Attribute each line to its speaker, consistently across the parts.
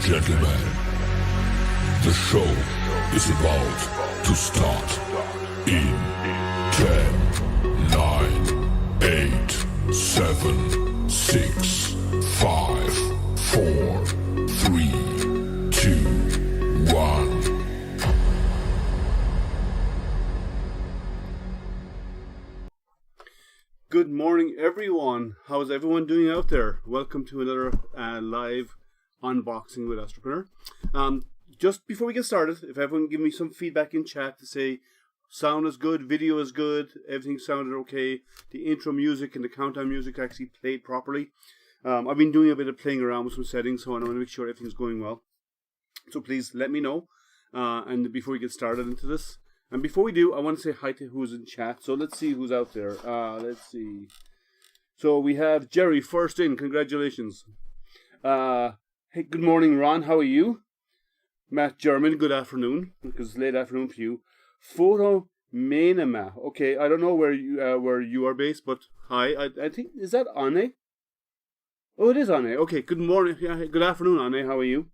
Speaker 1: gentlemen, the show is about to start in 10, 9, 8, 7, 6, 5, 4, 3, 2, 1.
Speaker 2: Good morning, everyone. How's everyone doing out there? Welcome to another live unboxing with AstroPrinter. Just before we get started, if everyone give me some feedback in chat to say sound is good, video is good, everything sounded okay, the intro music and the countdown music actually played properly. I've been doing a bit of playing around with some settings, so I want to make sure everything's going well. So please let me know. And before we get started into this. And before we do, I want to say hi to who's in chat. So let's see who's out there. Let's see. So we have Jerry first in. Congratulations. Hey, good morning, Ron. How are you? Matt German, good afternoon, because it's late afternoon for you. Photo Manama. Okay, I don't know where you are based, but hi. I think, is that Anne? Oh, it is Anne. Okay, good morning. Good afternoon, Anne. How are you?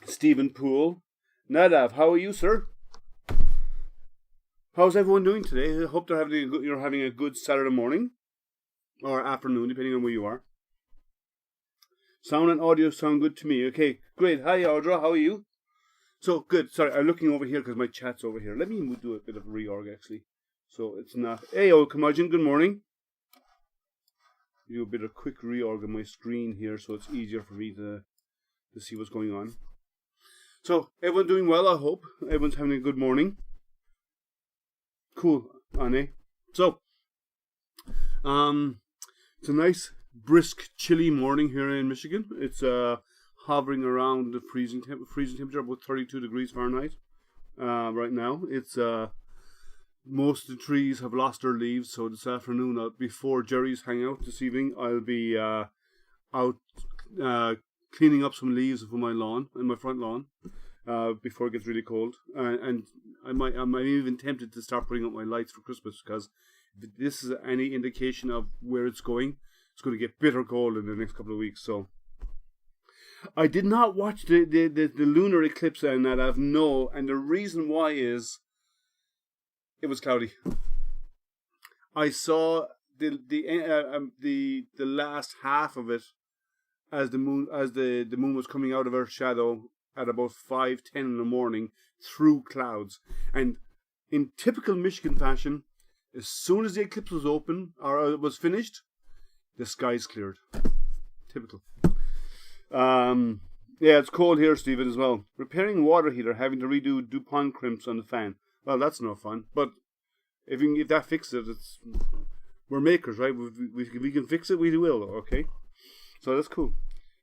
Speaker 2: Stephen Poole. Nadav, how are you, sir? How's everyone doing today? I hope you're having a good Saturday morning or afternoon, depending on where you are. Sound and audio sound good to me. Okay, great. Hi, Audra. How are you? So, good. Sorry, I'm looking over here because my chat's over here. Let me do a bit of reorg, actually. So, it's not... Hey, old curmudgeon, good morning. Do a bit of quick reorg on my screen here so it's easier for me to see what's going on. So, everyone doing well, I hope. Everyone's having a good morning. Cool, Anne. So, it's a nice, brisk, chilly morning here in Michigan. It's hovering around the freezing temperature, about 32 degrees Fahrenheit. Right now, it's most of the trees have lost their leaves. So this afternoon, before Jerry's hangout this evening, I'll be out cleaning up some leaves from my lawn, in my front lawn. Before it gets really cold, and I'm even tempted to start putting up my lights for Christmas, because if this is any indication of where it's going to get bitter cold in the next couple of weeks. So I did not watch the lunar eclipse, and that I've and the reason why is it was cloudy. I saw the last half of it as the moon was coming out of her shadow at about 5:10 in the morning through clouds. And in typical Michigan fashion, as soon as the eclipse was open or was finished, the skies cleared. Typical. Yeah, it's cold here, Stephen, as well. Repairing water heater, having to redo DuPont crimps on the fan. Well, that's no fun. But if that fixes it, we're makers, right? If we can fix it, we will. Okay. So that's cool.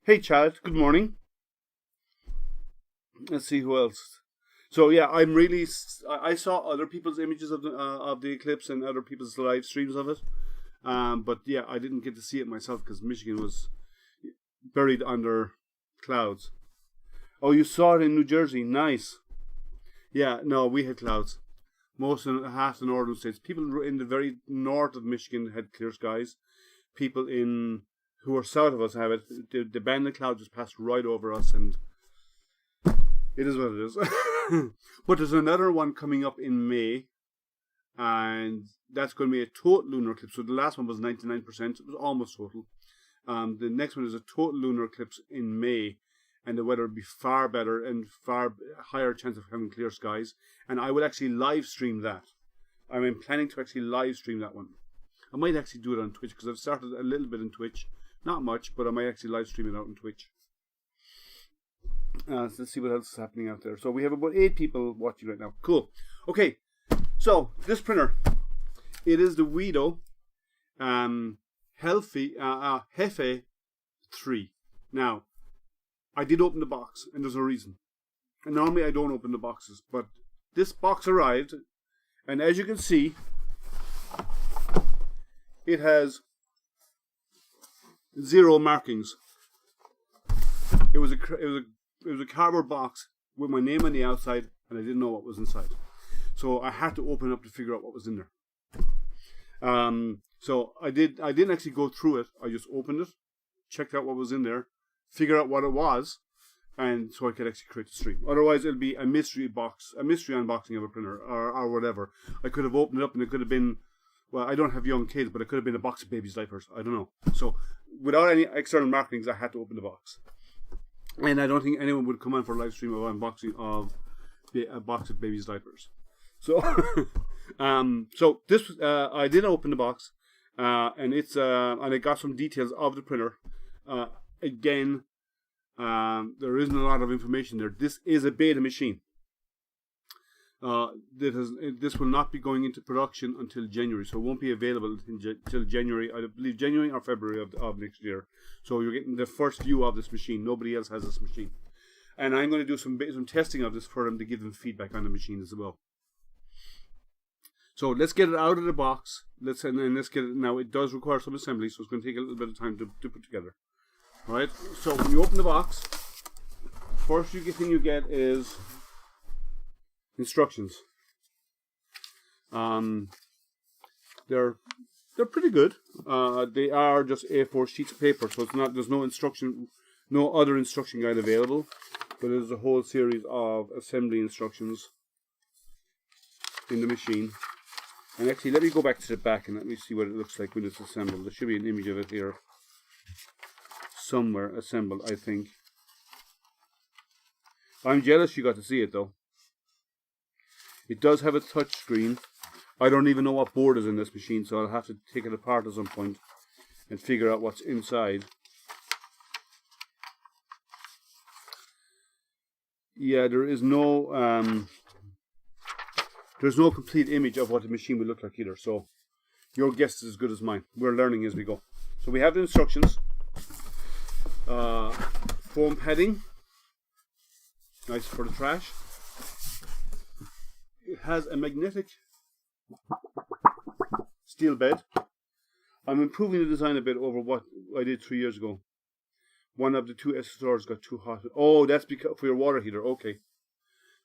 Speaker 2: Hey, Chad. Good morning. Let's see who else. So yeah, I saw other people's images of the eclipse and other people's live streams of it. But yeah, I didn't get to see it myself because Michigan was buried under clouds. Oh, you saw it in New Jersey. Nice. Yeah, no, we had clouds. Half the northern states. People in the very north of Michigan had clear skies. People who are south of us have it. The band of clouds just passed right over us, and it is what it is. But there's another one coming up in May, and that's going to be a total lunar eclipse. So the last one was 99%. It was almost total. The next one is a total lunar eclipse in May, and the weather will be far better and far higher chance of having clear skies. And I will actually live stream that. I'm planning to actually live stream that one. I might actually do it on Twitch, because I've started a little bit on Twitch. Not much, but I might actually live stream it out on Twitch. So let's see what else is happening out there. So we have about 8 people watching right now. Cool. Okay. So this printer, it is the Weedo Hephi 3. Now, I did open the box, and there's a reason. And normally I don't open the boxes, but this box arrived, and as you can see, it has 0 markings. It was a cardboard box with my name on the outside, and I didn't know what was inside. So I had to open it up to figure out what was in there. So I didn't actually go through it. I just opened it, checked out what was in there, figure out what it was, and so I could actually create the stream. Otherwise, it'll be a mystery unboxing of a printer or whatever. I could have opened it up and it could have been, well, I don't have young kids, but it could have been a box of baby's diapers. I don't know. So without any external markings, I had to open the box. And I don't think anyone would come on for a live stream of unboxing of a box of baby's diapers. So, so this I did open the box, and it's and I got some details of the printer. Again, there isn't a lot of information there. This is a beta machine. This will not be going into production until January, so it won't be available until January. I believe January or February of next year. So you're getting the first view of this machine. Nobody else has this machine, and I'm going to do some testing of this for them to give them feedback on the machine as well. So let's get it out of the box. Let's get it now. It does require some assembly, so it's going to take a little bit of time to put together. All right. So when you open the box, first thing you get is instructions. They're pretty good. They are just A4 sheets of paper, so there's no other instruction guide available, but there's a whole series of assembly instructions in the machine. And actually, let me go back to the back and let me see what it looks like when it's assembled. There should be an image of it here somewhere assembled, I think. I'm jealous you got to see it though. It does have a touch screen. I don't even know what board is in this machine, so I'll have to take it apart at some point and figure out what's inside. Yeah, there's no complete image of what the machine will look like either, so your guess is as good as mine. We're learning as we go. So we have the instructions. Foam padding, nice for the trash. It has a magnetic steel bed. I'm improving the design a bit over what I did 3 years ago. One of the two SSRs got too hot. Oh, that's because for your water heater. Okay.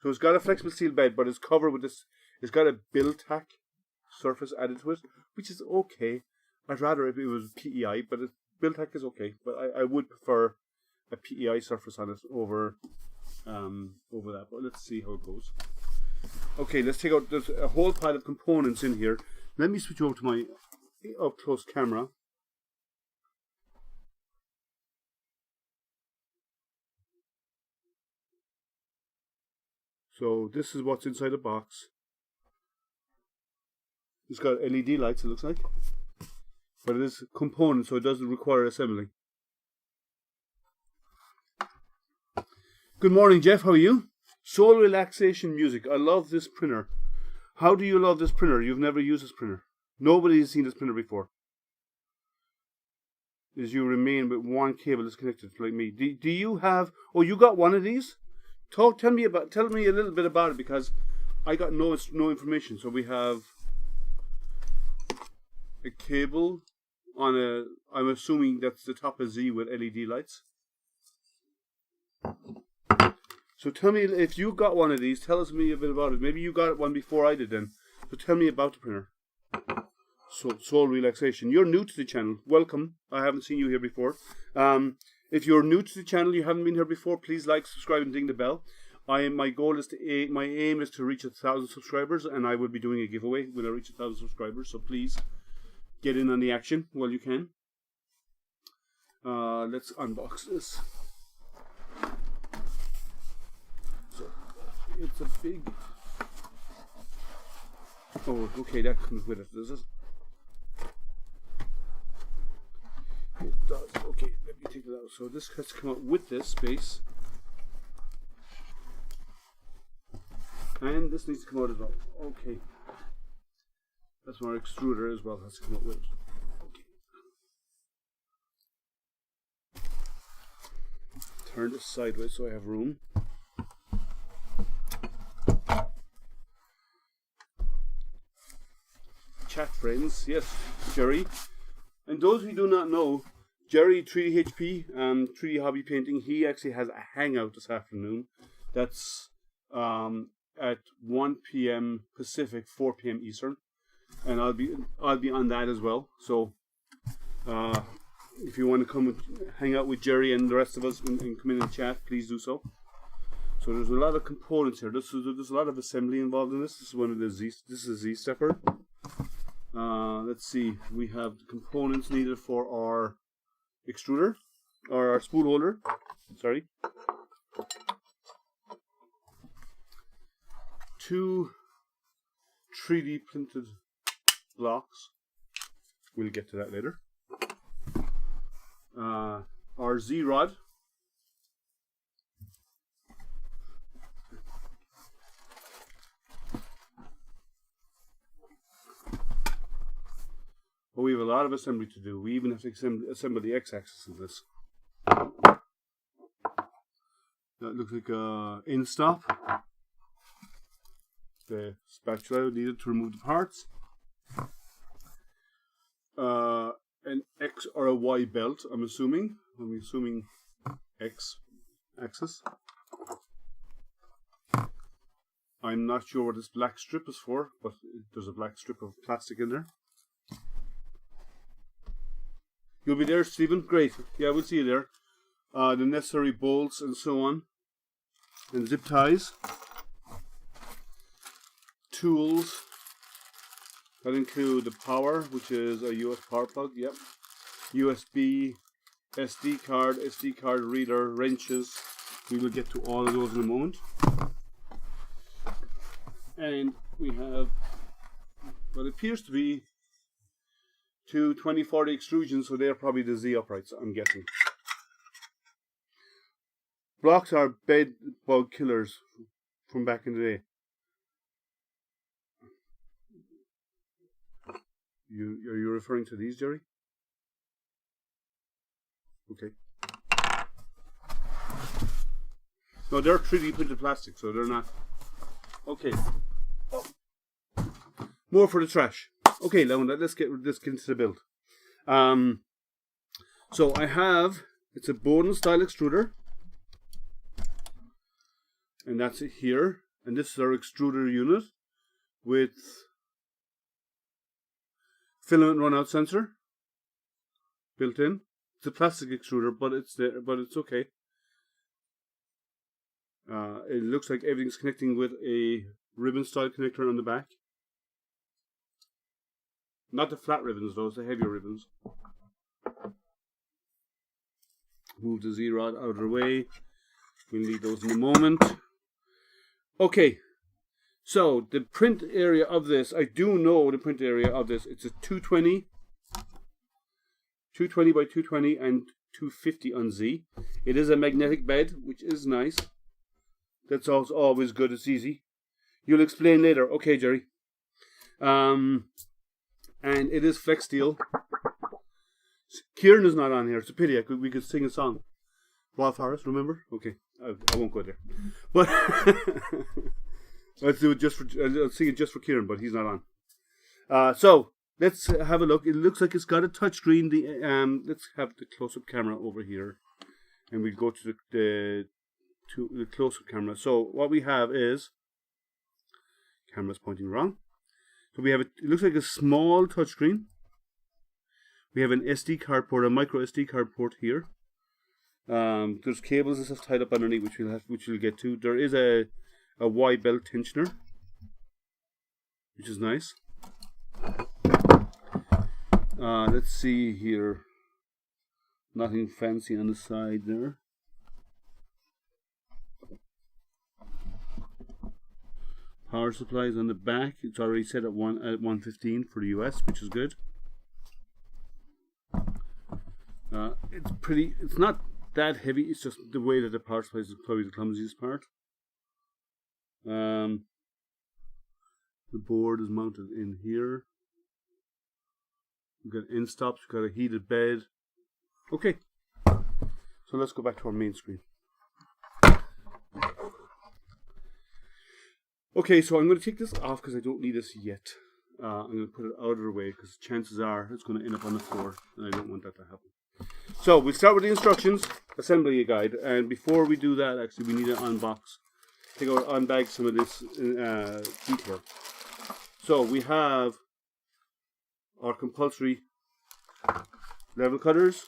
Speaker 2: So it's got a flexible steel bed, but it's covered with this. It's got a Build-Tack surface added to it, which is okay. I'd rather if it was PEI, but Build-Tack is okay. But I would prefer a PEI surface on it over that. But let's see how it goes. Okay, let's take out. There's a whole pile of components in here. Let me switch over to my up-close camera. So this is what's inside the box. It's got LED lights, it looks like. But it is component, so it doesn't require assembly. Good morning, Jeff. How are you? Soul relaxation music. I love this printer. How do you love this printer? You've never used this printer. Nobody has seen this printer before. As you remain with one cable disconnected like me. Do you have... Oh, you got one of these? Tell me a little bit about it, because I got no information. So we have a cable on a... I'm assuming that's the top of Z with LED lights. So tell me, if you got one of these, tell us me a bit about it. Maybe you got one before I did then. So tell me about the printer. So, Soul Relaxation. You're new to the channel. Welcome. I haven't seen you here before. If you're new to the channel, you haven't been here before, please like, subscribe, and ding the bell. My aim is to reach 1,000 subscribers, and I will be doing a giveaway when I reach 1,000 subscribers. So please get in on the action while you can. Let's unbox this. So it's a big. Oh, okay, that comes with it, does it? It does. Okay, let me take it out. So this has to come out with this space. And this needs to come out as well. Okay. That's my extruder as well. Has to come out with it. Okay. Turn this sideways so I have room. Chat friends. Yes, Jerry. And those who do not know, Jerry 3D HP, 3D Hobby Painting, he actually has a hangout this afternoon. That's at 1 p.m. Pacific, 4 p.m. Eastern, and I'll be on that as well. So If you want to come and hang out with Jerry and the rest of us and come in and chat, please do so. So there's a lot of components here. There's a lot of assembly involved in this. This is one of the Z. This is a Z stepper. Let's see. We have the components needed for our extruder or our spool holder. Sorry. 2 3D printed blocks. We'll get to that later. Our Z rod. But we have a lot of assembly to do. We even have to assemble the x-axis of this. That looks like a in-stop. The spatula needed to remove the parts. An X or a Y belt, I'm assuming. I'm assuming X axis. I'm not sure what this black strip is for, but there's a black strip of plastic in there. You'll be there, Stephen? Great. Yeah, we'll see you there. The necessary bolts and so on. And zip ties. Tools. That include the power, which is a US power plug. Yep. USB, SD card reader, wrenches. We will get to all of those in a moment. And we have what appears to be 2 2040 extrusions, so they're probably the Z uprights, I'm guessing. Blocks are bed bug killers from back in the day. Are you referring to these, Jerry? Okay. No, they're 3D printed plastic, so they're not. Okay. Oh. More for the trash. Okay, now let's get into the build. So I have, it's a Bowden style extruder, and that's it here. And this is our extruder unit with filament runout sensor built in. It's a plastic extruder, but it's there, but it's okay. It looks like everything's connecting with a ribbon style connector on the back. Not the flat ribbons though, it's the heavier ribbons. Move the Z rod out of the way. We'll need those in a moment. Okay, so the print area of this, I do know the print area of this. It's a 220 by 220 and 250 on Z. It is a magnetic bed, which is nice. That's also always good. It's easy. You'll explain later. Okay, Jerry. And it is flex steel. Kieran is not on here. It's a pity. We could sing a song. Wild Forest, remember? Okay, I won't go there. But let's do it just for. I'll sing it just for Kieran, but he's not on. So let's have a look. It looks like it's got a touchscreen. Let's have the close-up camera over here, and we'll go to the close-up camera. So what we have is camera's pointing wrong. So we have it looks like a small touchscreen. We have an SD card port, a micro SD card port here. There's cables and stuff tied up underneath, which we'll get to. There is a Y belt tensioner, which is nice. Let's see here. Nothing fancy on the side there. Power supply is on the back. It's already set at 115 for the US, which is good. It's not that heavy. It's just the way that the power supply is probably the clumsiest part. The board is mounted in here. We've got end stops. We've got a heated bed. Okay, so let's go back to our main screen. Okay, so I'm going to take this off because I don't need this yet. I'm going to put it out of the way because chances are it's going to end up on the floor, and I don't want that to happen. So we'll start with the instructions, assembly guide, and before we do that, actually, we need to unbag some of this detail. So we have our compulsory level cutters,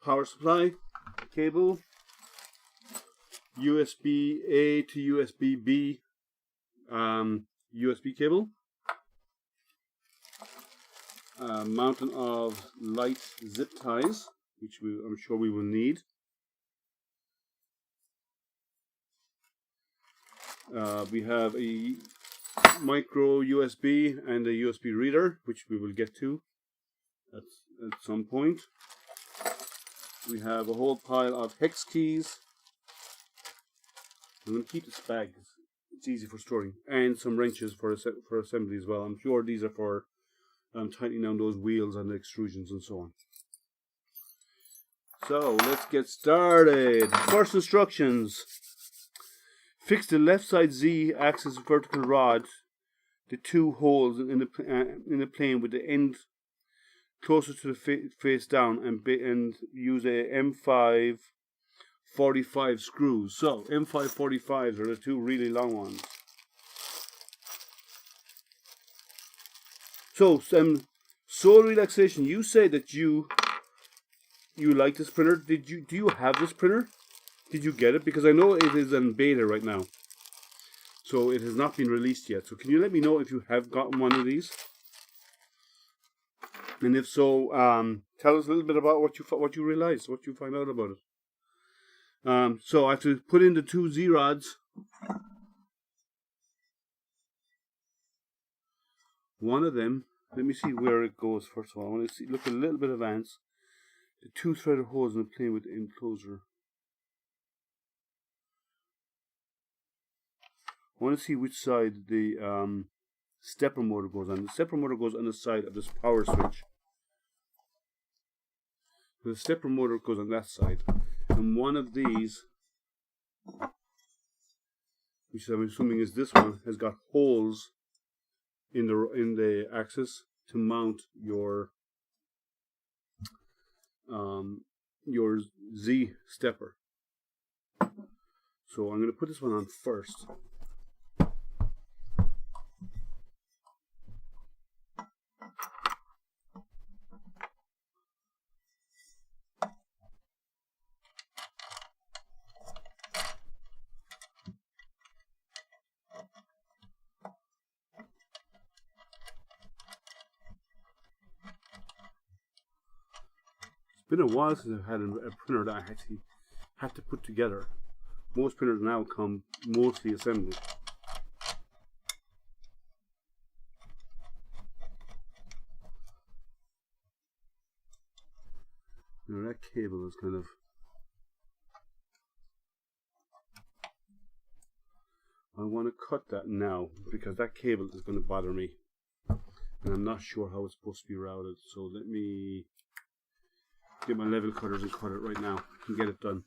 Speaker 2: power supply, cable, USB A to USB B USB cable, mountain of light zip ties, which I'm sure we will need. We have a micro USB and a USB reader, which we will get to at some point. We have a whole pile of hex keys. I'm going to keep this bag, it's easy for storing, and some wrenches for assembly as well. I'm sure these are for tightening down those wheels and the extrusions and so on. So let's get started. First instructions. Fix the left side Z axis vertical rod, the two holes in the plane with the end closer to the face down, and use a M5 45 screws. So M5 45s are the two really long ones. So Soul Relaxation, you say that you like this printer. Do you have this printer? Did you get it? Because I know it is in beta right now, so it has not been released yet. So can you let me know if you have gotten one of these? And if so, tell us a little bit about what you realized, what you find out about it. So I have to put in the two Z rods. One of them, let me see where it goes first of all. I want to look a little bit advanced. The two threaded holes in the plane with the enclosure. I want to see which side the stepper motor goes on. The stepper motor goes on the side of this power switch. The stepper motor goes on that side, and one of these, which I'm assuming is this one, has got holes in the axis to mount your Z stepper. So I'm going to put this one on first. It's been a while since I've had a printer that I actually had to put together. Most printers now come mostly assembled. Now that cable is kind of... I want to cut that now because that cable is going to bother me. And I'm not sure how it's supposed to be routed. So let me get my level cutters and cut it right now and get it done.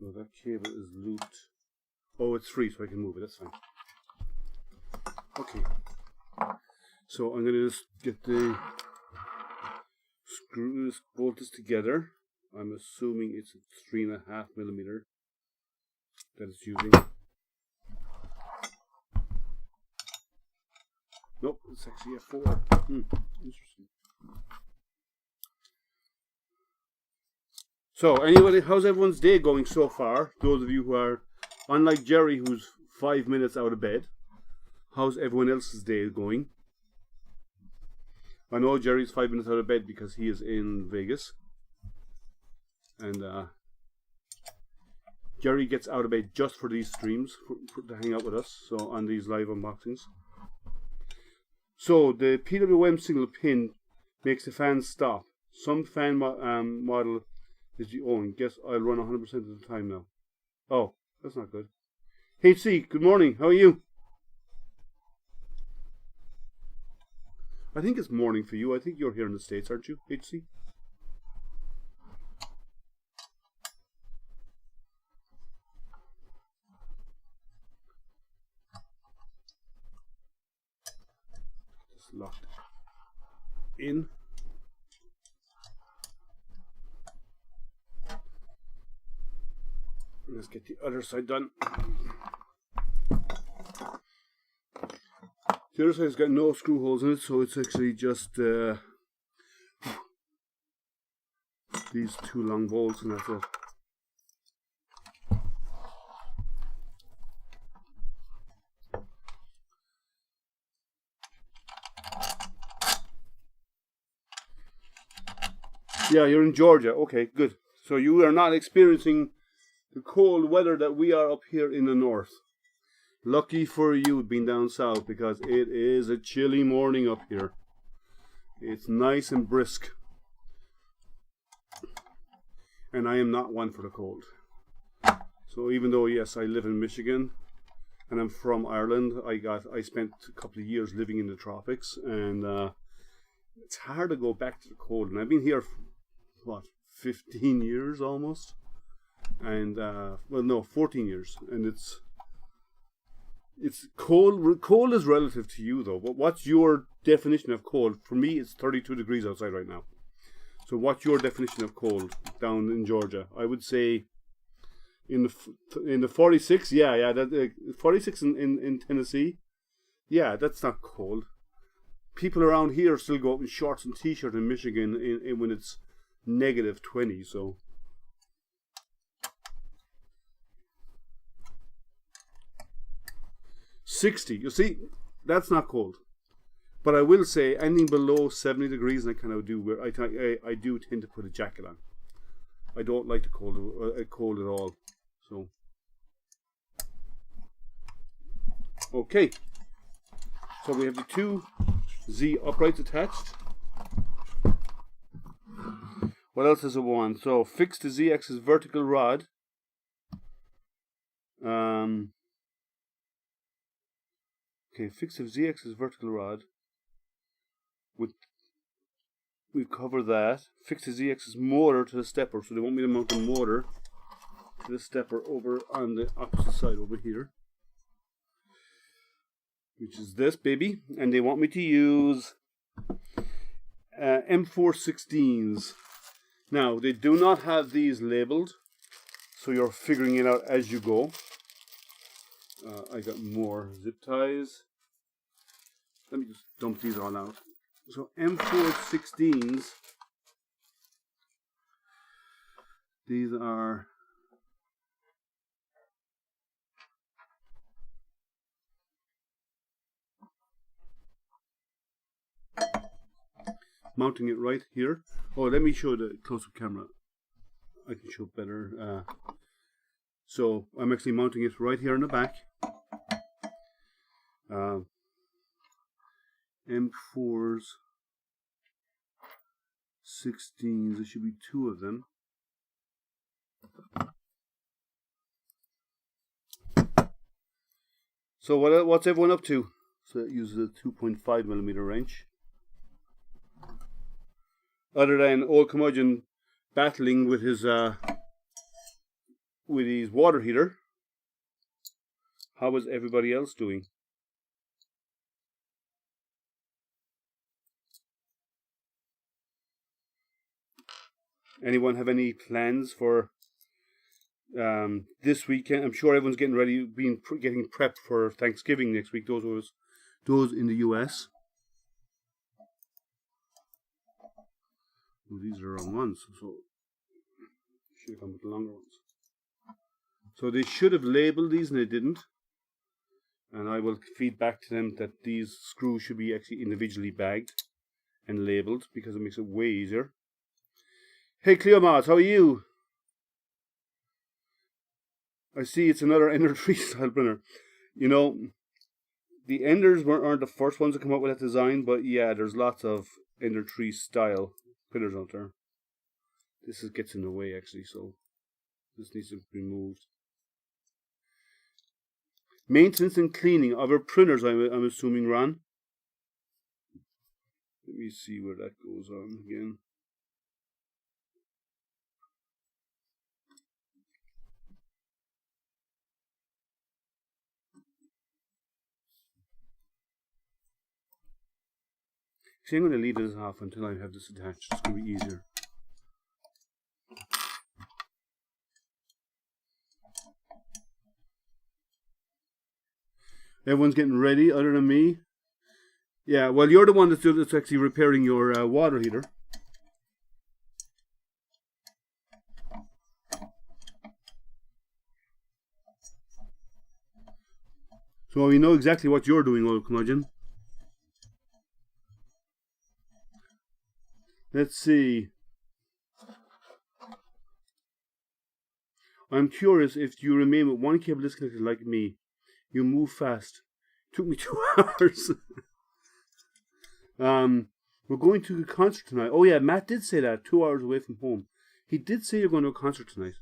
Speaker 2: So that cable is looped. Oh, it's free, so I can move it. That's fine. Okay. So I'm going to just get the screws, bolt this together. I'm assuming it's a 3.5mm that it's using. Nope, it's actually a 4. Interesting. So, anyway, how's everyone's day going so far? Those of you who are, unlike Jerry, who's 5 minutes out of bed, how's everyone else's day going? I know Jerry's 5 minutes out of bed because he is in Vegas. And Jerry gets out of bed just for these streams, to hang out with us, so on these live unboxings. So, the PWM single pin makes the fan stop. Some fan model is your own. Guess I'll run 100% of the time now. Oh, that's not good. HC, good morning. How are you? I think it's morning for you. I think you're here in the States, aren't you, HC? locked in. Let's get the other side done. The other side's got no screw holes in it, so it's actually just these two long bolts, and that's it. Yeah, you're in Georgia. Okay, good. So you are not experiencing the cold weather that we are up here in the north. Lucky for you being down south, because it is a chilly morning up here. It's nice and brisk. And I am not one for the cold. So even though, yes, I live in Michigan and I'm from Ireland, I spent a couple of years living in the tropics, and it's hard to go back to the cold. And I've been here for, what, 15 years almost? And well, no, 14 years. And it's cold. Cold is relative to you, though. What's your definition of cold? For me, it's 32 degrees outside right now. So what's your definition of cold down in Georgia? I would say in the 46. Yeah, that 46 in Tennessee. Yeah, that's not cold. People around here still go out in shorts and t-shirt in Michigan when it's negative 20. So. 60, you see, that's not cold. But I will say anything below 70 degrees, and I kind of do, I do tend to put a jacket on. I don't like the cold at all. So, okay. So we have the two Z uprights attached. What else does it want? So fix the Z-axis vertical rod. Okay, fix the Z-axis vertical rod. We cover that. Fix the Z-axis motor to the stepper. So they want me to mount the motor to the stepper over on the opposite side over here, which is this baby. And they want me to use M416s. Now, they do not have these labeled, so you're figuring it out as you go. I got more zip ties. Let me just dump these all out. So M416s, these are mounting it right here. Oh, let me show the close-up camera. I can show better. So I'm actually mounting it right here in the back. M4s, 16s, there should be two of them. So what's everyone up to? So it uses a 2.5mm wrench. Other than old curmudgeon battling with his water heater, how is everybody else doing? Anyone have any plans for this weekend? I'm sure everyone's getting ready, getting prepped for Thanksgiving next week. Those in the US. Well, these are the wrong ones, so should have come with the longer ones. So they should have labeled these, and they didn't. And I will feed back to them that these screws should be actually individually bagged and labeled, because it makes it way easier. Hey Cleomaz, how are you? I see it's another Ender 3 style printer. You know, the Enders aren't the first ones to come up with that design, but yeah, there's lots of Ender 3 style printers out there. This gets in the way actually, so this needs to be removed. Maintenance and cleaning of our printers, I'm assuming, Ron. Let me see where that goes on again. See, I'm going to leave this off until I have this attached. It's going to be easier. Everyone's getting ready other than me. Yeah, well, you're the one that's actually repairing your water heater. So we know exactly what you're doing, old curmudgeon. Let's see. I'm curious if you remain with one cable disconnected like me. You move fast. Took me 2 hours. We're going to a concert tonight. Oh yeah, Matt did say that. 2 hours away from home. He did say you're going to a concert tonight.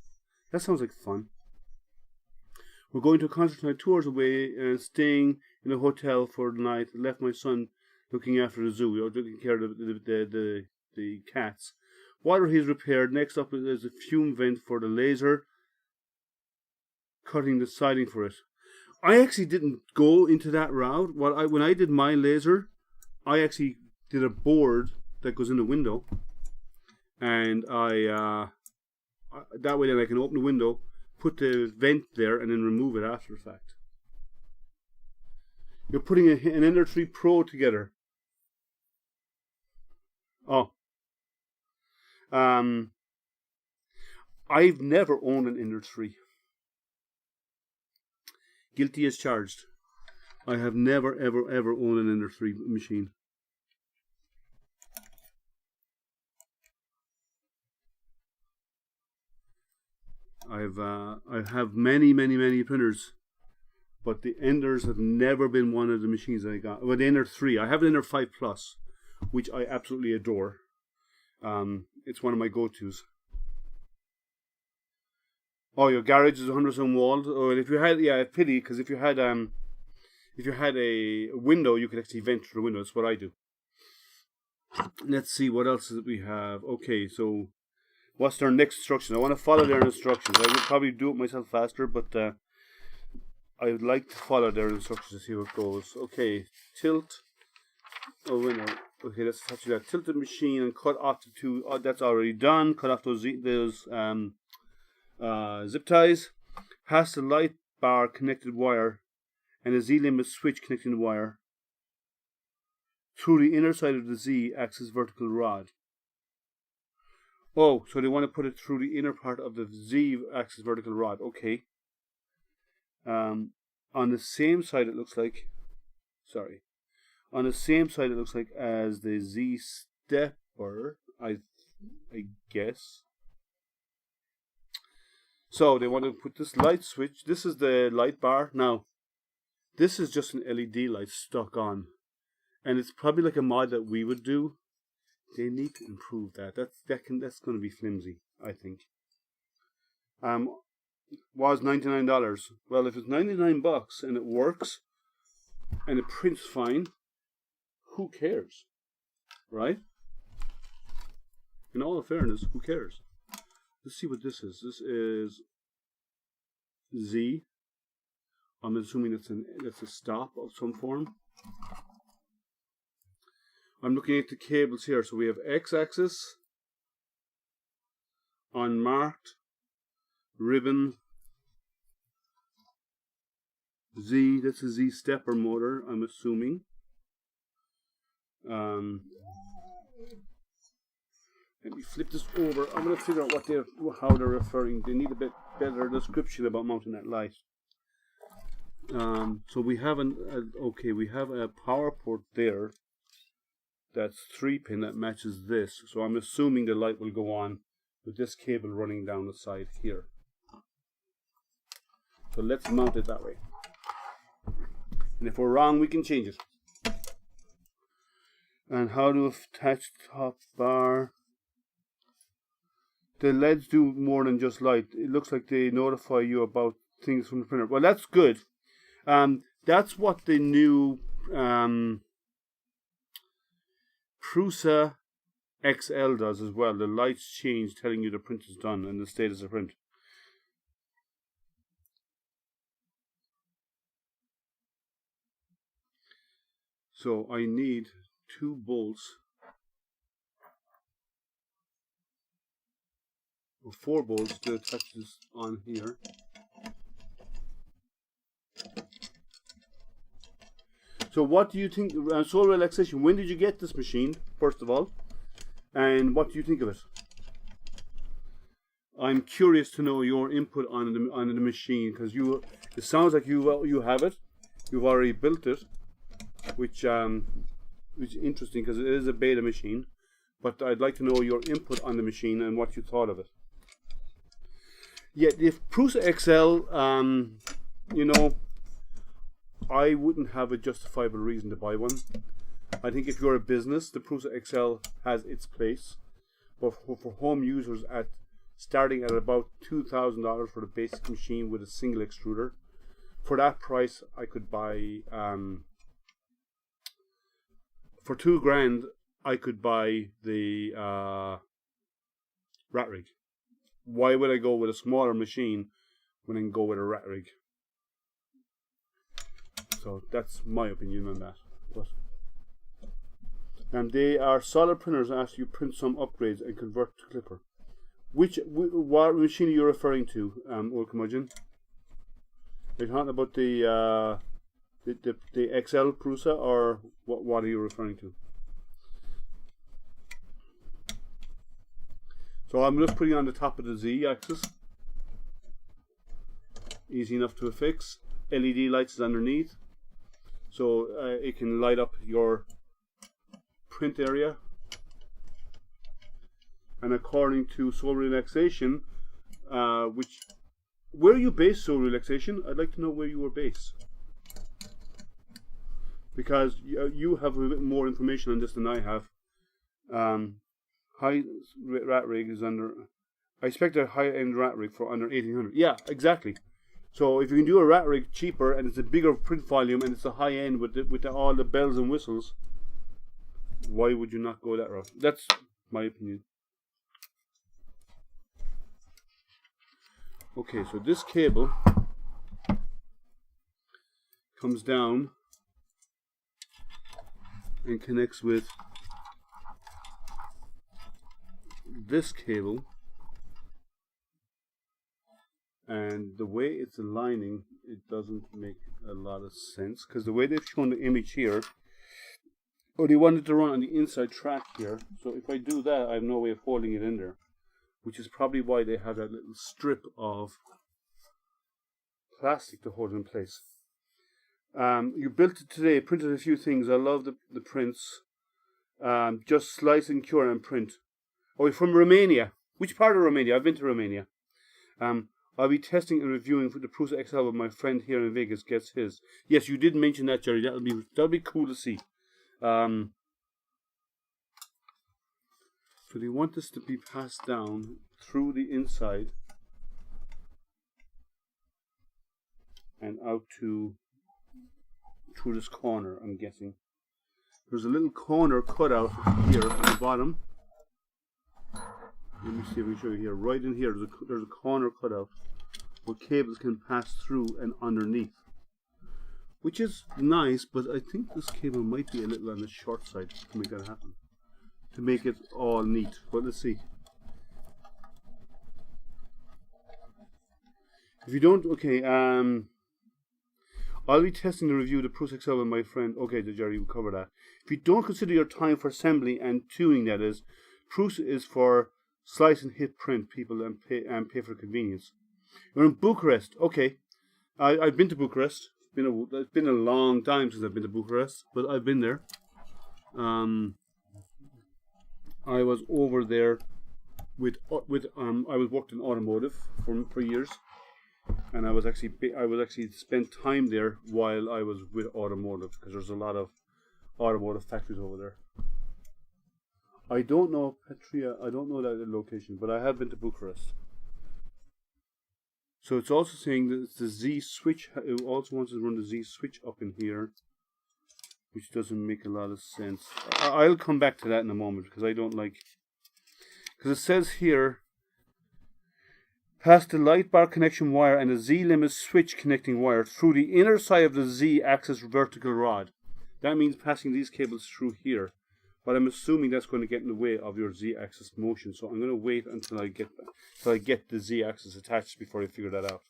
Speaker 2: That sounds like fun. We're going to a concert tonight, 2 hours away, and staying in a hotel for the night. I left my son looking after the zoo. We were taking care of the cats. Water he's repaired. Next up is a fume vent for the laser. Cutting the siding for it. I actually didn't go into that route. When I did my laser, I actually did a board that goes in the window, and I that way then I can open the window, put the vent there, and then remove it after the fact. You're putting an Ender 3 Pro together. Oh. I've never owned an Ender 3. Guilty as charged. I have never, ever, ever owned an Ender 3 machine. I have many printers, but the Enders have never been one of the machines I got. Well, the Ender 3. I have an Ender 5 Plus, which I absolutely adore. It's one of my go-tos. Oh, your garage is 100% walled. Oh, and if you had, yeah, pity, because if you had a window, you could actually vent through the window. That's what I do. Let's see what else we have. Okay, so what's their next instruction? I want to follow their instructions. I would probably do it myself faster, but I would like to follow their instructions to see how it goes. Okay, tilt. Oh, window. Okay, let's touch that. Tilt the machine and cut off the two. Oh, that's already done. Cut off those zip ties. Pass the light bar connected wire and a Z-limit switch connecting the wire through the inner side of the Z-axis vertical rod. Oh, so they want to put it through the inner part of the Z-axis vertical rod. Okay. On the same side, it looks like. Sorry. On the same side, it looks like as the Z-stepper. I guess. So they want to put this light switch. This is the light bar. Now, this is just an LED light stuck on, and it's probably like a mod that we would do. They need to improve that. That's going to be flimsy, I think. Was $99. Well, if it's $99 and it works and it prints fine, who cares, right? In all fairness, who cares? Let's see what this is. This is Z. I'm assuming that's a stop of some form. I'm looking at the cables here. So we have X-axis, unmarked, ribbon, Z. That's a Z stepper motor, I'm assuming. Let me flip this over. I'm going to figure out how they're referring. They need a bit better description about mounting that light. So we have we have a power port there. That's 3-pin that matches this. So I'm assuming the light will go on with this cable running down the side here. So let's mount it that way. And if we're wrong, we can change it. And how to attach top bar. The LEDs do more than just light. It looks like they notify you about things from the printer. Well, that's good. That's what the new Prusa XL does as well. The lights change, telling you the print is done and the status of print. So I need 2 bolts, or 4 bolts to attach this on here. So what do you think, solar relaxation, when did you get this machine, first of all? And what do you think of it? I'm curious to know your input on the machine, because it sounds like you have it, you've already built it, which is interesting because it is a beta machine. But I'd like to know your input on the machine and what you thought of it. Yeah, the Prusa XL, you know, I wouldn't have a justifiable reason to buy one. I think if you're a business, the Prusa XL has its place. But for home users, starting at about $2,000 for the basic machine with a single extruder, for that price, I could buy, for $2,000, I could buy the rat rig. Why would I go with a smaller machine when I can go with a rat rig? So that's my opinion on that. But they are solid printers after you print some upgrades and convert to clipper. What machine are you referring to, Old Curmudgeon? Are you talking about the XL Prusa, or what are you referring to? So I'm just putting it on the top of the Z axis. Easy enough to fix. LED lights is underneath, so it can light up your print area. And according to Soul Relaxation, where are you based, Soul Relaxation? I'd like to know where you were based, because you have a bit more information on this than I have. High rat rig is under. I expect a high-end rat rig for under 1800. Yeah, exactly. So if you can do a rat rig cheaper and it's a bigger print volume and it's a high-end with all the bells and whistles, why would you not go that route? That's my opinion. Okay, so this cable comes down and connects with this cable, and the way it's aligning, it doesn't make a lot of sense, because the way they've shown the image here, they wanted to run on the inside track here, so if I do that I have no way of holding it in there, which is probably why they have that little strip of plastic to hold it in place. You built it today, printed a few things. I love the prints. Just slice and cure and print. Oh, you're from Romania. Which part of Romania? I've been to Romania. I'll be testing and reviewing for the Prusa XL with my friend here in Vegas gets his. Yes, you did mention that, Jerry. That'll be cool to see. So they want this to be passed down through the inside and out through this corner, I'm guessing. There's a little corner cut out here at the bottom. Let me see if I can show you here. Right in here, there's a corner cut out where cables can pass through and underneath, which is nice, but I think this cable might be a little on the short side to make that happen, to make it all neat. But let's see. If you don't, okay, I'll be testing the review of the Prusa XL with my friend. Okay, Jerry, we'll cover that. If you don't consider your time for assembly and tuning, that is, Prusa is for slice and hit print people and pay for convenience. You're in Bucharest. Okay, I've been to Bucharest. It's been a long time since I've been to Bucharest, but I've been there. I was over there I was worked in automotive for years, and I was actually spent time there while I was with automotive, because there's a lot of automotive factories over there. I don't know Petria. I don't know that location, but I have been to Bucharest. So it's also saying that it's the Z switch. It also wants to run the Z switch up in here, which doesn't make a lot of sense. I'll come back to that in a moment, because I don't like. Because it says here, pass the light bar connection wire and the Z limit switch connecting wire through the inner side of the Z axis vertical rod. That means passing these cables through here. but I'm assuming that's going to get in the way of your Z-axis motion. So I'm going to wait until I get the Z-axis attached before I figure that out.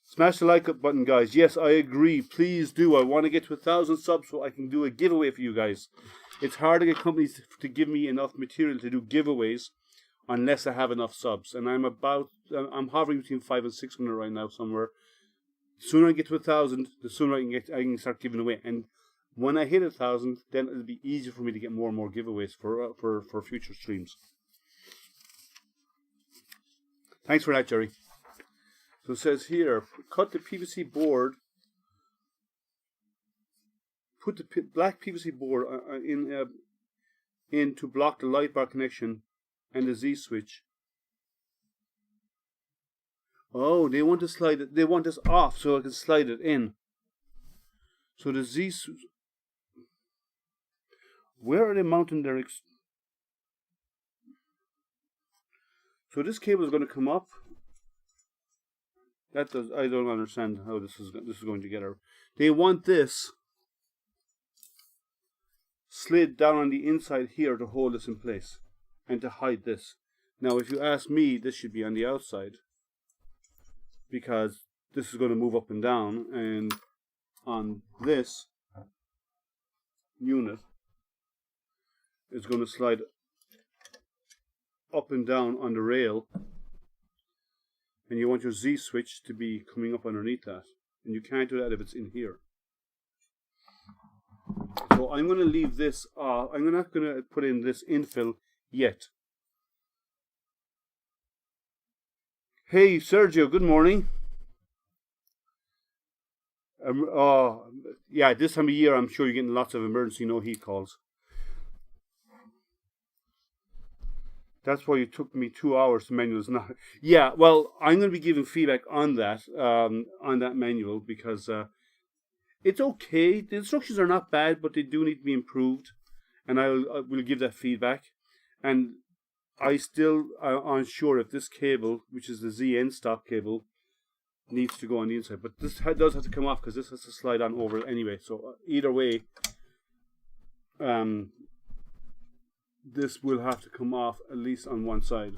Speaker 2: Smash the like up button, guys. Yes, I agree. Please do. I want to get to 1,000 subs so I can do a giveaway for you guys. It's hard to get companies to give me enough material to do giveaways unless I have enough subs. And I'm hovering between 500 and 600 right now somewhere. The sooner I get to 1,000, the sooner I can start giving away. And when I hit 1,000, then it'll be easier for me to get more and more giveaways for future streams. Thanks for that, Jerry. So it says here, cut the PVC board, put the black PVC board in to block the light bar connection and the Z switch. Oh, they want to slide it. They want this off so I can slide it in. So the Z switch. Where are they mounting their? So this cable is going to come up. I don't understand how this is going together. They want this slid down on the inside here to hold this in place and to hide this. Now, if you ask me, this should be on the outside because this is going to move up and down, and on this unit is going to slide up and down on the rail. And you want your Z switch to be coming up underneath that. And you can't do that if it's in here. So I'm going to leave this off. I'm not going to put in this infill yet. Hey, Sergio, good morning. Yeah, this time of year, I'm sure you're getting lots of emergency no heat calls. That's why it took me 2 hours to manual. Not. Yeah, well, I'm going to be giving feedback on that manual because it's okay. The instructions are not bad, but they do need to be improved, and I will give that feedback. And I still am unsure if this cable, which is the ZN stop cable, needs to go on the inside. But this does have to come off because this has to slide on over anyway. So either way, this will have to come off at least on one side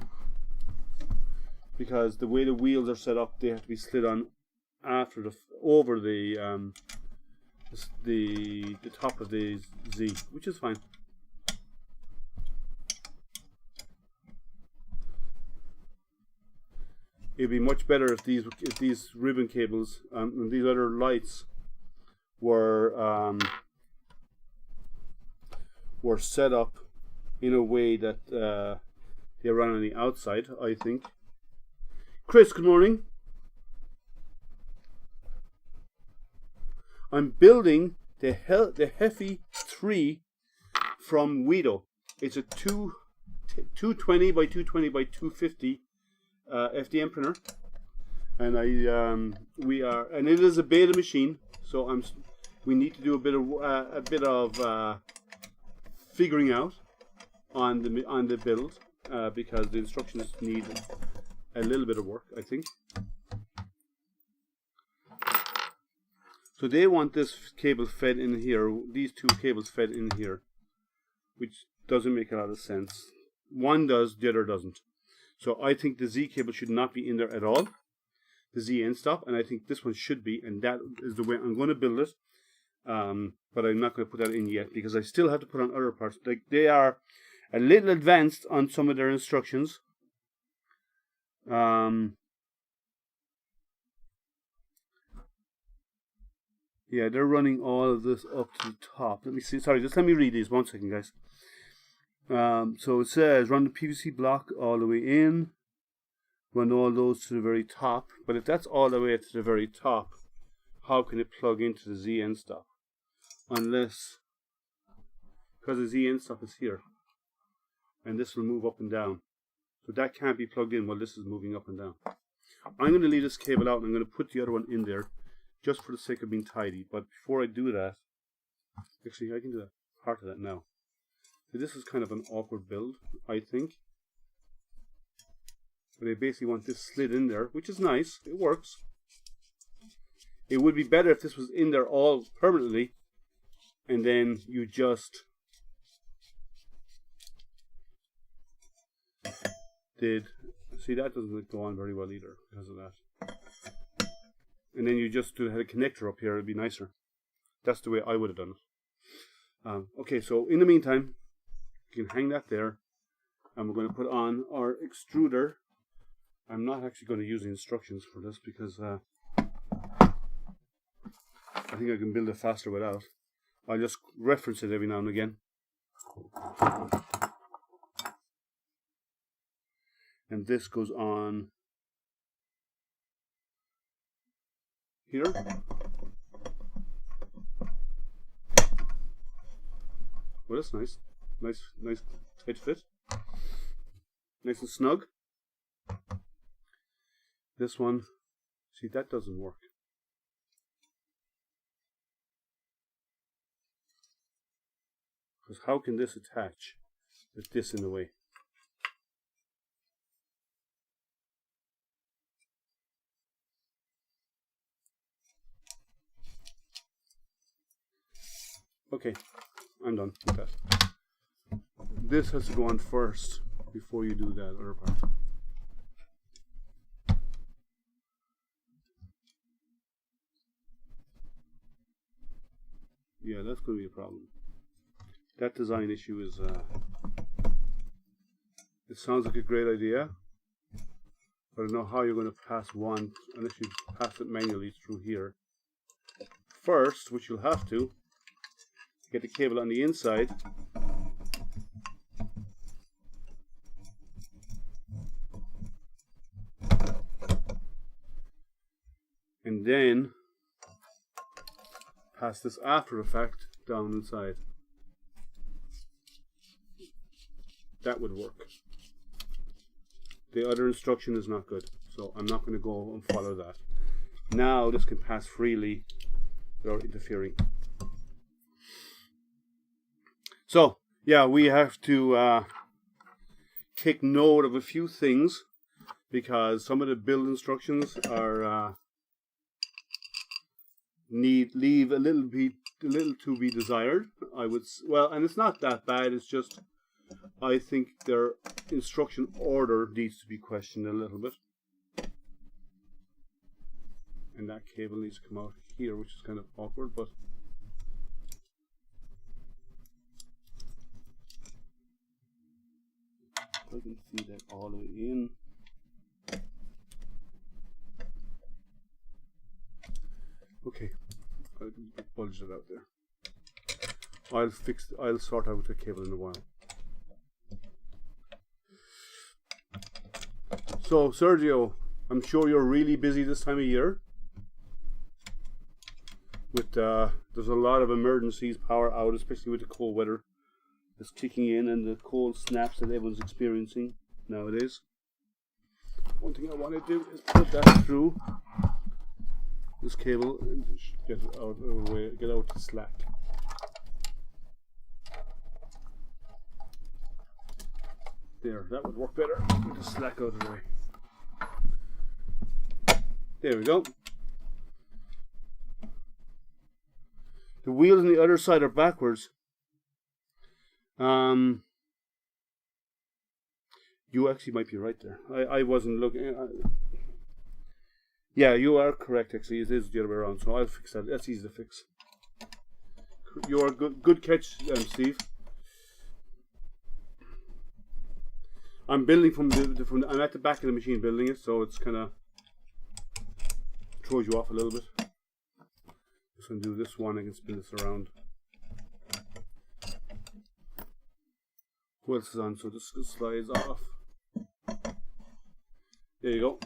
Speaker 2: because the way the wheels are set up, they have to be slid on after over the top of the Z, which is fine. It'd be much better if these ribbon cables and these other lights were set up in a way that they run on the outside, I think. Chris, good morning. I'm building the Hephi 3 from Weedo. It's a 220 by 220 by 250 FDM printer, and and it is a beta machine. So we need to do a bit of figuring out on the build because the instructions need a little bit of work, I think. So they want this cable fed in here, these two cables fed in here, which doesn't make a lot of sense. One does, the other doesn't. So I think the Z cable should not be in there at all, the Z end stop, and I think this one should be, and that is the way I'm going to build it. But I'm not going to put that in yet because I still have to put on other parts. Like they are a little advanced on some of their instructions. Yeah, they're running all of this up to the top. Let me see. Sorry, just let me read these. 1 second, guys. So it says run the PVC block all the way in. Run all those to the very top. But if that's all the way to the very top, how can it plug into the Z end stop? Unless, because the Z end stop is here. And this will move up and down. So that can't be plugged in while this is moving up and down. I'm going to leave this cable out and I'm going to put the other one in there just for the sake of being tidy. But before I do that, actually I can do that part of that now. So this is kind of an awkward build, I think. But I basically want this slid in there, which is nice. It works. It would be better if this was in there all permanently, and then you just did. See, that doesn't go on very well either because of that. And then you just had a connector up here, it'd be nicer. That's the way I would have done it. Okay, so in the meantime, you can hang that there. And we're going to put on our extruder. I'm not actually going to use the instructions for this because I think I can build it faster without. I'll just reference it every now and again. And this goes on here. Well, that's nice. Nice tight fit. Nice and snug. This one, see, that doesn't work. Because how can this attach with this in the way? Okay, I'm done with that. This has to go on first before you do that other part. Yeah, that's going to be a problem. That design issue is, it sounds like a great idea, but I don't know how you're going to pass one unless you pass it manually through here. First, which you'll have to, get the cable on the inside. And then pass this after effect down inside. That would work. The other instruction is not good, so I'm not going to go and follow that. Now this can pass freely without interfering. So, yeah, we have to take note of a few things because some of the build instructions are leave a little to be desired. Well, and it's not that bad. It's just I think their instruction order needs to be questioned a little bit, and that cable needs to come out here, which is kind of awkward, but. I can feed that all the way in. Okay, I'll bulge it out there. I'll sort out the cable in a while. So Sergio, I'm sure you're really busy this time of year. With there's a lot of emergencies, power out, especially with the cold weather that's kicking in and the cold snaps that everyone's experiencing nowadays. One thing I want to do is put that through this cable and get it out of the way, get out the slack. There, that would work better. Get the slack out of the way. There we go. The wheels on the other side are backwards. You actually might be right there. I wasn't looking. Yeah, you are correct. Actually, it is the other way around. So I'll fix that. That's easy to fix. You're good catch, Steve. I'm building from I'm at the back of the machine building it, so it's kind of throws you off a little bit. Just gonna do this one. I can spin this around. Who else is on? So this slides off. There you go.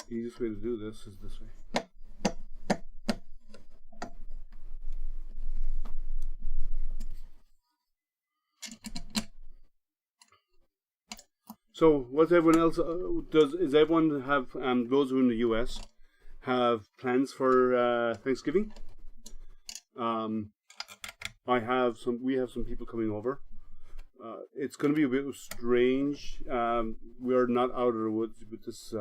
Speaker 2: The easiest way to do this is this way. So what everyone else does is everyone have those who are in the US have plans for Thanksgiving. we have some people coming over. It's going to be a bit strange. We're not out of the woods with this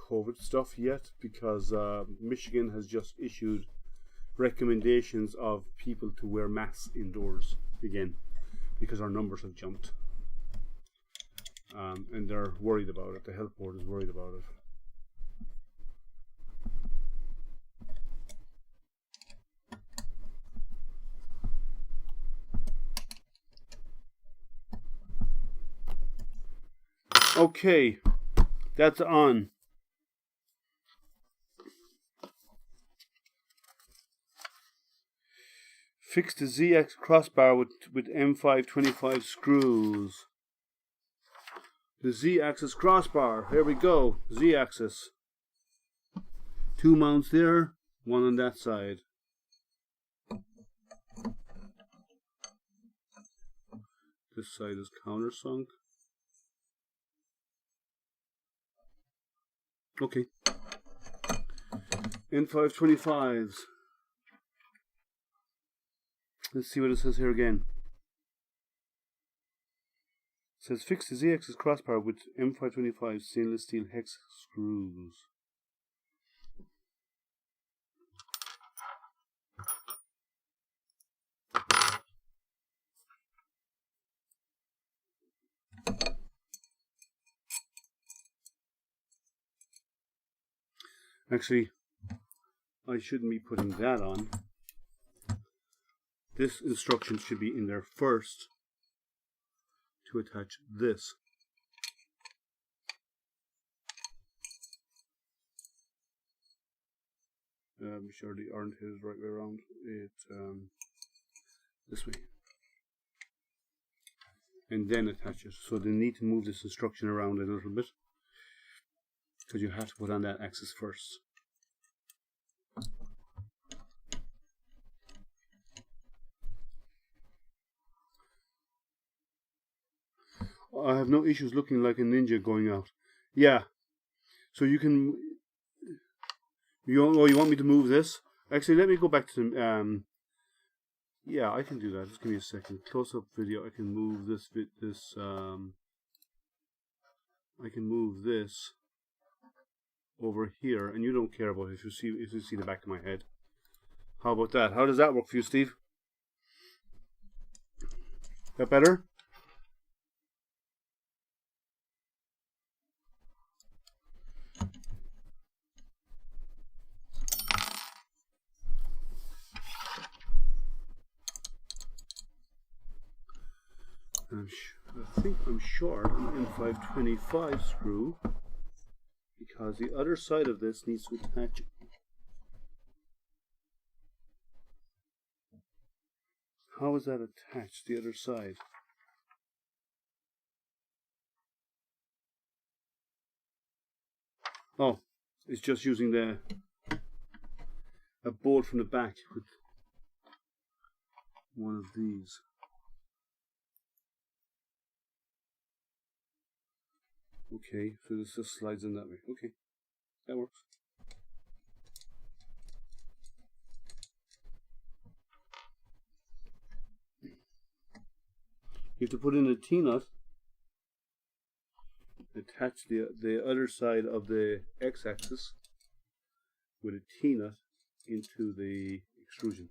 Speaker 2: COVID stuff yet, because Michigan has just issued recommendations of people to wear masks indoors again, because our numbers have jumped. And they're worried about it. The health board is worried about it. Okay, that's on. Fix the Z-axis crossbar with M525 screws. The Z-axis crossbar. Here we go. Z-axis. 2 mounts there, 1 on that side. This side is countersunk. Okay. N525s. Let's see what it says here again. It says fix the Z-axis crossbar with M525 stainless steel hex screws. Actually, I shouldn't be putting that on. This instruction should be in there first to attach this. I'm sure the aren't his right way around. It's this way. And then attach it. So they need to move this instruction around a little bit, because you have to put on that axis first. I have no issues looking like a ninja going out. Yeah. So you can. You want me to move this? Actually, let me go back to the. Yeah, I can do that. Just give me a second. Close-up video. I can move this. I can move this over here, and you don't care about it if you see the back of my head. How about that? How does that work for you, Steve? That better? I think I'm short an M525 screw, because the other side of this needs to attach. How is that attached, the other side? Oh, it's just using a bolt from the back with one of these. Okay, so this just slides in that way. Okay, that works. You have to put in a T-nut, attach the other side of the X-axis with a T-nut into the extrusion.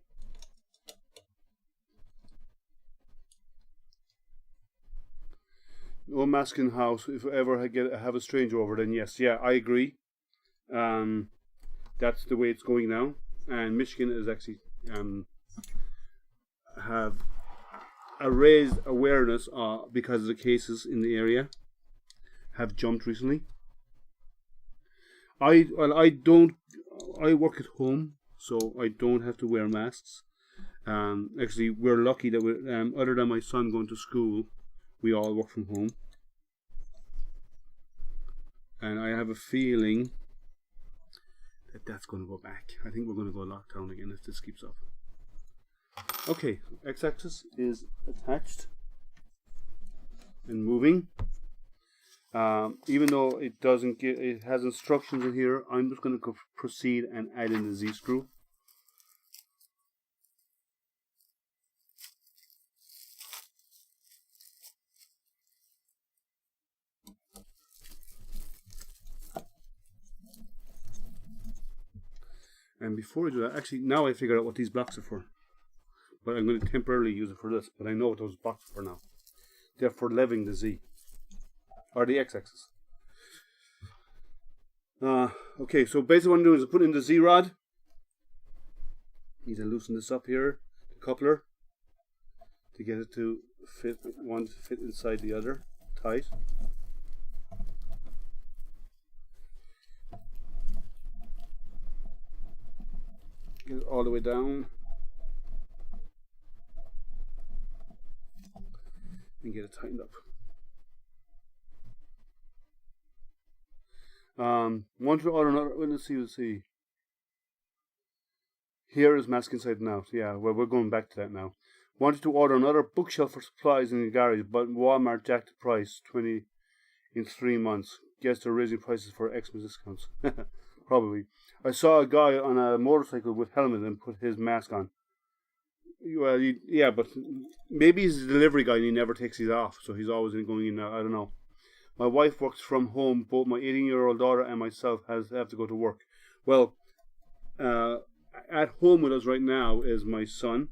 Speaker 2: No mask in house. If I ever have a stranger over, then yes, yeah, I agree. That's the way it's going now, and Michigan is actually have a raised awareness because of the cases in the area have jumped recently. I work at home, so I don't have to wear masks. Actually, we're lucky that we, other than my son going to school, we all work from home. And I have a feeling that that's going to go back. I think we're going to go lockdown again if this keeps up. Okay, X-axis is attached and moving. Even though it doesn't get, it has instructions in here, I'm just going to proceed and add in the Z screw. And before I do that, actually, now I figured out what these blocks are for. But I'm going to temporarily use it for this. But I know what those blocks are for now. They're for leveling the Z. Or the x-axis. Okay, so basically what I'm doing is I put in the Z-rod. Need to loosen this up here, the coupler, to get it to fit, one to fit inside the other, tight. Get it all the way down. And get it tightened up. Want to order another, let's see. Here is mask inside and out. Yeah, well, we're going back to that now. Wanted to order another bookshelf for supplies in the garage, but Walmart jacked the price 20 in 3 months. Guess they're raising prices for Xmas discounts. Probably. I saw a guy on a motorcycle with helmet and put his mask on. Well, yeah, but maybe he's a delivery guy and he never takes his off, so he's always going in. I don't know. My wife works from home. Both my 18-year-old daughter and myself have to go to work. Well, at home with us right now is my son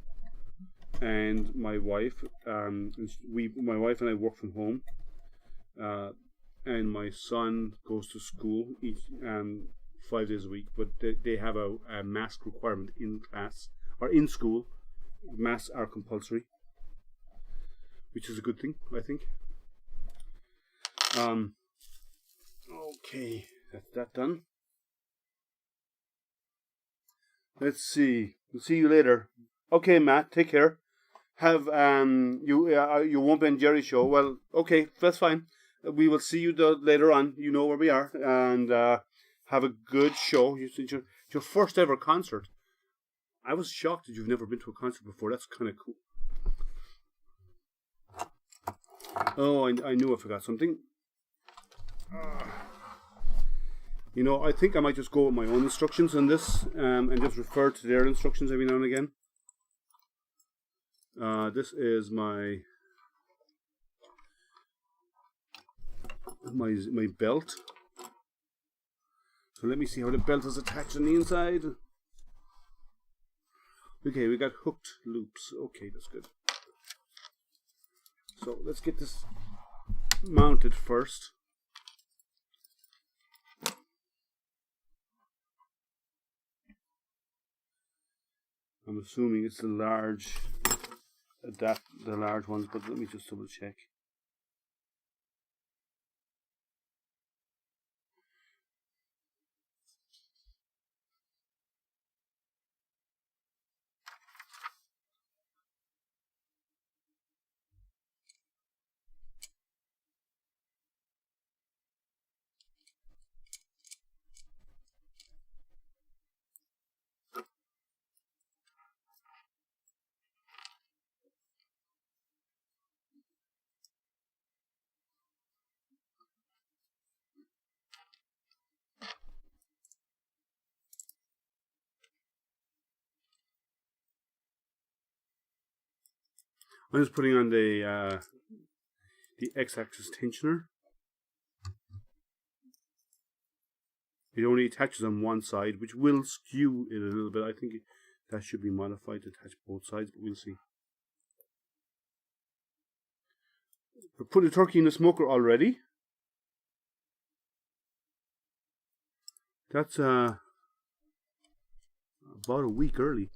Speaker 2: and my wife. My wife and I work from home, and my son goes to school 5 days a week. But they have a mask requirement in class or in school. Masks are compulsory, which is a good thing, I think. Okay, that's that done. Let's see. We'll see you later. Okay, Matt, take care. Have you won't be on Jerry's show. Well, okay, that's fine. We will see you later on. You know where we are, and have a good show. Your first ever concert. I was shocked that you've never been to a concert before. That's kind of cool. Oh, I knew I forgot something. You know, I think I might just go with my own instructions on this, and just refer to their instructions every now and again. This is my belt. So let me see how the belt is attached on the inside. Okay, we got hooked loops. Okay, that's good. So let's get this mounted first. I'm assuming it's the large ones, but let me just double check. I'm just putting on the x-axis tensioner. It only attaches on one side, which will skew it a little bit. I think that should be modified to attach both sides, but we'll see. I put the turkey in the smoker already. That's about a week early.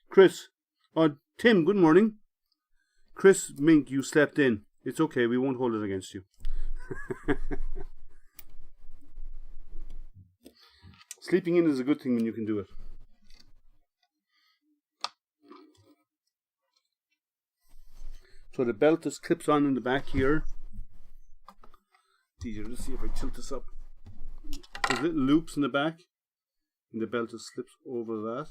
Speaker 2: Chris, Tim, good morning. Chris Mink, you slept in. It's okay, we won't hold it against you. Sleeping in is a good thing when you can do it. So the belt just clips on in the back here. It's easier to see if I tilt this up. There's little loops in the back, and the belt just slips over that.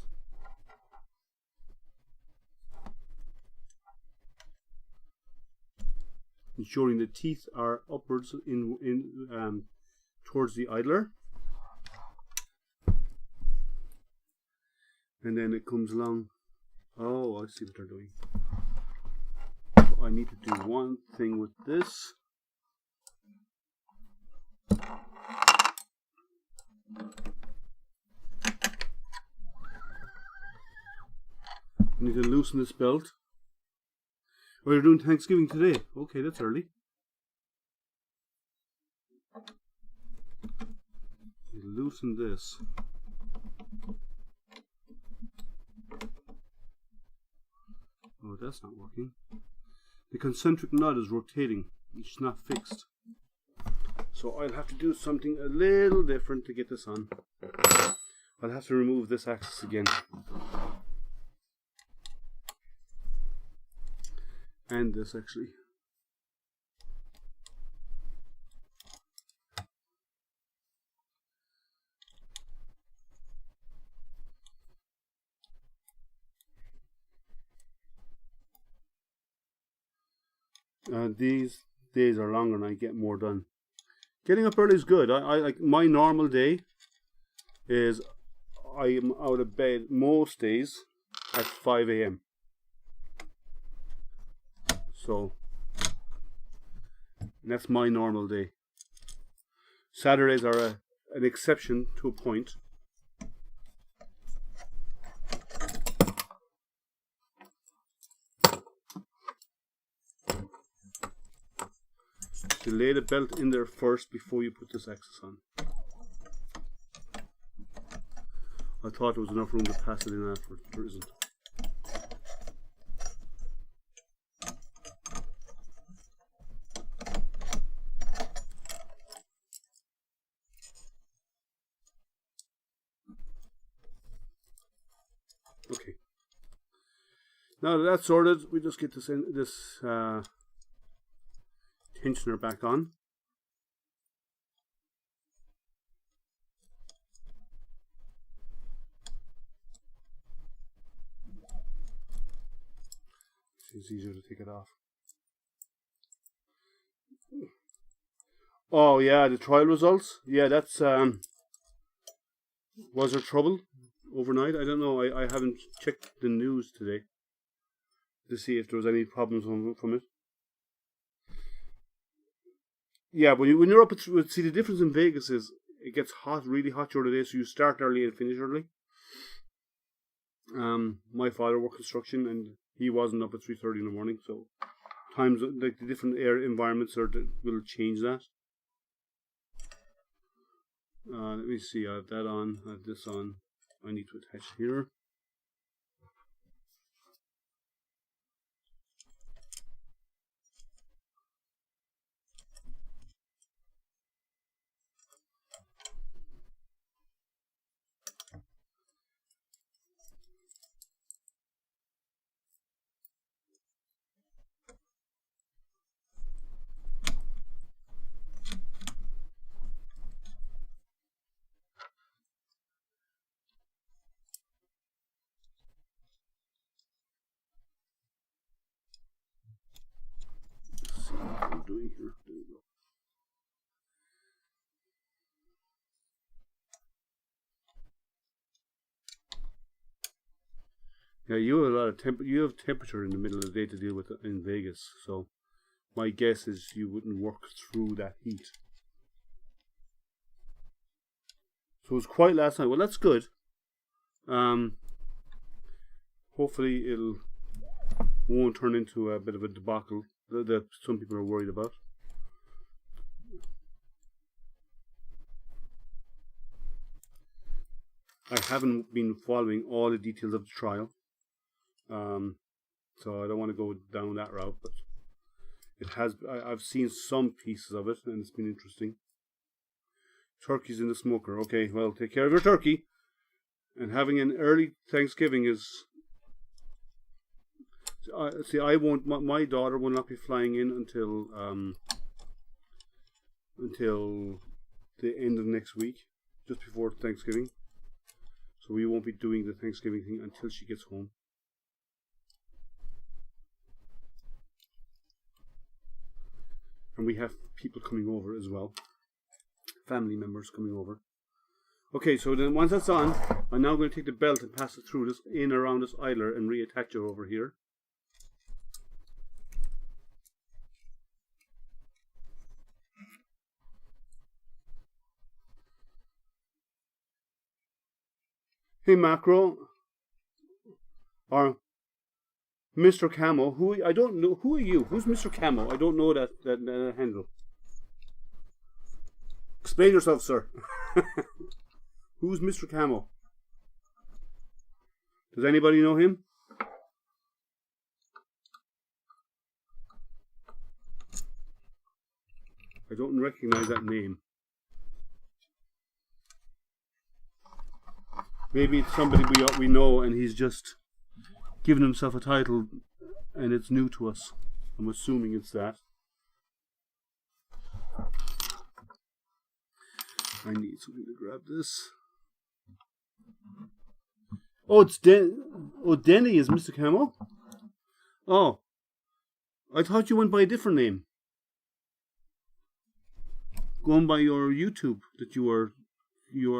Speaker 2: Ensuring the teeth are upwards towards the idler, and then it comes along. Oh, I see what they're doing. So I need to do one thing with this. I need to loosen this belt. Oh, you're doing Thanksgiving today. Okay, that's early. Loosen this. Oh, that's not working. The concentric knot is rotating. It's not fixed. So I'll have to do something a little different to get this on. I'll have to remove this axis again. And this actually. These days are longer and I get more done. Getting up early is good. I like my normal day is I am out of bed most days at 5 a.m. So that's my normal day. Saturdays are an exception to a point. You lay the belt in there first before you put this axis on. I thought there was enough room to pass it in after, there isn't. Okay. Now that that's sorted, we just get this tensioner back on. It's easier to take it off. Oh yeah, the trial results. Yeah, that's was there trouble overnight? I don't know. I haven't checked the news today to see if there was any problems from it. Yeah, when you're up at, see, the difference in Vegas is it gets hot, really hot during the day, so you start early and finish early. My father worked construction and he wasn't up at 3:30 in the morning, so times like the different air environments will change that. Let me see. I have that on. I have this on. I need to attach here. Let's see what I'm doing here. There we go. Yeah, you have a lot of you have temperature in the middle of the day to deal with in Vegas, so my guess is you wouldn't work through that heat. So it was quiet last night. Well, that's good. Hopefully it'll won't turn into a bit of a debacle that some people are worried about. I haven't been following all the details of the trial, so I don't want to go down that route. But it has. I've seen some pieces of it, and it's been interesting. Turkey's in the smoker. Okay, well, take care of your turkey. And having an early Thanksgiving is. See, I won't. My daughter will not be flying in until the end of next week, just before Thanksgiving. So we won't be doing the Thanksgiving thing until she gets home. And we have people coming over as well. Family members coming over. Okay, so then once that's on, I'm now going to take the belt and pass it through this in around this idler and reattach it over here. Hey Macro, or Mr. Camo. Who? I don't know. Who are you? Who's Mr. Camo? I don't know that handle. Explain yourself, sir. Who's Mr. Camo? Does anybody know him? I don't recognize that name. Maybe it's somebody we know and he's just given himself a title and it's new to us. I'm assuming it's that. I need something to grab this. Oh, it's Denny is Mr. Camo? Oh. I thought you went by a different name. Going by your YouTube that you are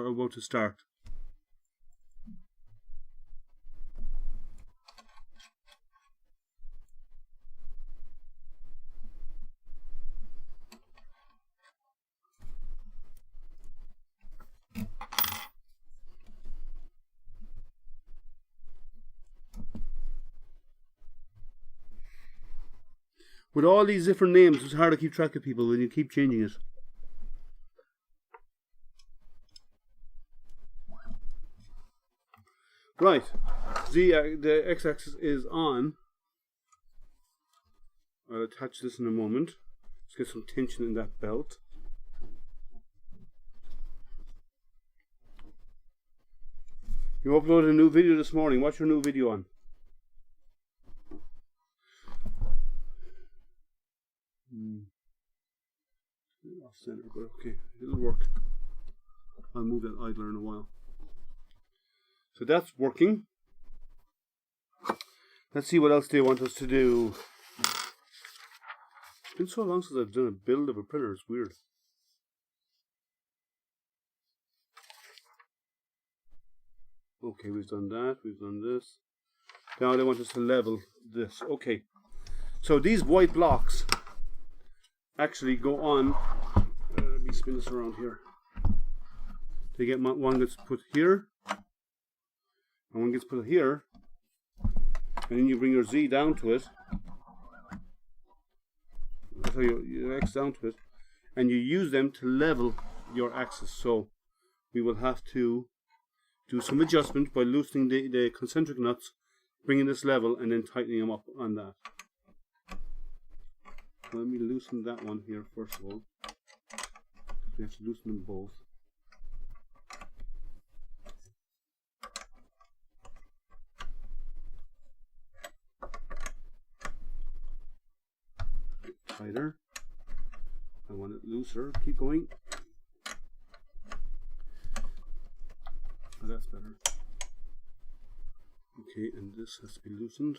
Speaker 2: about to start. With all these different names, it's hard to keep track of people when you keep changing it. Right, the x-axis is on. I'll attach this in a moment. Let's get some tension in that belt. You uploaded a new video this morning. What's your new video on? Off center, but okay, it'll work. I'll move that idler in a while. So that's working. Let's see what else they want us to do. It's been so long since I've done a build of a printer, it's weird. Okay, we've done that, we've done this. Now they want us to level this. Okay, so these white blocks actually go on. Let me spin this around here. They get one gets put here, and one gets put here, and then you bring your Z down to it. So your X down to it, and you use them to level your axis. So we will have to do some adjustment by loosening the concentric nuts, bringing this level, and then tightening them up on that. Let me loosen that one here first of all. We have to loosen them both. Tighter. I want it looser. Keep going. Oh, that's better. Okay, and this has to be loosened.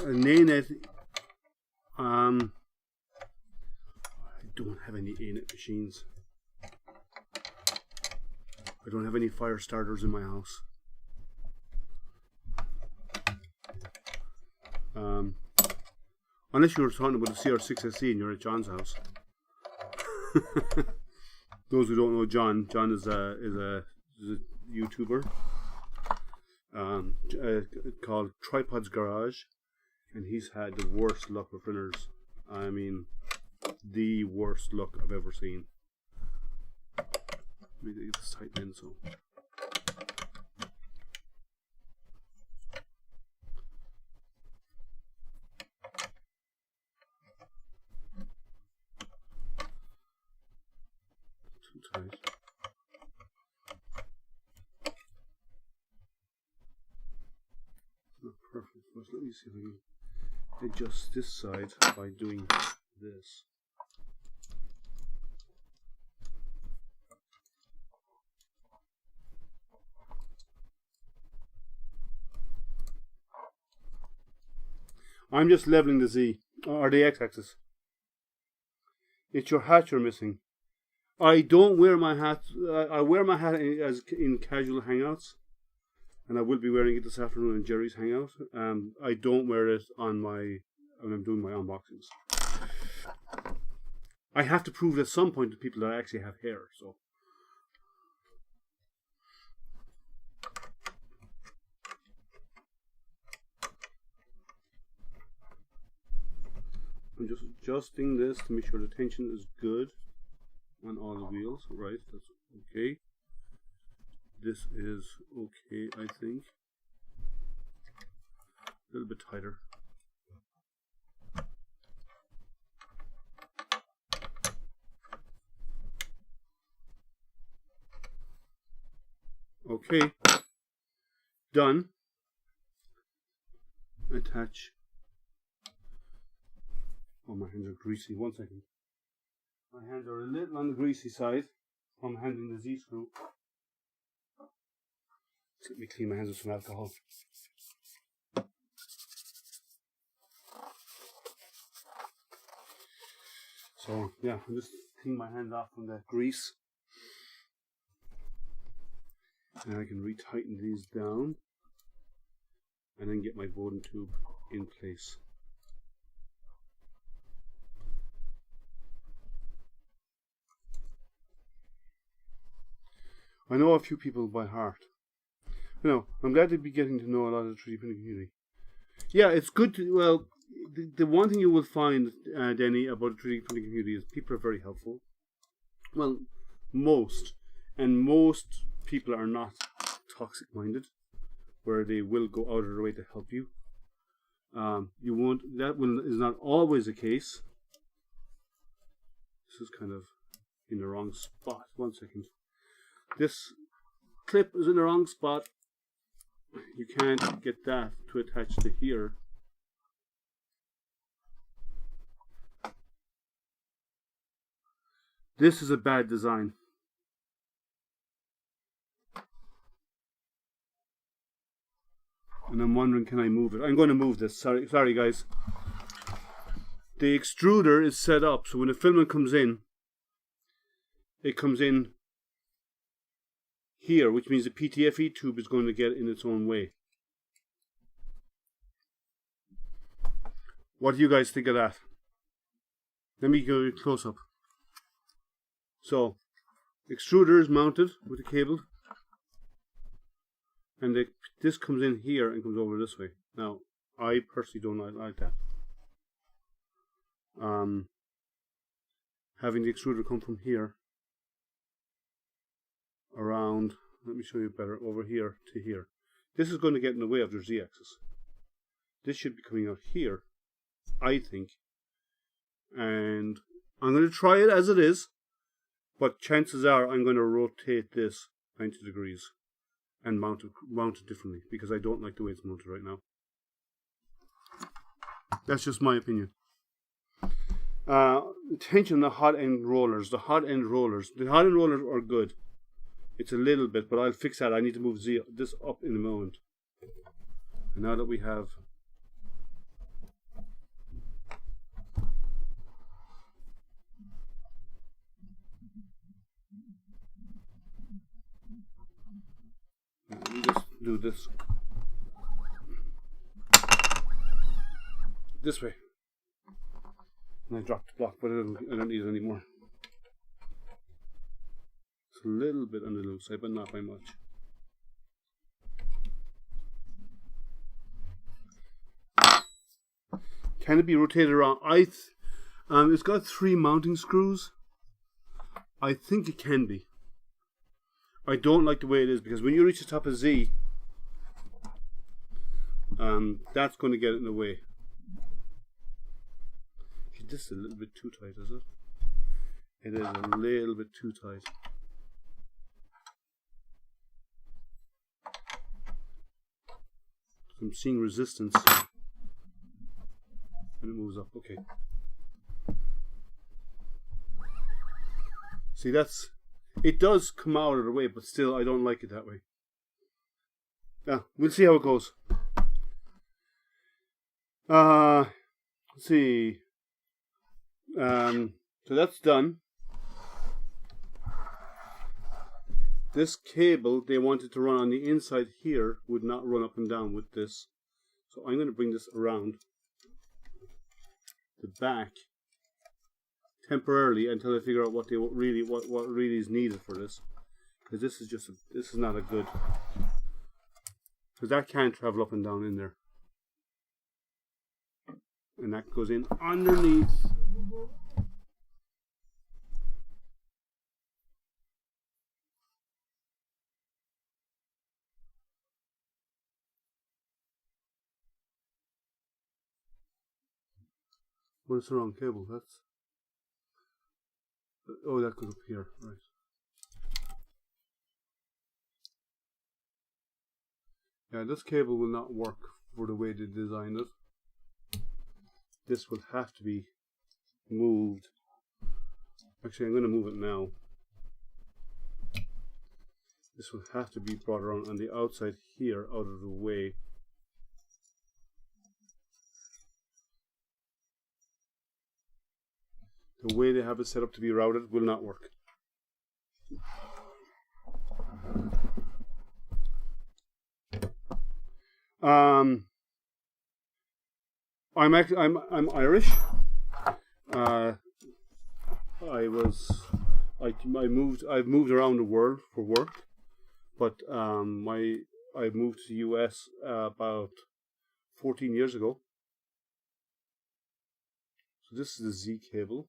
Speaker 2: A-net, I don't have any A-net machines. I don't have any fire starters in my house. Unless you were talking about the CR6SE and you're at John's house. Those who don't know John is a YouTuber called Tripod's Garage, and he's had the worst luck with printers. I mean, the worst luck I've ever seen. Let me get this tight in so. Too tight. Not perfect, but let me see if I can adjust this side by doing this. I'm just leveling the Z, or the X-axis. It's your hat you're missing. I don't wear my hat. I wear my hat as in casual hangouts, and I will be wearing it this afternoon in Jerry's hangout. I don't wear it on when I'm doing my unboxings. I have to prove at some point to people that I actually have hair, so. I'm just adjusting this to make sure the tension is good on all the wheels. Right, that's okay. This is okay, I think. A little bit tighter. Okay, done. Attach. Oh, my hands are greasy. 1 second. My hands are a little on the greasy side from handling the Z-screw. Let me clean my hands with some alcohol. So, yeah, I'll just clean my hands off from that grease. And I can retighten these down. And then get my Bowden tube in place. I know a few people by heart. You know, I'm glad to be getting to know a lot of the 3D printing community. Yeah, it's good to, well, the one thing you will find, Denny, about the 3D printing community is people are very helpful. Well, most. And most people are not toxic-minded, where they will go out of their way to help you. You won't, is not always the case. This is kind of in the wrong spot. 1 second. This clip is in the wrong spot. You can't get that to attach to here. This is a bad design. And I'm wondering, can I move it? I'm going to move this. Sorry guys. The extruder is set up so when the filament comes in, it comes in here, which means the PTFE tube is going to get in its own way. What do you guys think of that? Let me go close up. So, extruder is mounted with the cable, and this comes in here and comes over this way. Now, I personally don't like that. Having the extruder come from here around, let me show you better, over here to here. This is going to get in the way of their Z-axis. This should be coming out here, I think. And I'm going to try it as it is, but chances are I'm going to rotate this 90 degrees and mount it differently, because I don't like the way it's mounted right now. That's just my opinion. Attention on the hot end rollers. The hot end rollers are good. It's a little bit, but I'll fix that. I need to move this up in a moment. And now that we have let me just do this way. And I dropped the block, but I don't need it anymore. It's a little bit on the loose side, but not by much. Can it be rotated around? It's got 3 mounting screws. I think it can be. I don't like the way it is, because when you reach the top of Z, that's going to get in the way. This is a little bit too tight, is it? It is a little bit too tight. I'm seeing resistance. And it moves up. Okay. See, it does come out of the way, but still I don't like it that way. Yeah, we'll see how it goes. Let's see. So that's done. This cable they wanted to run on the inside here would not run up and down with this. So I'm going to bring this around the back temporarily until I figure out what really is needed for this. Because this is not a good. Because that can't travel up and down in there. And that goes in underneath. What is the wrong cable? That's. Oh, that goes up here, right. Yeah, this cable will not work for the way they designed it. This will have to be moved. Actually, I'm going to move it now. This will have to be brought around on the outside here, out of the way. The way they have it set up to be routed will not work. I'm Irish. I've moved around the world for work, but I moved to the US about 14 years ago. So this is the Z cable,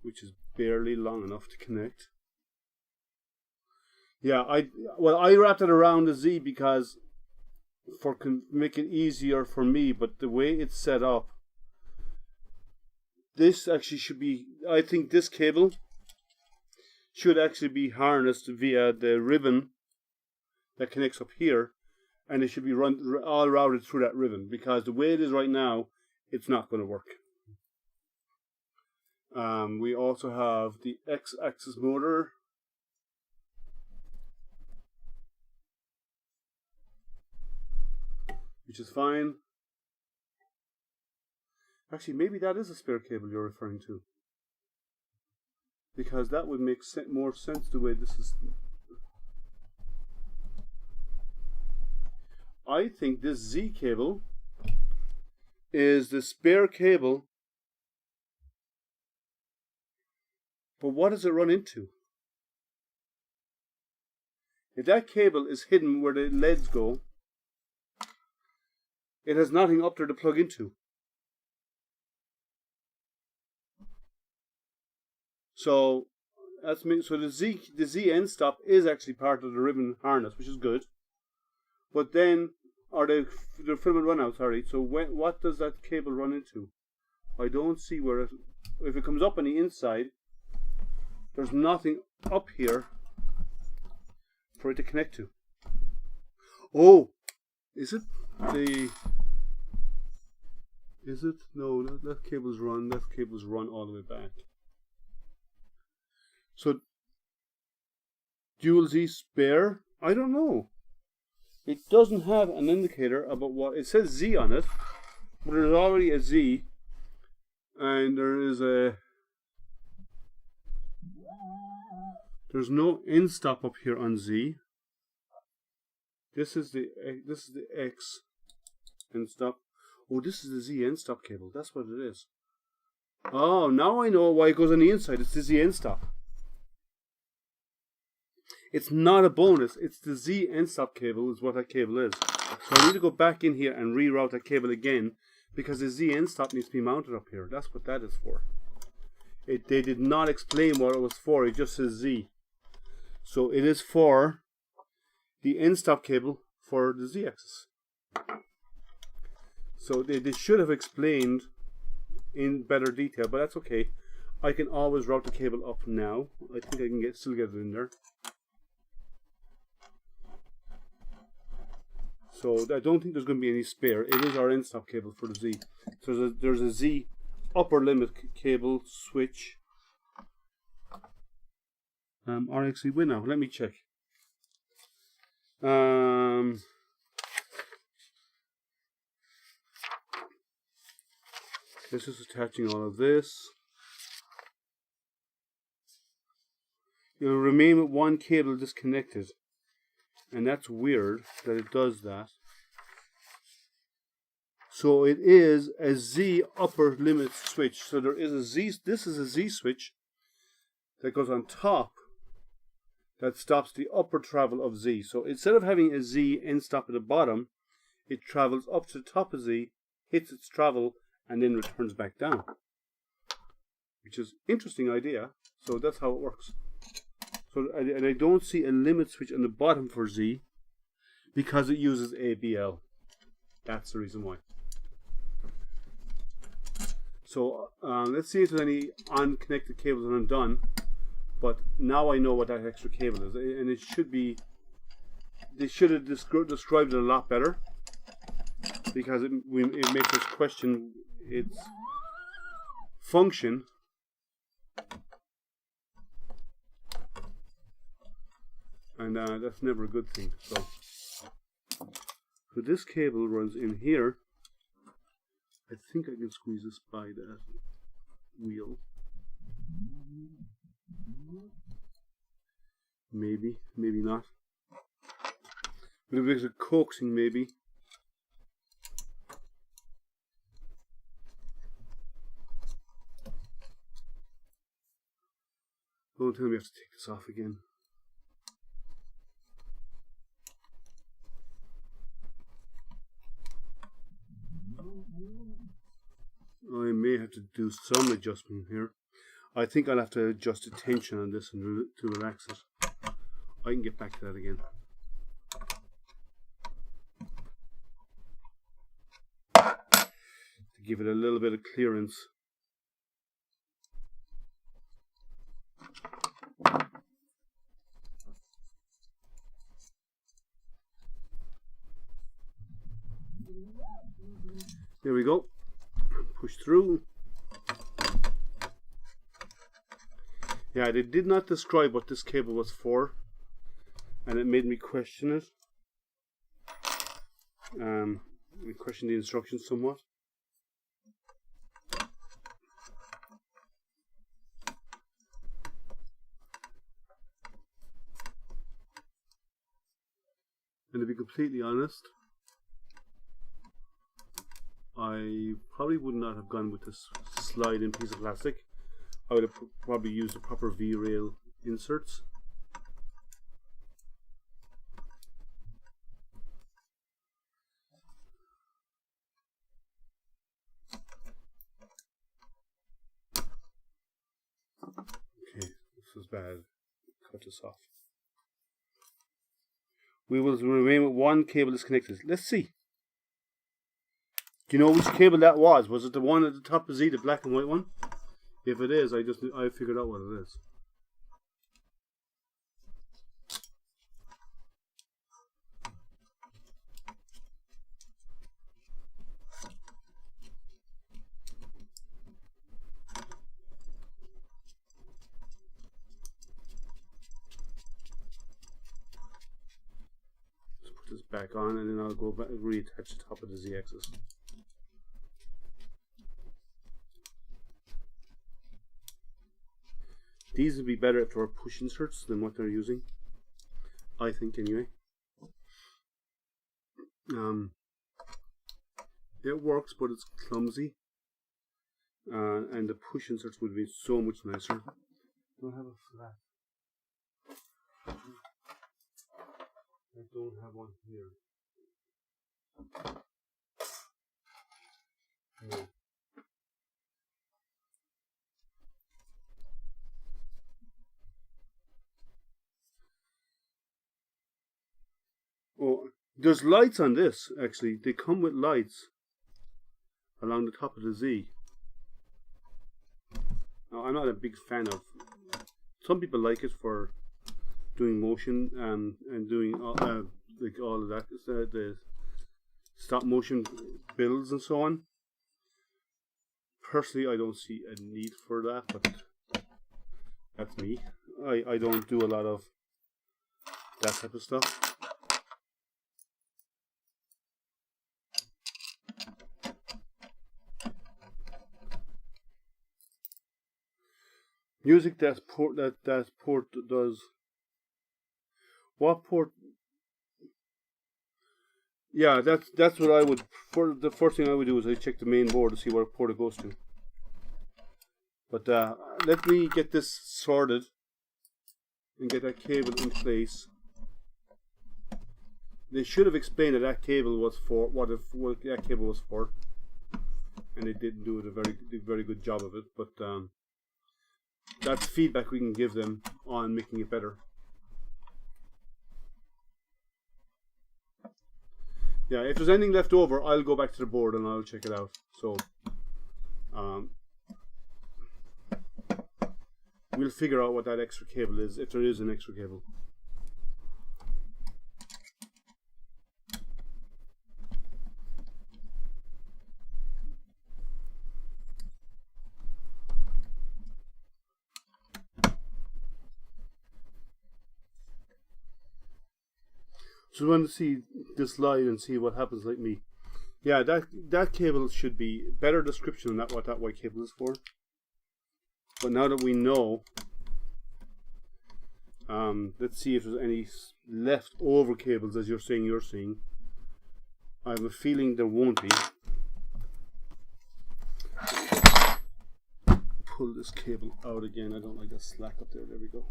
Speaker 2: which is barely long enough to connect. Yeah, I wrapped it around the Z because make it easier for me, but the way it's set up, this actually should be, I think this cable should actually be harnessed via the ribbon that connects up here, and it should be all routed through that ribbon, because the way it is right now, it's not going to work. We also have the X-axis motor. Which is fine. Actually, maybe that is a spare cable you're referring to. Because that would make more sense the way this is. I think this Z cable is the spare cable. But what does it run into? If that cable is hidden where the LEDs go, it has nothing up there to plug into. So that's me. So the Z end stop is actually part of the ribbon harness, which is good. But then, or the filament runout, sorry. So what does that cable run into? I don't see where it. If it comes up on the inside, there's nothing up here for it to connect to. Oh, is it the? Is it? No, that cable's run. That cable's run all the way back. So, dual Z spare? I don't know. It doesn't have an indicator about what it says Z on it, but there's already a Z, and there's no end stop up here on Z. This is the X end stop. Oh, this is the Z end stop cable. That's what it is. Oh, now I know why it goes on the inside. It's the Z end stop. It's not a bonus. It's the Z end stop cable is what that cable is. So I need to go back in here and reroute that cable again because the Z end stop needs to be mounted up here. That's what that is for. They did not explain what it was for. It just says Z. So it is for the end stop cable for the Z axis. So they should have explained in better detail, but that's okay. I can always route the cable up now. I think I can still get it in there. So I don't think there's going to be any spare. It is our end stop cable for the Z. So there's a Z upper limit cable switch. Or actually, wait now. Let me check. This is attaching all of this. You'll remain with one cable disconnected. And that's weird that it does that. So it is a Z upper limit switch. So there is a Z, this is a Z switch that goes on top that stops the upper travel of Z. So instead of having a Z end stop at the bottom, it travels up to the top of Z, hits its travel, and then returns back down. Which is an interesting idea. So that's how it works. So and I don't see a limit switch on the bottom for Z because it uses ABL. That's the reason why. So let's see if there's any unconnected cables when I'm done. But now I know what that extra cable is, and it should be. They should have described it a lot better, because it makes us question its function. And that's never a good thing. So this cable runs in here. I think I can squeeze this by that wheel. Maybe, maybe not. But if it's a coaxing, maybe. Don't tell me I have to take this off again. I may have to do some adjustment here. I think I'll have to adjust the tension on this and to relax it. I can get back to that again. To give it a little bit of clearance. There we go. Push through. Yeah, they did not describe what this cable was for, and it made me question it. I questioned the instructions somewhat. And to be completely honest, I probably would not have gone with this slide-in piece of plastic. I would have probably used the proper V-rail inserts. Okay, this is bad. Cut this off. We will remain with one cable disconnected. Let's see. Do you know which cable that was? Was it the one at the top of Z, the black and white one? If it is, I figured out what it is. Let's put this back on, and then I'll go back and reattach the top of the Z axis. These would be better if they were push inserts than what they're using, I think, anyway. It works, but it's clumsy, and the push inserts would be so much nicer. I don't have a flat. I don't have one here. No. Oh, there's lights on this, actually. They come with lights along the top of the Z. Now, I'm not a big fan of. Some people like it for doing motion and doing like all of that, the stop motion builds and so on. Personally, I don't see a need for that, but that's me. I don't do a lot of that type of stuff. Music that port does. What port? Yeah, that's what I would. For the first thing I would do is I check the main board to see what port it goes to. But let me get this sorted and get that cable in place. They should have explained that that cable was for what that cable was for, and they didn't do a very good job of it. But that's feedback we can give them on making it better. Yeah, if there's anything left over, I'll go back to the board and I'll check it out. So we'll figure out what that extra cable is, if there is an extra cable. So we want to see this slide and see what happens like me. Yeah, that cable should be better description than what that white cable is for. But now that we know, let's see if there's any leftover cables, as you're seeing. I have a feeling there won't be. Pull this cable out again. I don't like that slack up there. There we go.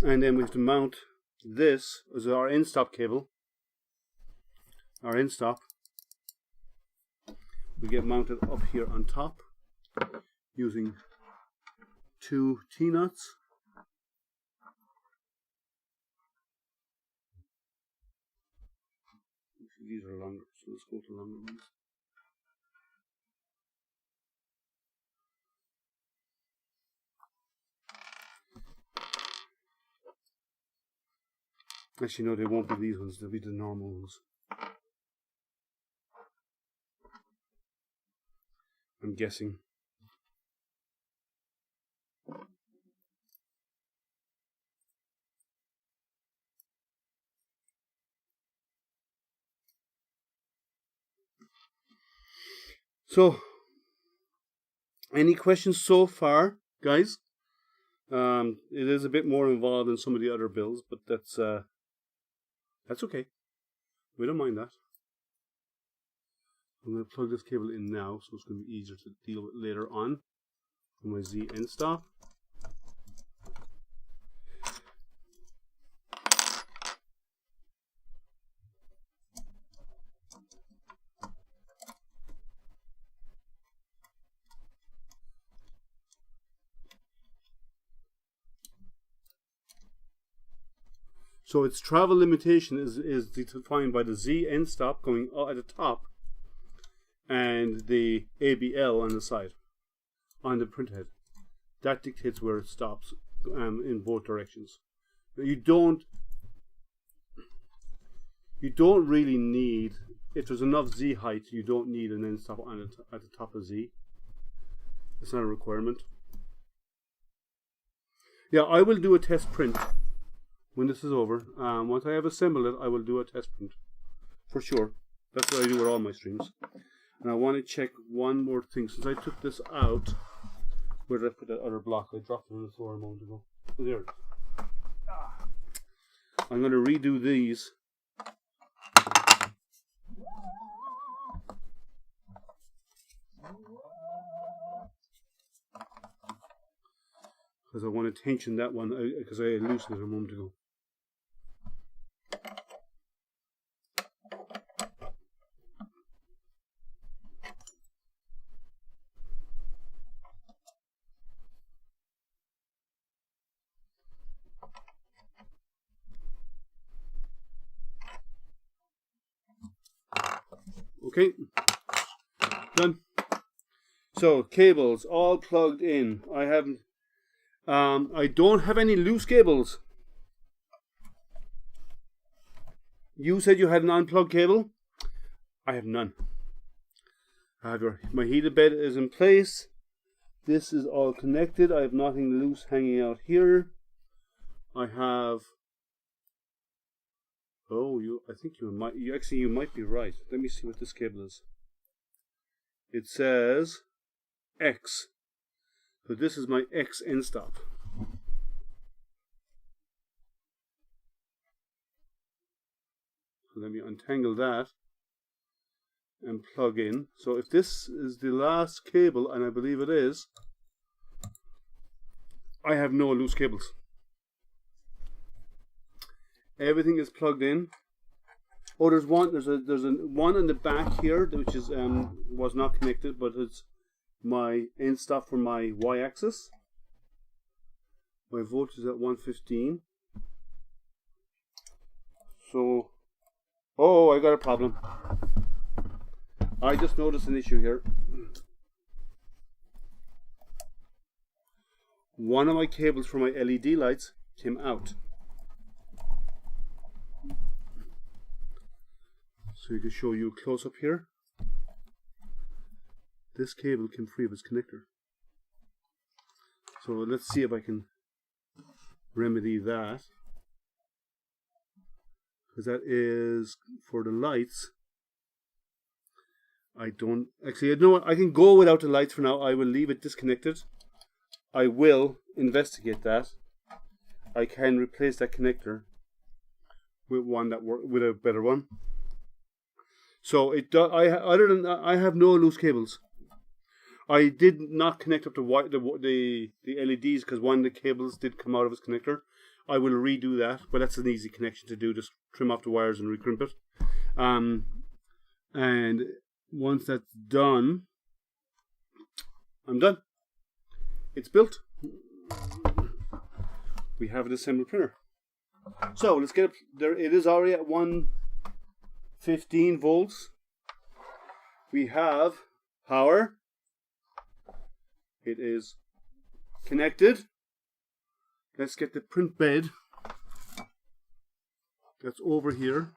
Speaker 2: And then we have to mount this as our end stop cable. Our end stop will get mounted up here on top using 2 T-nuts. These are longer, so let's go to longer ones. Actually, no, they won't be these ones, they'll be the normal ones. I'm guessing. So, any questions so far, guys? It is a bit more involved than some of the other builds, but that's okay. We don't mind that. I'm going to plug this cable in now, so it's going to be easier to deal with later on for my Z end stop. So its travel limitation is defined by the Z end stop going at the top and the ABL on the side, on the printhead. That dictates where it stops in both directions. You don't really need, if there's enough Z height, you don't need an end stop at the top of Z. It's not a requirement. Yeah, I will do a test print when this is over. Once I have assembled it, I will do a test print for sure. That's what I do with all my streams. And I want to check one more thing. Since I took this out, where did I put that other block? I dropped it on the floor a moment ago. Oh, there it is. I'm going to redo these. Because I want to tension that one, because I loosened it a moment ago. Okay, done. So cables all plugged in. I don't have any loose cables. You said you had an unplugged cable. I have none. I have my heated bed is in place. This is all connected. I have nothing loose hanging out here. I have. Oh, I think you might be right. Let me see what this cable is. It says X. So this is my X end stop. So let me untangle that and plug in. So if this is the last cable, and I believe it is, I have no loose cables. Everything is plugged in. Oh, there's one in the back here which is was not connected, but it's my end stop for my y-axis. My voltage is at 115. So, oh, I got a problem. I just noticed an issue here. One of my cables for my LED lights came out. So you can show you a close up here. This cable came free of its connector. So let's see if I can remedy that. Because that is for the lights. I don't actually, you know what, I can go without the lights for now. I will leave it disconnected. I will investigate that. I can replace that connector with one that with a better one. So other than that, I have no loose cables. I did not connect up the LEDs because one of the cables did come out of its connector. I will redo that, but that's an easy connection to do. Just trim off the wires and recrimp it. And once that's done, I'm done. It's built. We have an assembly printer. So let's get it there. It is already at 115 volts. We have power. It is connected. Let's get the print bed that's over here.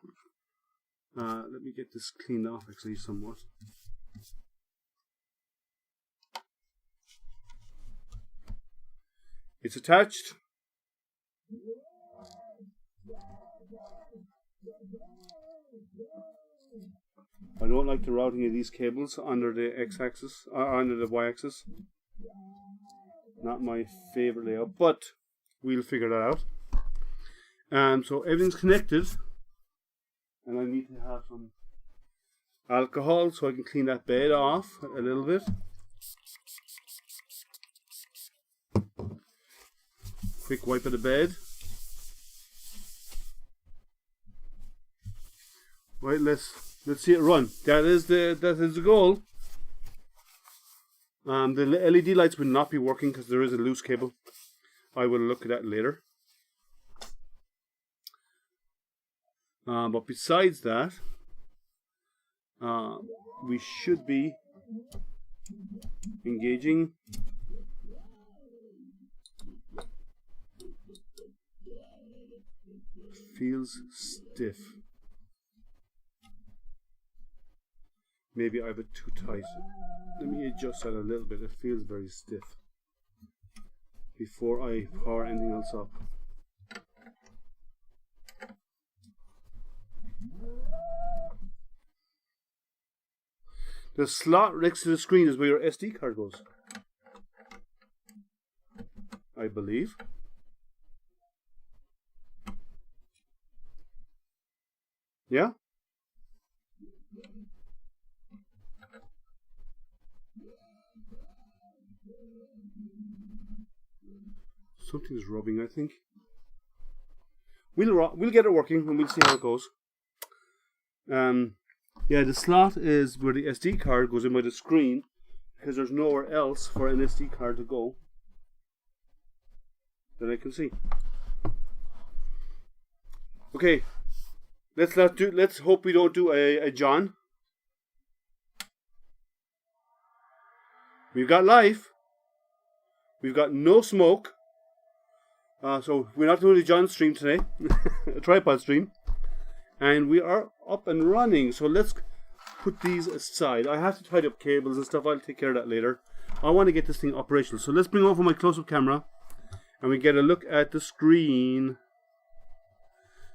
Speaker 2: Let me get this cleaned off actually somewhat. It's attached. I don't like the routing of these cables under the x-axis, under the y-axis. Not my favorite layout, but we'll figure that out. So everything's connected, and I need to have some alcohol so I can clean that bed off a little bit. Quick wipe of the bed. Right, let's see it run. That is the goal. The LED lights will not be working because there is a loose cable. I will look at that later. But besides that, we should be engaging. Feels stiff. Maybe I have it too tight. Let me adjust that a little bit. It feels very stiff. Before I power anything else up. The slot next to the screen is where your SD card goes, I believe. Yeah? Something's rubbing, I think. We'll get it working and we'll see how it goes. Yeah, the slot is where the SD card goes in by the screen because there's nowhere else for an SD card to go that I can see. Okay, let's hope we don't do a John. We've got life. We've got no smoke. So we're not doing a John stream today, a tripod stream, and we are up and running. So let's put these aside. I have to tidy up cables and stuff. I'll take care of that later. I want to get this thing operational. So let's bring over my close-up camera, and we get a look at the screen.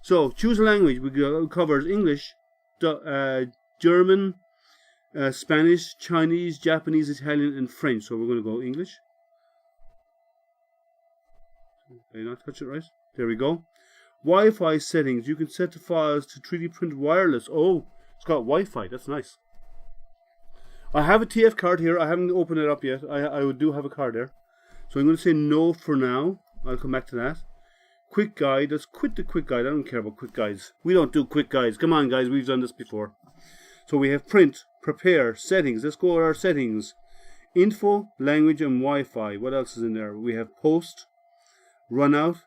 Speaker 2: So choose a language. We cover English, German, Spanish, Chinese, Japanese, Italian, and French. So we're going to go English. Did I not touch it right? There we go. Wi-Fi settings. You can set the files to 3D print wireless. Oh, it's got Wi-Fi. That's nice. I have a TF card here. I haven't opened it up yet. I do have a card there. So I'm going to say no for now. I'll come back to that. Quick guide. Let's quit the quick guide. I don't care about quick guides. We don't do quick guides. Come on, guys. We've done this before. So we have print, prepare, settings. Let's go with our settings. Info, language, and Wi-Fi. What else is in there? We have post, runout.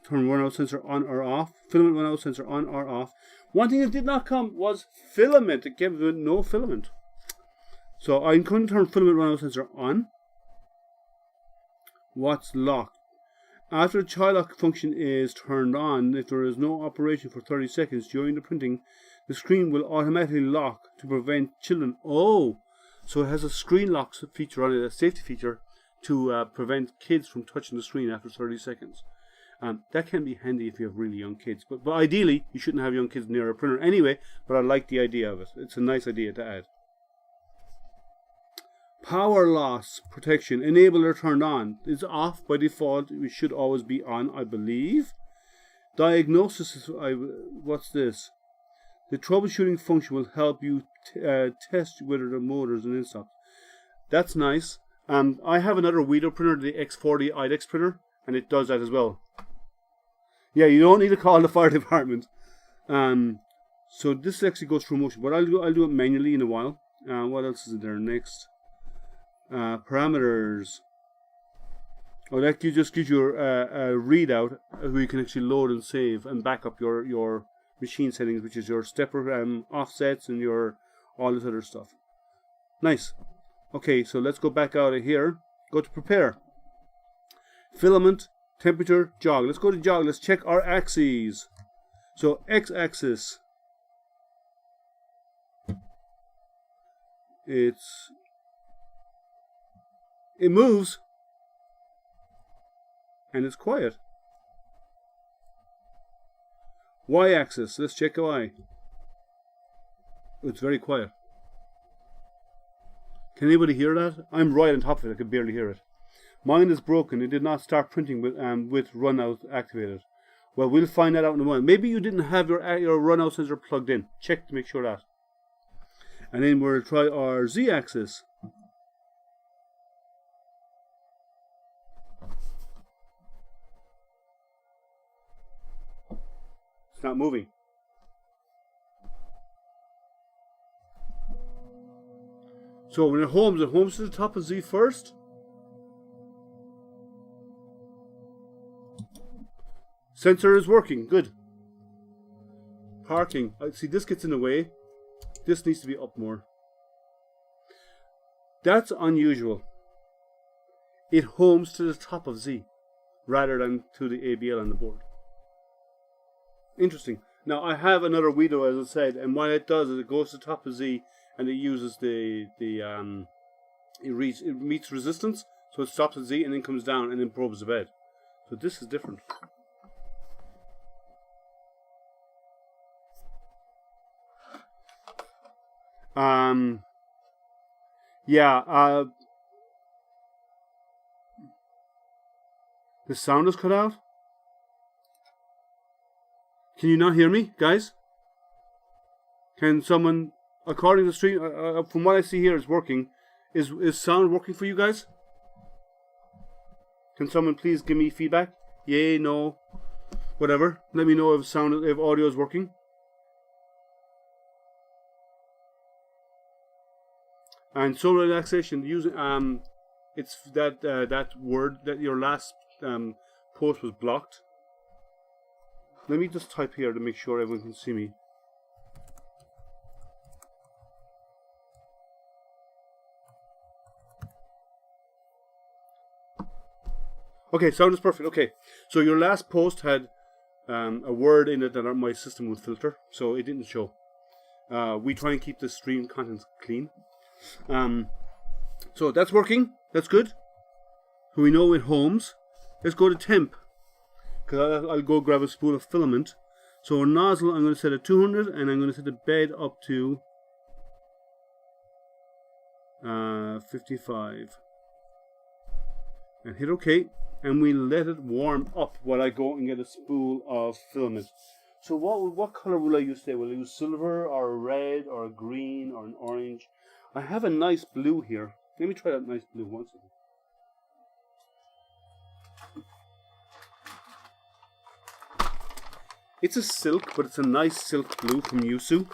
Speaker 2: Turn runout sensor on or off. Filament runout sensor on or off. One thing that did not come was filament. It came with no filament. So I'm going to turn filament runout sensor on. What's locked? After the child lock function is turned on, if there is no operation for 30 seconds during the printing, the screen will automatically lock to prevent children. Oh, so it has a screen lock feature on it, a safety feature to prevent kids from touching the screen after 30 seconds. That can be handy if you have really young kids. But ideally, you shouldn't have young kids near a printer anyway, but I like the idea of it. It's a nice idea to add. Power loss protection, enabler turned on. It's off by default. It should always be on, I believe. Diagnosis, what's this? The troubleshooting function will help you test whether the motors and in stock. That's nice. I have another Weedo printer, the X40 IDEX printer, and it does that as well. Yeah, you don't need to call the fire department. So this actually goes through motion, but I'll do it manually in a while. What else is there next? Parameters. Oh, that just gives you a readout where you can actually load and save and back up your machine settings, which is your stepper offsets and your all this other stuff. Nice. Okay, so let's go back out of here. Go to prepare. Filament, temperature, jog. Let's go to jog. Let's check our axes. So x-axis. It moves and it's quiet. Y-axis, let's check Y. It's very quiet. Can anybody hear that? I'm right on top of it, I can barely hear it. Mine is broken, it did not start printing with runout activated. Well, we'll find that out in a moment. Maybe you didn't have your runout sensor plugged in. Check to make sure that. And then we'll try our Z-axis. It's not moving. So when it homes to the top of Z first. Sensor is working, good. Parking. See, this gets in the way. This needs to be up more. That's unusual. It homes to the top of Z rather than to the ABL on the board. Interesting. Now I have another Weedo, as I said, and what it does is it goes to the top of Z and it uses it meets resistance, so it stops at Z and then comes down and then probes the bed. So this is different. The sound is cut out. Can you not hear me, guys? Can someone, according to the stream, from what I see here, it's working. Is sound working for you guys? Can someone please give me feedback? Yay, no, whatever. Let me know if audio is working. And solar relaxation, using it's that word that your last post was blocked. Let me just type here to make sure everyone can see me. Okay, sound is perfect. Okay, so your last post had a word in it that my system would filter, so it didn't show. We try and keep the stream content clean. So that's working. That's good. So we know it homes. Let's go to temp, because I'll go grab a spool of filament. So our nozzle, I'm going to set at 200, and I'm going to set the bed up to 55. and hit OK, and we let it warm up while I go and get a spool of filament. So what color will I use today? Will I use silver or a red or a green or an orange? I have a nice blue here. Let me try that nice blue once. It's a silk, but it's a nice silk blue from Yusu.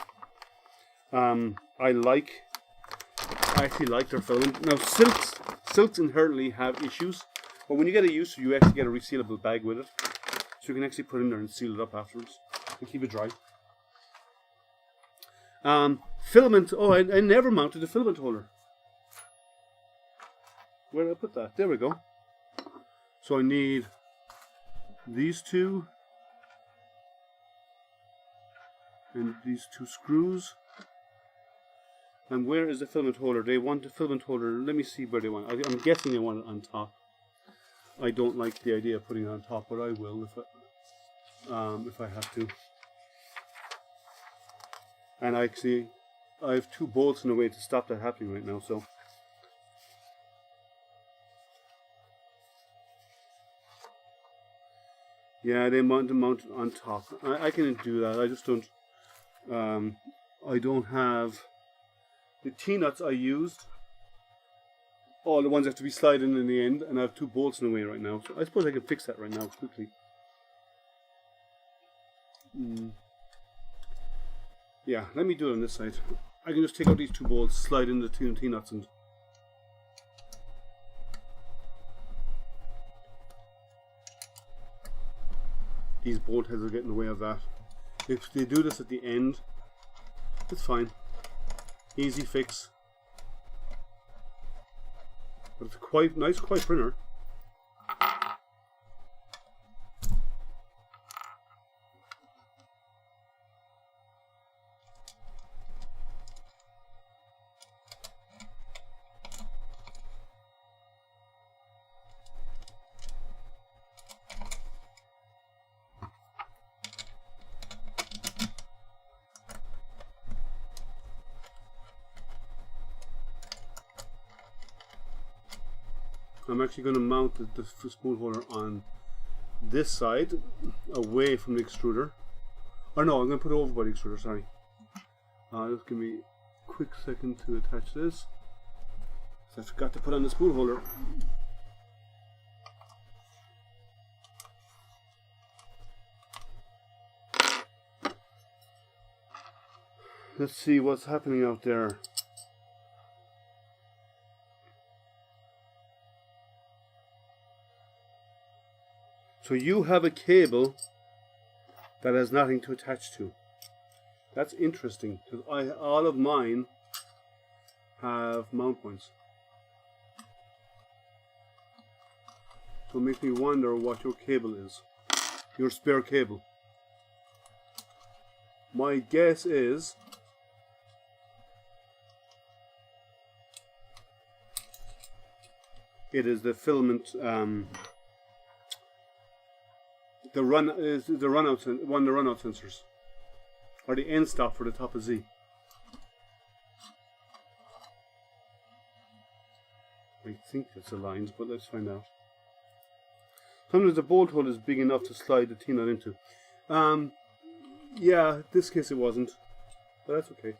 Speaker 2: I actually like their filament. Now silks inherently have issues, but when you get a Yusu, you actually get a resealable bag with it, so you can actually put it in there and seal it up afterwards and keep it dry. Filament. Oh, I never mounted a filament holder. Where did I put that? There we go. So I need these two and these two screws. And where is the filament holder? They want the filament holder. Let me see where they want it. I'm guessing they want it on top. I don't like the idea of putting it on top, but I will if I have to. And actually, I have two bolts in the way to stop that happening right now. So. Yeah, they want to mount it on top. I can do that. I just don't. I don't have the T-nuts I used. All the ones have to be sliding in the end, and I have two bolts in the way right now. So I suppose I can fix that right now quickly. Yeah, let me do it on this side. I can just take out these two bolts, slide in the two T-nuts, and these bolt heads will get in the way of that. If they do this at the end, it's fine. Easy fix. But it's a quite nice, quiet printer. I'm actually going to mount the spool holder on this side, away from the extruder. Or no, I'm going to put it over by the extruder, sorry. Just give me a quick second to attach this. I forgot to put on the spool holder. Let's see what's happening out there. So you have a cable that has nothing to attach to. That's interesting, because all of mine have mount points. So it makes me wonder what your cable is. Your spare cable. My guess is it is the filament one of the runout sensors, or the end stop for the top of Z. I think it's aligned, but let's find out. Sometimes the bolt hole is big enough to slide the T-nut into. Yeah, in this case it wasn't, but that's okay.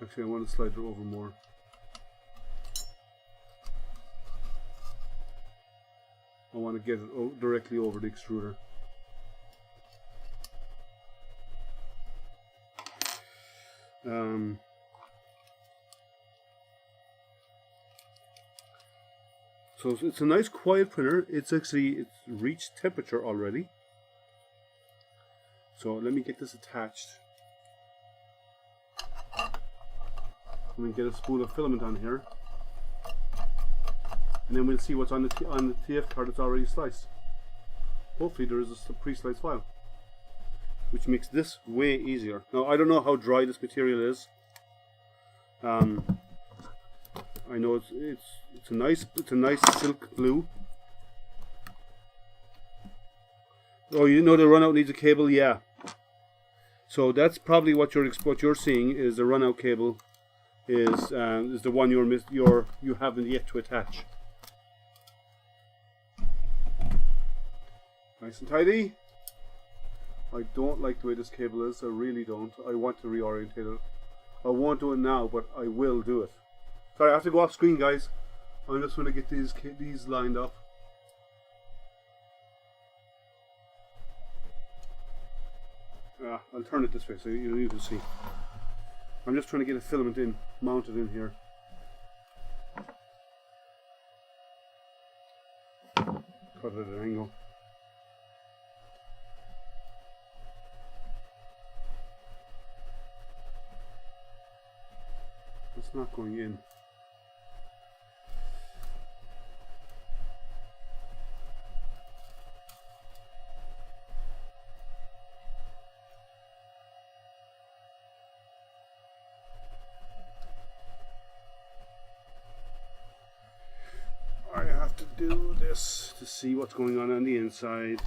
Speaker 2: Actually, I want to slide it over more. I want to get it directly over the extruder. So it's a nice quiet printer. It's reached temperature already. So let me get this attached. Let me get a spool of filament on here, and then we'll see what's on the TF card that's already sliced. Hopefully there is a pre-sliced file, which makes this way easier. Now I don't know how dry this material is. I know it's a nice silk blue. Oh, you know the runout needs a cable, yeah. So that's probably what you're seeing is the runout cable is the one you haven't yet to attach. Nice and tidy. I don't like the way this cable is. I really don't. I want to reorientate it. I won't do it now, but I will do it. Sorry, I have to go off screen, guys. I'm just going to get these lined up. I'll turn it this way so you can see. I'm just trying to get a filament mounted in here. Cut it at an angle. It's not going in. I have to do this to see what's going on the inside.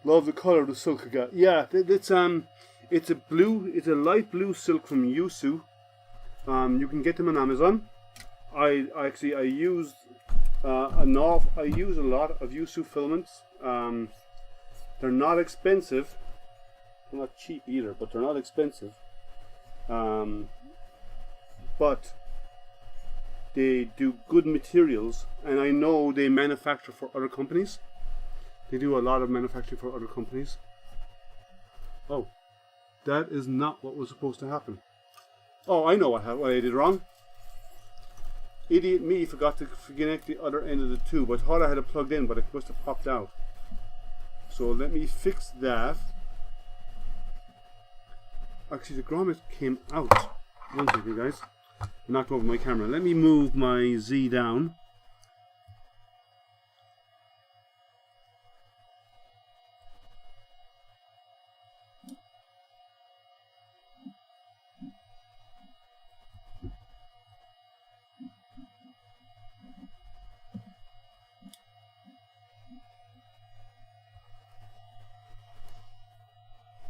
Speaker 2: Love the color of the silk I got. Yeah, it's a light blue silk from Yusu. You can get them on Amazon. I use a lot of Yusu filaments. They're not expensive. They're not cheap either, but they're not expensive. But they do good materials, and I know they manufacture for other companies. They do a lot of manufacturing for other companies. Oh, that is not what was supposed to happen. Oh, I know what I did wrong. Idiot me forgot to connect the other end of the tube. I thought I had it plugged in, but it must have popped out. So let me fix that. Actually, the grommet came out. One second, guys. I knocked over my camera. Let me move my Z down.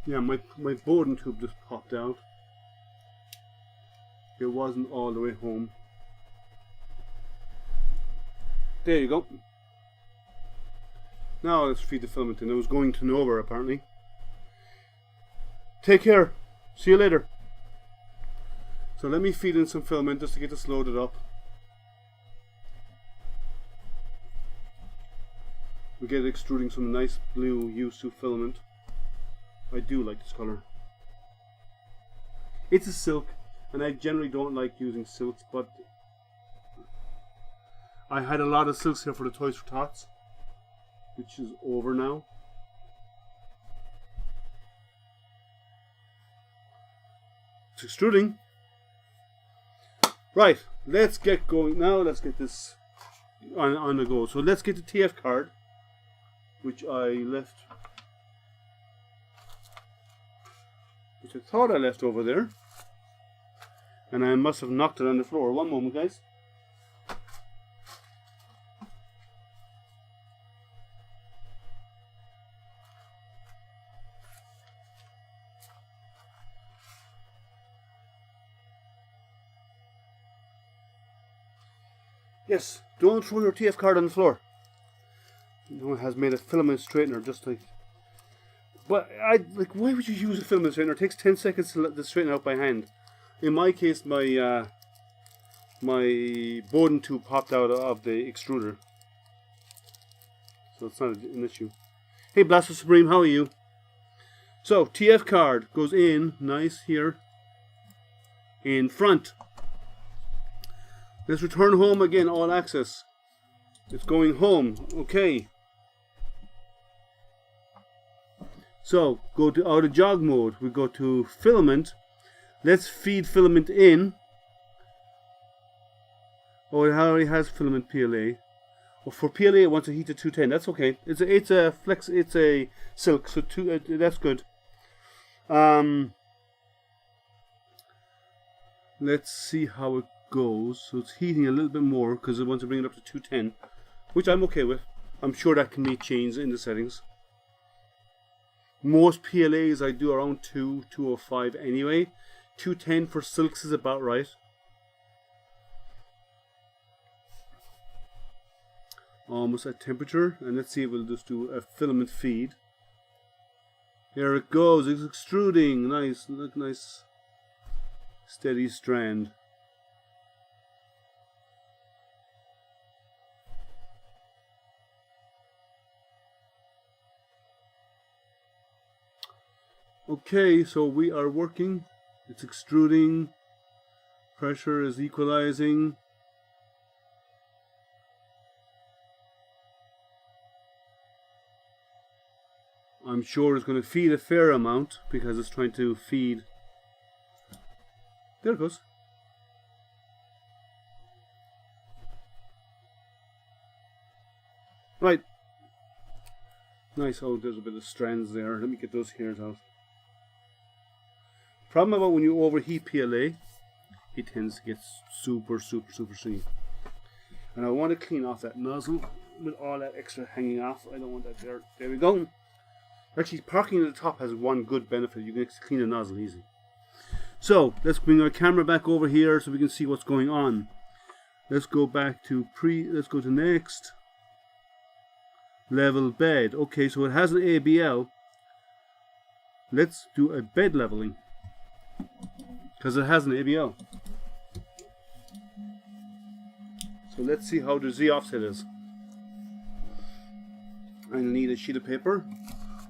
Speaker 2: Yeah, my boarding tube just popped out. It wasn't all the way home. There you go. Now let's feed the filament in. It was going to nowhere apparently. Take care. See you later. So let me feed in some filament just to get this loaded up. We get extruding some nice blue Yusu filament. I do like this color. It's a silk, and I generally don't like using silks, but I had a lot of silks here for the Toys for Tots, which is over now. It's extruding. Right, let's get going now. Let's get this on the go. So let's get the TF card, which I left. Which I thought I left over there, and I must have knocked it on the floor. One moment, guys. Yes, don't throw your TF card on the floor. No one has made a filament straightener just like. But why would you use a filament straightener? It takes 10 seconds to straighten out by hand. In my case, my my boarding tube popped out of the extruder, so it's not an issue. Hey, Blaster Supreme, how are you? So TF card goes in nice here in front. Let's return home again. All access. It's going home. Okay. So, go to out of jog mode. We go to filament. Let's feed filament in. Oh, it already has filament PLA. Well, for PLA, it wants a heat to 210. That's okay. It's a flex. It's a silk, so that's good. let's see how it goes. So it's heating a little bit more because it wants to bring it up to 210, which I'm okay with. I'm sure that can be changed in the settings. Most PLAs I do around 205 anyway. 210 for silks is about right. Almost at temperature, and let's see if we'll just do a filament feed. Here it goes, it's extruding. Nice, look, nice steady strand. Okay, so we are working. It's extruding. Pressure is equalizing. I'm sure it's going to feed a fair amount because it's trying to feed. There it goes. Right. Nice. Oh, there's a bit of strands there. Let me get those hairs out. Problem about when you overheat PLA, it tends to get super stringy. And I want to clean off that nozzle with all that extra hanging off. I don't want that there. There we go. Actually, parking at the top has one good benefit. You can clean the nozzle easy. So, let's bring our camera back over here so we can see what's going on. Let's go back to let's go to next. Level bed. Okay, so it has an ABL. Let's do a bed leveling. Because it has an ABL. So let's see how the Z offset is. I need a sheet of paper,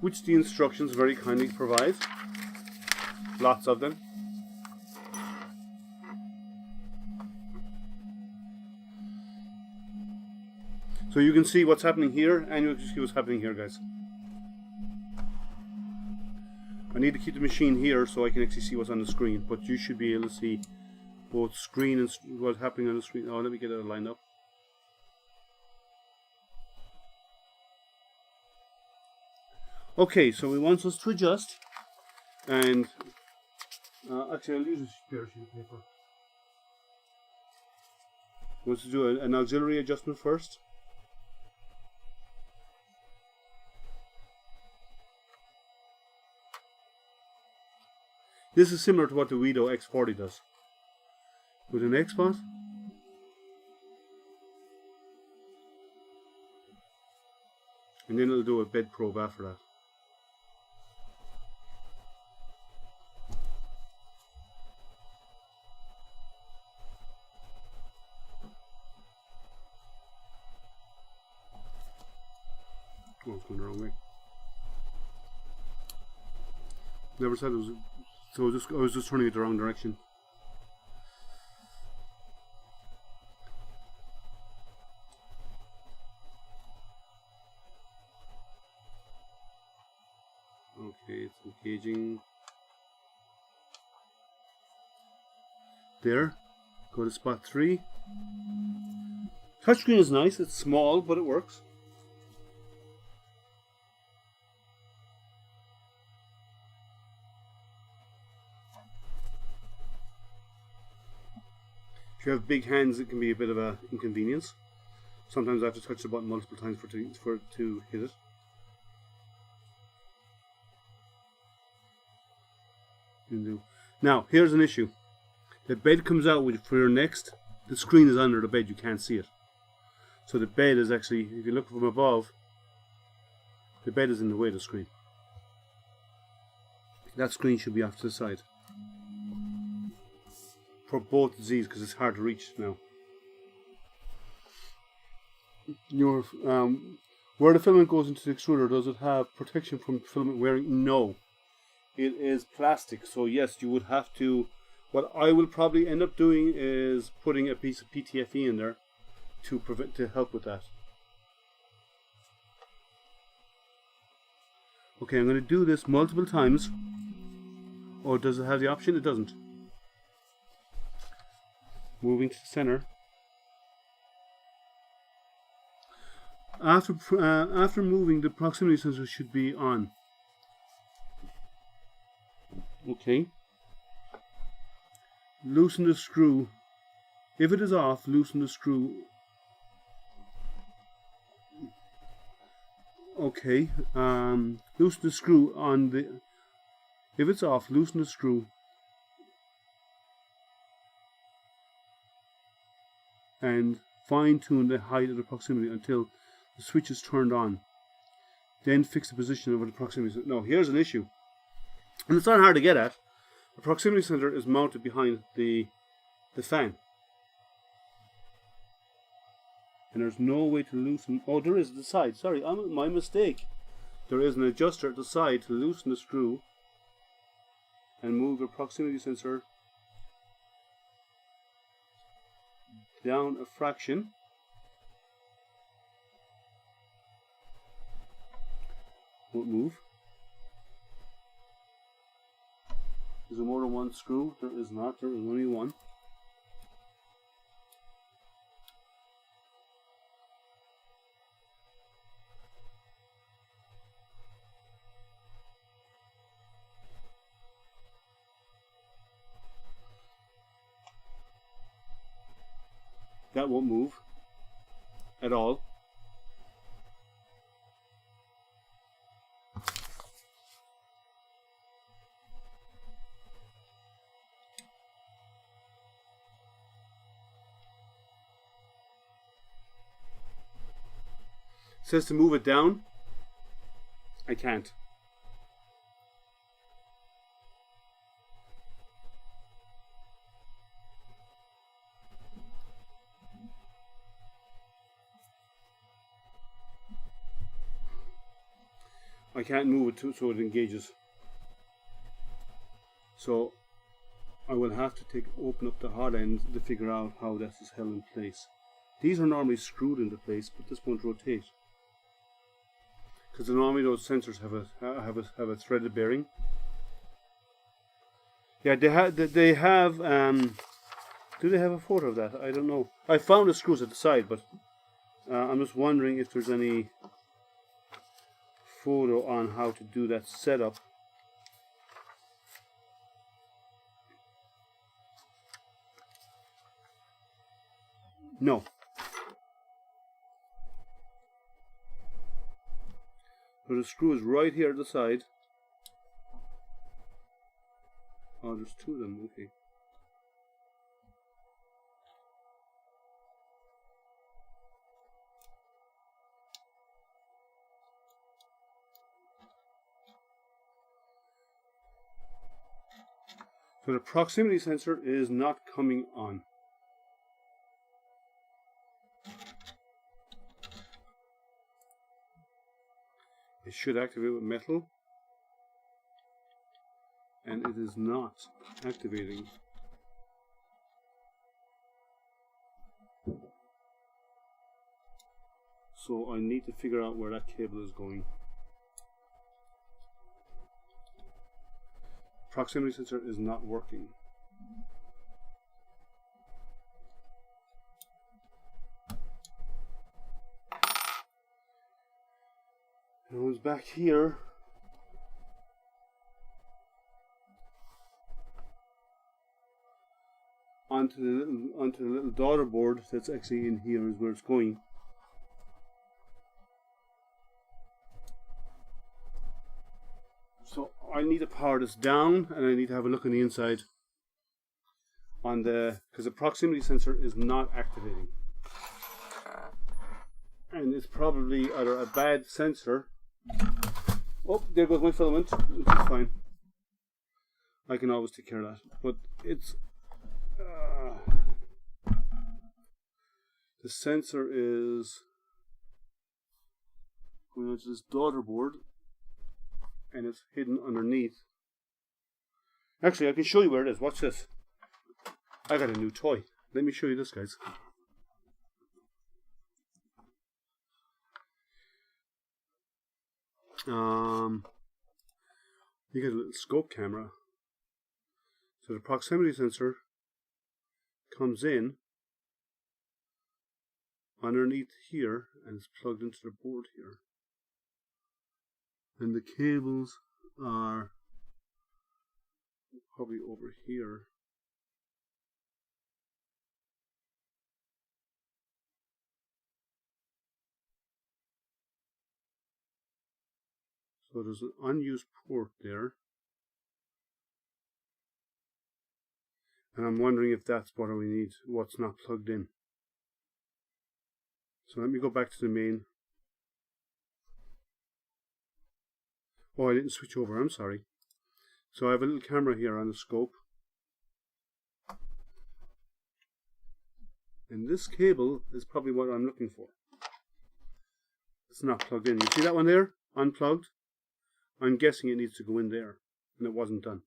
Speaker 2: which the instructions very kindly provide. Lots of them. So you can see what's happening here, and you can see what's happening here, guys. I need to keep the machine here so I can actually see what's on the screen, but you should be able to see both screen and what's happening on the screen. Oh, let me get it lined up. Okay, so we want us to adjust, and actually I'll use a spare sheet of paper. We want to do an auxiliary adjustment first. This is similar to what the Weedo X40 does. With an X spot. And then it'll do a bed probe after that. Oh, it's going the wrong way. Never said it was. So I was just turning it the wrong direction. Okay, it's engaging. There. Go to spot 3. Touchscreen is nice. It's small, but it works. If you have big hands, it can be a bit of an inconvenience. Sometimes I have to touch the button multiple times for it to hit it. Now, here's an issue. The bed comes out for your next. The screen is under the bed, you can't see it. So the bed is actually, if you look from above, the bed is in the way of the screen. That screen should be off to the side. For both Z's, because it's hard to reach now. Where the filament goes into the extruder, does it have protection from filament wearing? No. It is plastic, so yes, you would have to. What I will probably end up doing is putting a piece of PTFE in there to help with that. Okay, I'm going to do this multiple times. Or does it have the option? It doesn't. Moving to the center. After moving, the proximity sensor should be on. Okay. loosen the screw. If it is off, loosen the screw. Okay, loosen the screw on the. If it's off, loosen the screw. And fine tune the height of the proximity until the switch is turned on. Then fix the position of the proximity. No, here's an issue. And it's not hard to get at. The proximity sensor is mounted behind the fan. And there's no way to loosen. Oh, there is at the side. Sorry, my mistake. There is an adjuster at the side to loosen the screw and move the proximity sensor down a fraction. Won't move. Is there more than one screw? There is not. There is only one. That won't move at all. It says to move it down. I can't. I can't move it so it engages. So I will have to open up the hot end to figure out how this is held in place. These are normally screwed into place, but this won't rotate because normally those sensors have a threaded bearing. Yeah, they have. Do they have a photo of that? I don't know. I found the screws at the side, but I'm just wondering if there's any photo on how to do that setup. No. So the screw is right here at the side. Oh, there's two of them, okay. So the proximity sensor is not coming on. It should activate with metal, and it is not activating. So I need to figure out where that cable is going. Proximity sensor is not working. It was back here. Onto the little daughter board that's actually in here is where it's going. So I need to power this down, and I need to have a look on the inside on because the proximity sensor is not activating, and it's probably either a bad sensor. Oh, there goes my filament, which is fine. I can always take care of that, but it's the sensor is going onto this daughter board, and it's hidden underneath. Actually, I can show you where it is. Watch this. I got a new toy. Let me show you this, guys. You get a little scope camera. So the proximity sensor comes in underneath here and it's plugged into the board here. And the cables are probably over here. So there's an unused port there. And I'm wondering if that's what we need, what's not plugged in. So let me go back to the main. Oh, I didn't switch over, I'm sorry. So I have a little camera here on the scope. And this cable is probably what I'm looking for. It's not plugged in. You see that one there? Unplugged? I'm guessing it needs to go in there. And it wasn't done.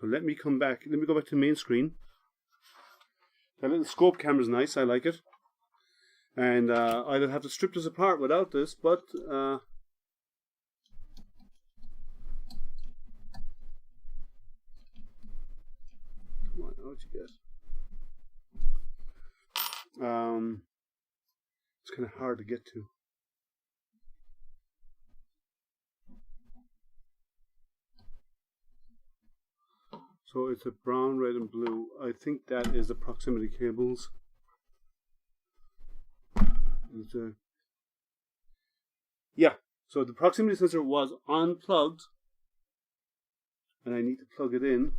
Speaker 2: So let me come back. Let me go back to the main screen. That little scope camera is nice. I like it. And I'd have to strip this apart without this, but come on, how'd you get? It's kind of hard to get to. So it's a brown, red, and blue. I think that is the proximity cables. Yeah, so the proximity sensor was unplugged, and I need to plug it in.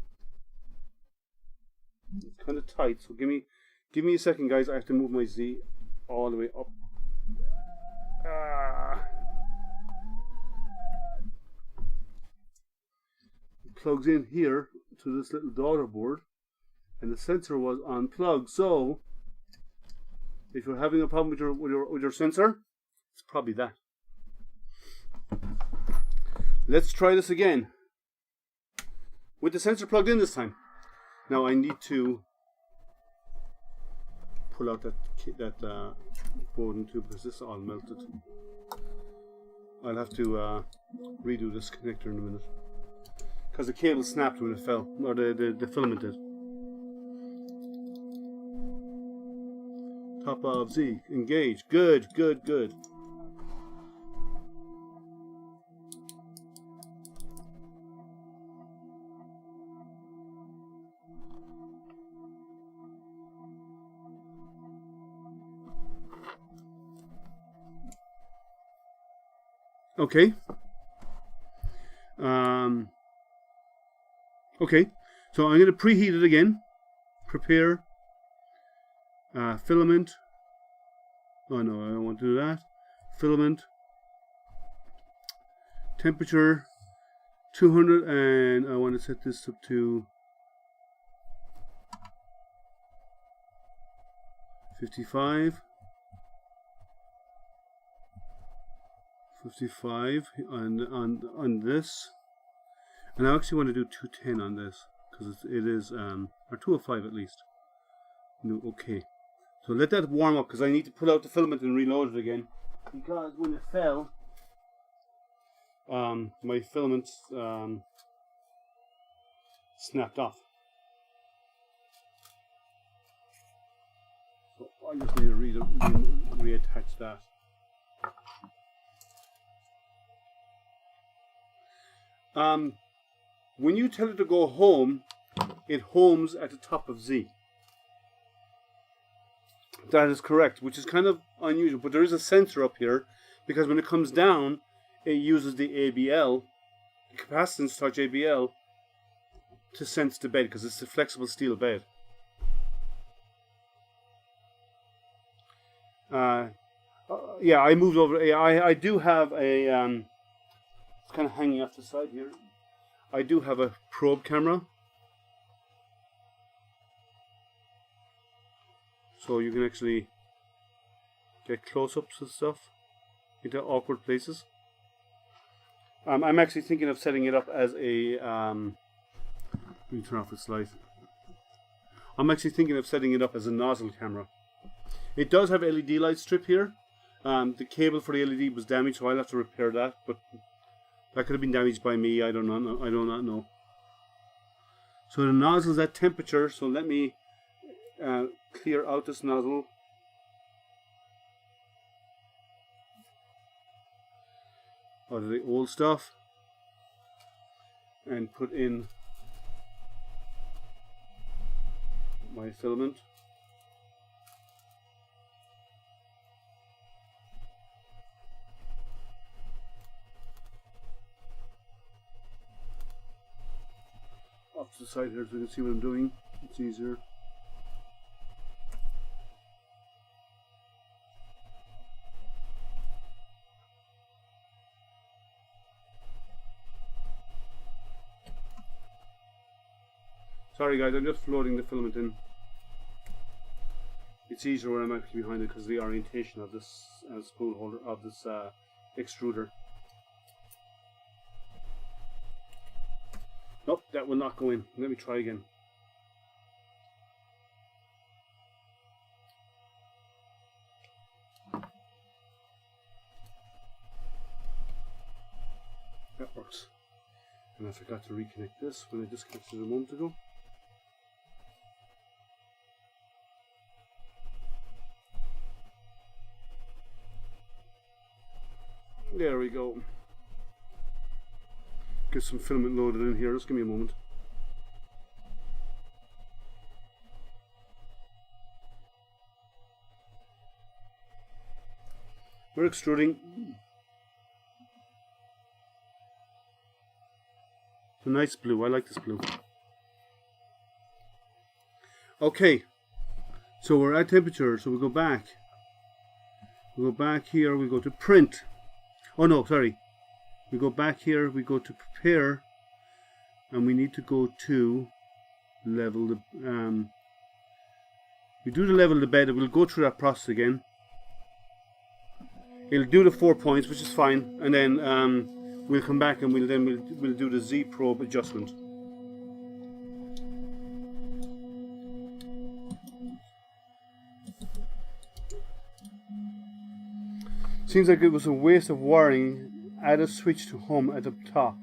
Speaker 2: It's kind of tight, so give me a second, guys. I have to move my Z all the way up. It plugs in here to this little daughter board, and the sensor was unplugged. So if you're having a problem with your sensor, it's probably that. Let's try this again with the sensor plugged in this time. Now I need to pull out that Bowden tube because this is all melted. I'll have to redo this connector in a minute because the cable snapped when it fell, or the filament did. Top of Z, engage. Good, good, good. Okay. Okay. So I'm going to preheat it again. Prepare. Filament. Oh no, I don't want to do that. Filament. Temperature 200, and I want to set this up to 55. 55 on this, and I actually want to do 210 on this because it is or 205 at least. No, okay. So let that warm up because I need to pull out the filament and reload it again because when it fell, my filament snapped off. So I just need to reattach that. When you tell it to go home, it homes at the top of Z. That is correct, which is kind of unusual, but there is a sensor up here because when it comes down, it uses the ABL, the capacitance touch ABL, to sense the bed because it's a flexible steel bed. Yeah, I moved over. I do have a it's kind of hanging off the side here. I do have a probe camera, so you can actually get close-ups and stuff into awkward places. I'm actually thinking of setting it up as a let me turn off this light. I'm actually thinking of setting it up as a nozzle camera. It does have LED light strip here. The cable for the LED was damaged, so I'll have to repair that, but that could have been damaged by me. I do not know. So the nozzle's at temperature. So let me clear out this nozzle. Out of the old stuff. And put in my filament. side here so we can see what I'm doing. It's easier. Sorry guys, I'm just floating the filament in. It's easier when I'm actually behind it because of the orientation of this spool holder, of this extruder. Nope, that will not go in. Let me try again. That works. And I forgot to reconnect this when I disconnected it a moment ago. There we go. Get some filament loaded in here. Just give me a moment. We're extruding. It's a nice blue. I like this blue. Okay. So we're at temperature. So we go back. We go back here. We go to print. Oh no, sorry. We go back here, we go to prepare, and we need to go to level the we do the level of the bed, and we'll go through that process again. It'll do the 4 points, which is fine, and then we'll come back and we'll do the Z probe adjustment. Seems like it was a waste of wiring. Add a switch to home at the top.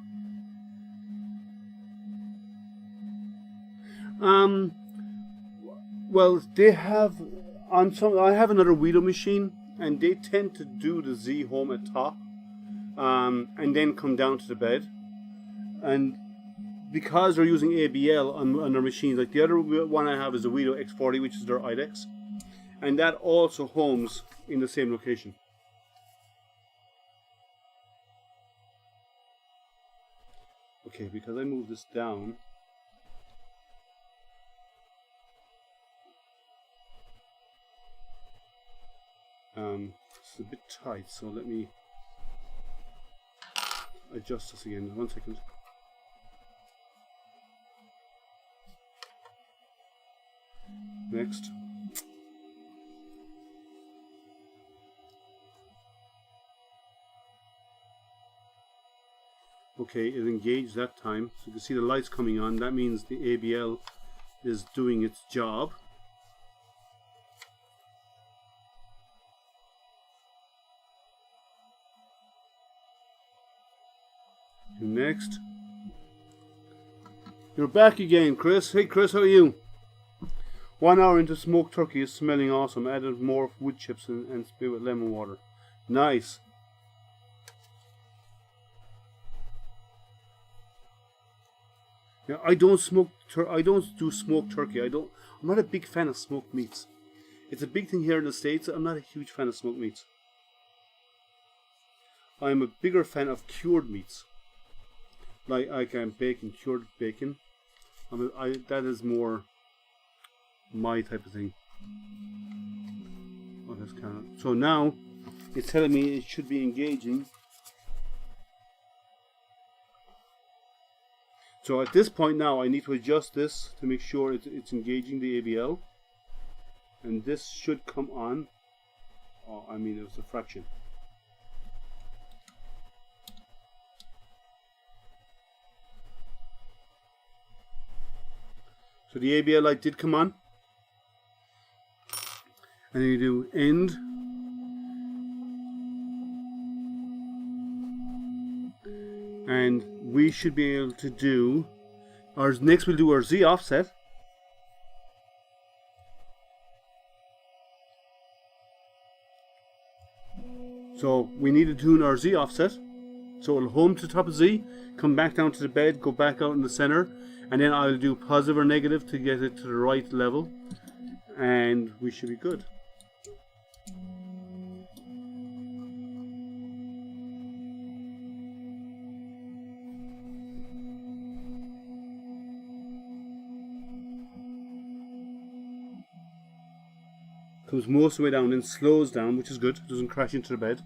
Speaker 2: Well, they have on some. I have another Weedo machine, and they tend to do the Z home at top, and then come down to the bed. And because they're using ABL on their machines, like the other one I have is a Weedo X40, which is their IDEX, and that also homes in the same location. Okay, because I moved this down, it's a bit tight, so let me adjust this again. 1 second. Next. Okay, it engaged that time. So you can see the lights coming on. That means the ABL is doing its job. Next. You're back again, Chris. Hey Chris, how are you? 1 hour into smoked turkey is smelling awesome. Added more wood chips and spit with lemon water. Nice. Yeah, I don't do smoked turkey. I'm not a big fan of smoked meats. It's a big thing here in the States. I'm not a huge fan of smoked meats. I'm a bigger fan of cured meats. Like bacon, cured bacon. That is more my type of thing. Oh, that's kind of. So now it's telling me it should be engaging. So at this point now, I need to adjust this to make sure it's engaging the ABL. And this should come on. Oh, I mean, it was a fraction. So the ABL light did come on. And then you do end. And we should be able to do next we'll do our Z offset. So we need to tune our Z offset. So it'll home to the top of Z, come back down to the bed, go back out in the center, and then I'll do positive or negative to get it to the right level, and we should be good. Comes most of the way down, then slows down, which is good. Doesn't crash into the bed.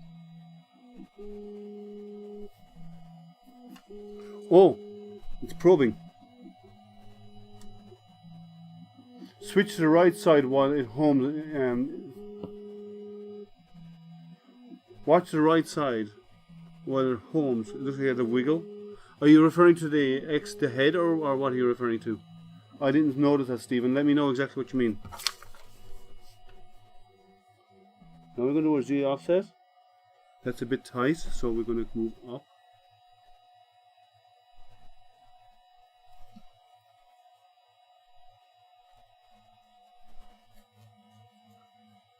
Speaker 2: Oh, it's probing. Switch to the right side while it homes. Watch the right side while it homes. It looks like it has a wiggle. Are you referring to the head, or what are you referring to? I didn't notice that, Stephen. Let me know exactly what you mean. Now we're going to do a Z offset. That's a bit tight, so we're going to move up.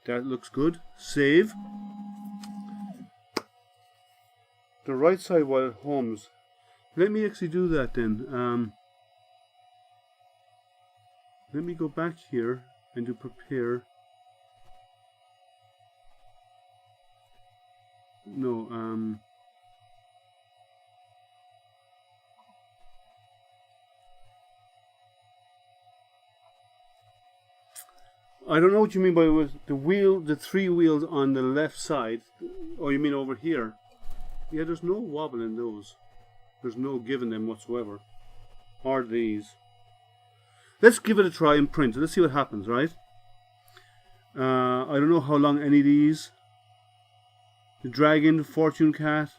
Speaker 2: That looks good. Save. The right side while it homes. Let me actually do that then. Let me go back here and do prepare. No, I don't know what you mean by the three wheels on the left side. Oh, you mean over here? Yeah, there's no wobble in those. There's no give in them whatsoever. Or these. Let's give it a try and print. Let's see what happens, right? I don't know how long any of these. The dragon, fortune cat,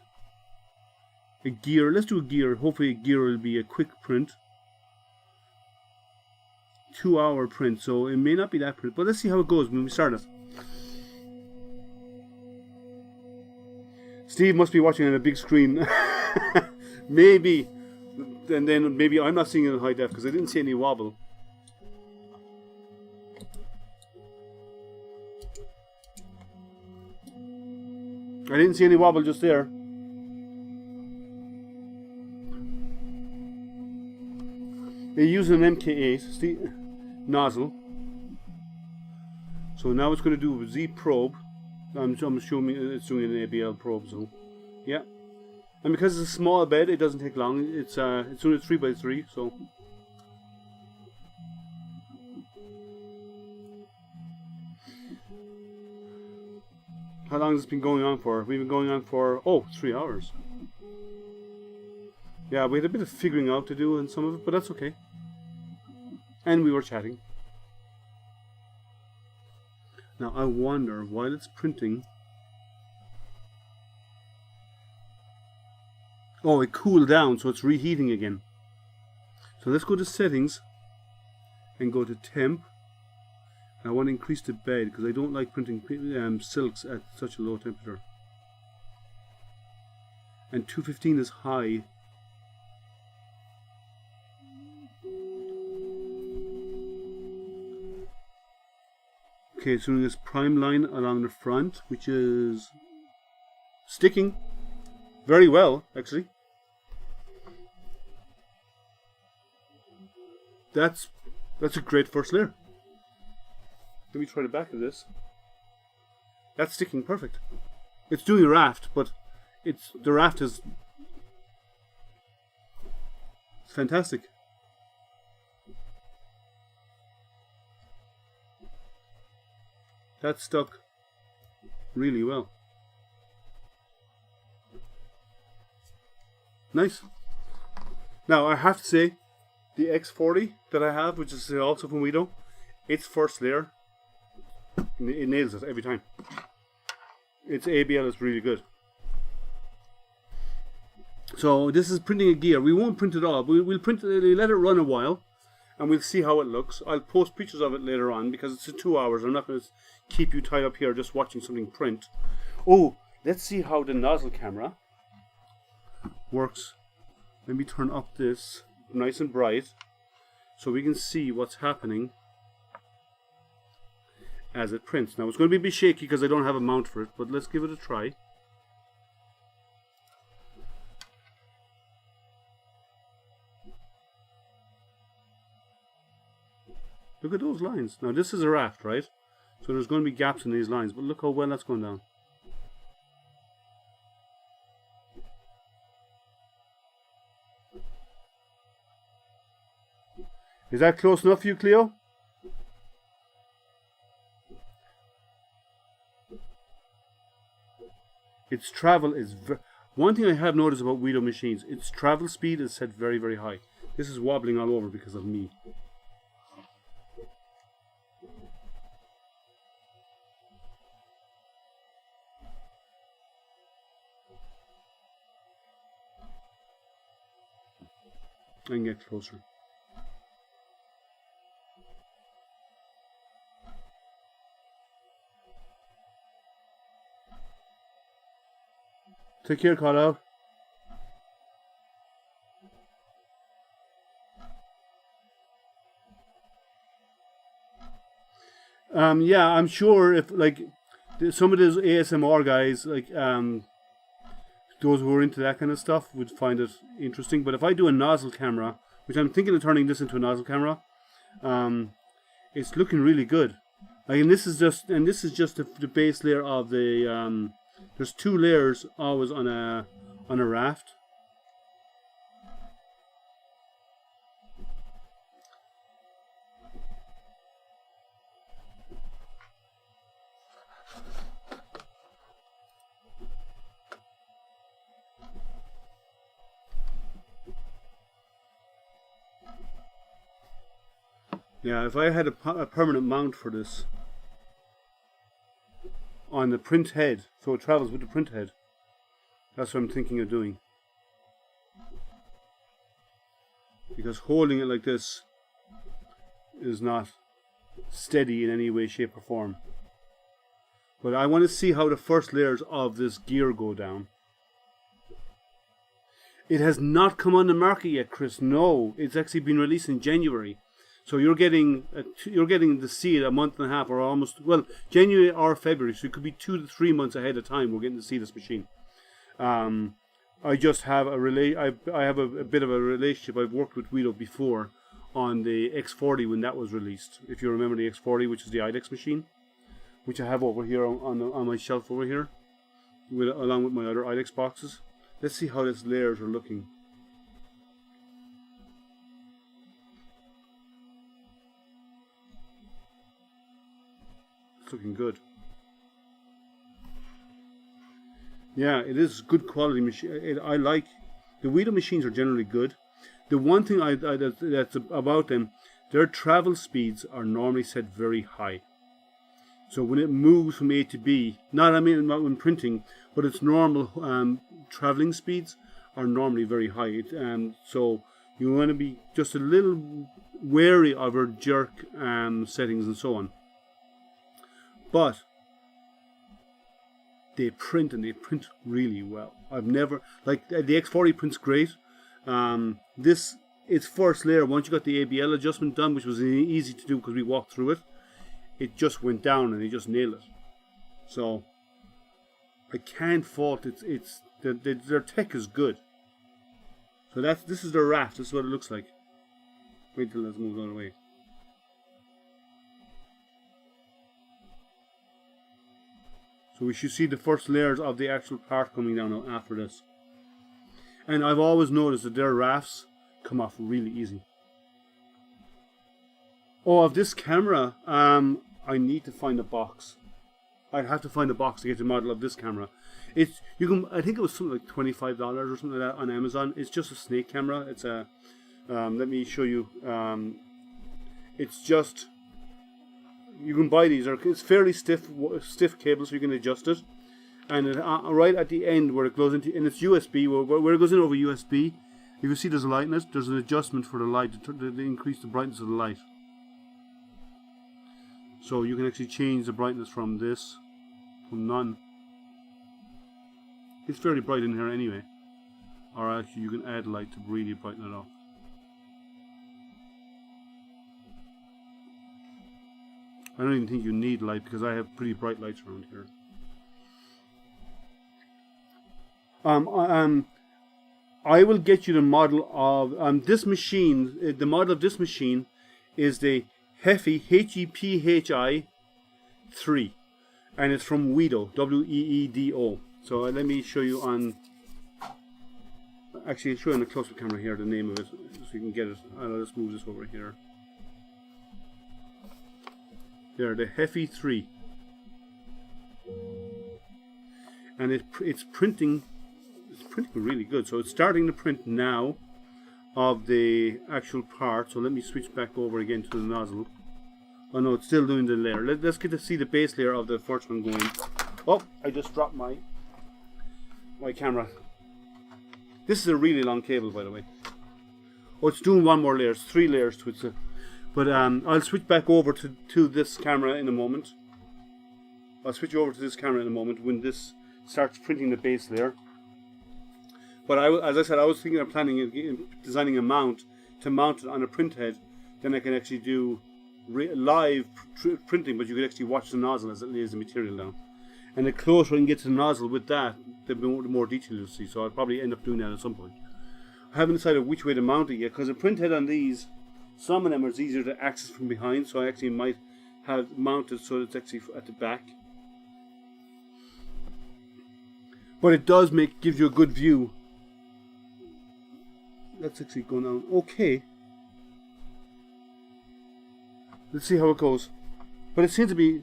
Speaker 2: a gear. Let's do a gear. Hopefully a gear will be a quick print. 2-hour print, so it may not be that print, but let's see how it goes when we start it. Steve must be watching on a big screen. Maybe. And then maybe I'm not seeing it in high def because I didn't see any wobble. I didn't see any wobble just there. They use an MK8 nozzle. So now it's going to do a Z probe. I'm assuming it's doing an ABL probe. So yeah, and because it's a small bed, it doesn't take long. It's doing a 3x3. So how long has this been going on for? We've been going on for 3 hours. Yeah, we had a bit of figuring out to do in some of it, but that's okay. And we were chatting. Now I wonder, while it's printing... Oh, it cooled down, so it's reheating again. So let's go to settings and go to temp. I want to increase the bed because I don't like printing silks at such a low temperature. And 215 is high. Okay, it's doing this prime line along the front, which is sticking very well, actually. That's a great first layer. Let me try the back of this. That's sticking perfect. It's doing a raft, but the raft is fantastic. That stuck really well. Nice. Now I have to say, the X40 that I have, which is also from Weedo, its first layer, it nails it every time. Its ABL is really good. So this is printing a gear. We won't print it all. We'll let it run a while, and we'll see how it looks. I'll post pictures of it later on because it's 2 hours. I'm not going to keep you tied up here just watching something print. Oh, let's see how the nozzle camera works. Let me turn up this nice and bright so we can see what's happening as it prints. Now it's going to be a bit shaky because I don't have a mount for it, but let's give it a try. Look at those lines. Now this is a raft, right? So there's going to be gaps in these lines, but look how well that's going down. Is that close enough for you, Cleo? its travel is one thing I have noticed about Weedo machines. Its travel speed is set very, very high. This is wobbling all over because of me. I can get closer. Take care, Carl. Yeah, I'm sure if like some of those ASMR guys, like those who are into that kind of stuff, would find it interesting. But if I do a nozzle camera, which I'm thinking of turning this into a nozzle camera, it's looking really good. Like, and this is just the base layer of the. There's 2 layers always on a raft. Yeah, if I had a permanent mount for this on the print head, so it travels with the print head, that's what I'm thinking of doing. Because holding it like this is not steady in any way, shape or form. But I want to see how the first layers of this gear go down. It has not come on the market yet, Chris. No, it's actually been released in January. So you're getting to see it a month and a half, or almost, well, January or February. So it could be 2 to 3 months ahead of time. We're getting to see this machine. I just have I have a bit of a relationship. I've worked with Weedo before on the X40 when that was released. If you remember the X40, which is the IDEX machine, which I have over here on my shelf over here, along with my other IDEX boxes. Let's see how these layers are looking. It's looking good. Yeah, it is good quality machine. I like the Weedo machines are generally good. The one thing that's about them, their travel speeds are normally set very high. So when it moves from A to B, not when printing, but its normal traveling speeds are normally very high. So you want to be just a little wary of our jerk settings and so on. But they print, and they print really well. I've never, like, the X40 prints great. Its first layer, once you got the ABL adjustment done, which was easy to do because we walked through it, it just went down and it just nailed it. So I can't fault their tech is good. So this is their raft. This is what it looks like. Wait till it's moved all the way. So we should see the first layers of the actual part coming down after this. And I've always noticed that their rafts come off really easy. Oh, of this camera, I need to find a box. I'd have to find a box to get the model of this camera. I think it was something like $25 or something like that on Amazon. It's just a snake camera. It's a, let me show you. It's just, you can buy these. It's fairly stiff cable, so you can adjust it. And right at the end where it goes into, and it's USB, where it goes in over USB, you can see there's a light in it. There's an adjustment for the light to increase the brightness of the light. So you can actually change the brightness from none. It's fairly bright in here anyway. Or actually you can add light to really brighten it up. I don't even think you need light because I have pretty bright lights around here. I will get you the model of this machine. The model of this machine is the Hephi, Hephi 3, and it's from Weedo, Weedo. So let me show you on. Actually, I'll show you on the close-up camera here the name of it, so you can get it. I'll just move this over here. There, the Hephi 3. and it's printing. It's printing really good. So it's starting to print now of the actual part. So let me switch back over again to the nozzle. Oh no, it's still doing the layer. Let's get to see the base layer of the first one going. Oh, I just dropped my camera. This is a really long cable, by the way. Oh, it's doing one more layer. It's 3 layers to it. But I'll switch back over to this camera in a moment. I'll switch over to this camera in a moment when this starts printing the base layer. But as I said, I was thinking of designing a mount to mount it on a print head. Then I can actually do live printing, but you can actually watch the nozzle as it lays the material down. And the closer I can get to the nozzle with that, the more detail you'll see. So I'll probably end up doing that at some point. I haven't decided which way to mount it yet, because a print head on these, some of them are easier to access from behind, so I actually might have mounted so it's actually at the back. But it does give you a good view. Let's actually go down. Okay. Let's see how it goes. But it seems to be,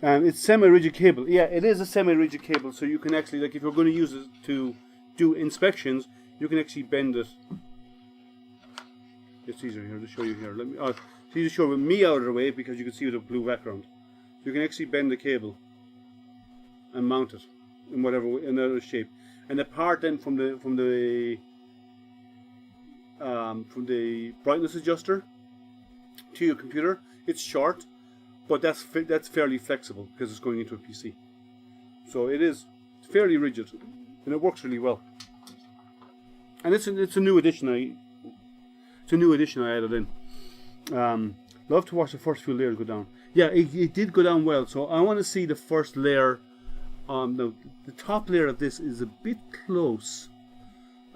Speaker 2: it's semi-rigid cable. Yeah, it is a semi-rigid cable, so you can actually, like, if you're going to use it to do inspections, you can actually bend it. It's easier here to show you here. Let me. It's easier to show with me out of the way because you can see with the blue background. So you can actually bend the cable and mount it in whatever way, in another shape. And the part then from the brightness adjuster to your computer, it's short, but that's fairly flexible because it's going into a PC. So it is fairly rigid, and it works really well. And it's a new addition. It's a new addition I added in. Love to watch the first few layers go down. Yeah, it did go down well. So I want to see the first layer. The top layer of this is a bit close.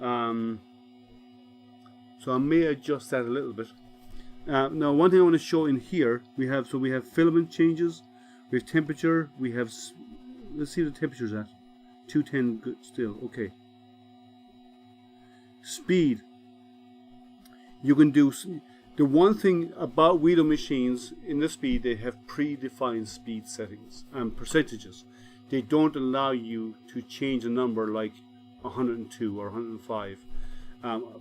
Speaker 2: So I may adjust that a little bit. Now, one thing I want to show in here, we have filament changes, we have temperature, we have. Let's see what the temperature's at. 210 good still. Okay. Speed. You can do the one thing about Weedo machines in the speed, they have predefined speed settings and percentages. They don't allow you to change a number like 102 or 105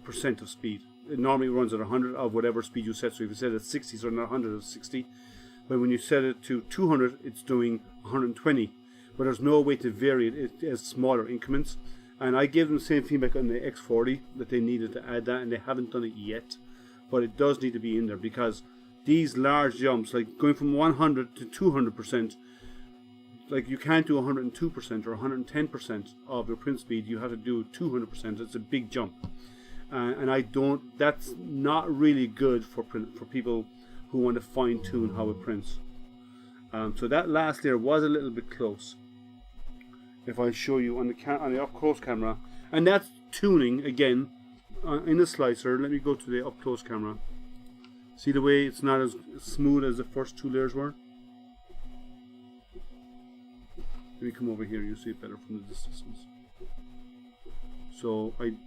Speaker 2: percent of speed. It normally runs at 100 of whatever speed you set. So if you set it at 60, so not 100 is 60. But when you set it to 200, it's doing 120. But there's no way to vary it. It has smaller increments. And I gave them the same feedback on the X40 that they needed to add that, and they haven't done it yet. But it does need to be in there because these large jumps, like going from 100 to 200%, like you can't do 102% or 110% of your print speed. You have to do 200%. It's a big jump, and that's not really good for people who want to fine tune how it prints. So that last layer was a little bit close. If I show you on the up close camera, and that's tuning again in the slicer. Let me go to the up close camera. See the way it's not as smooth as the first 2 layers were? Let me come over here, you'll see it better from the distance. So I'm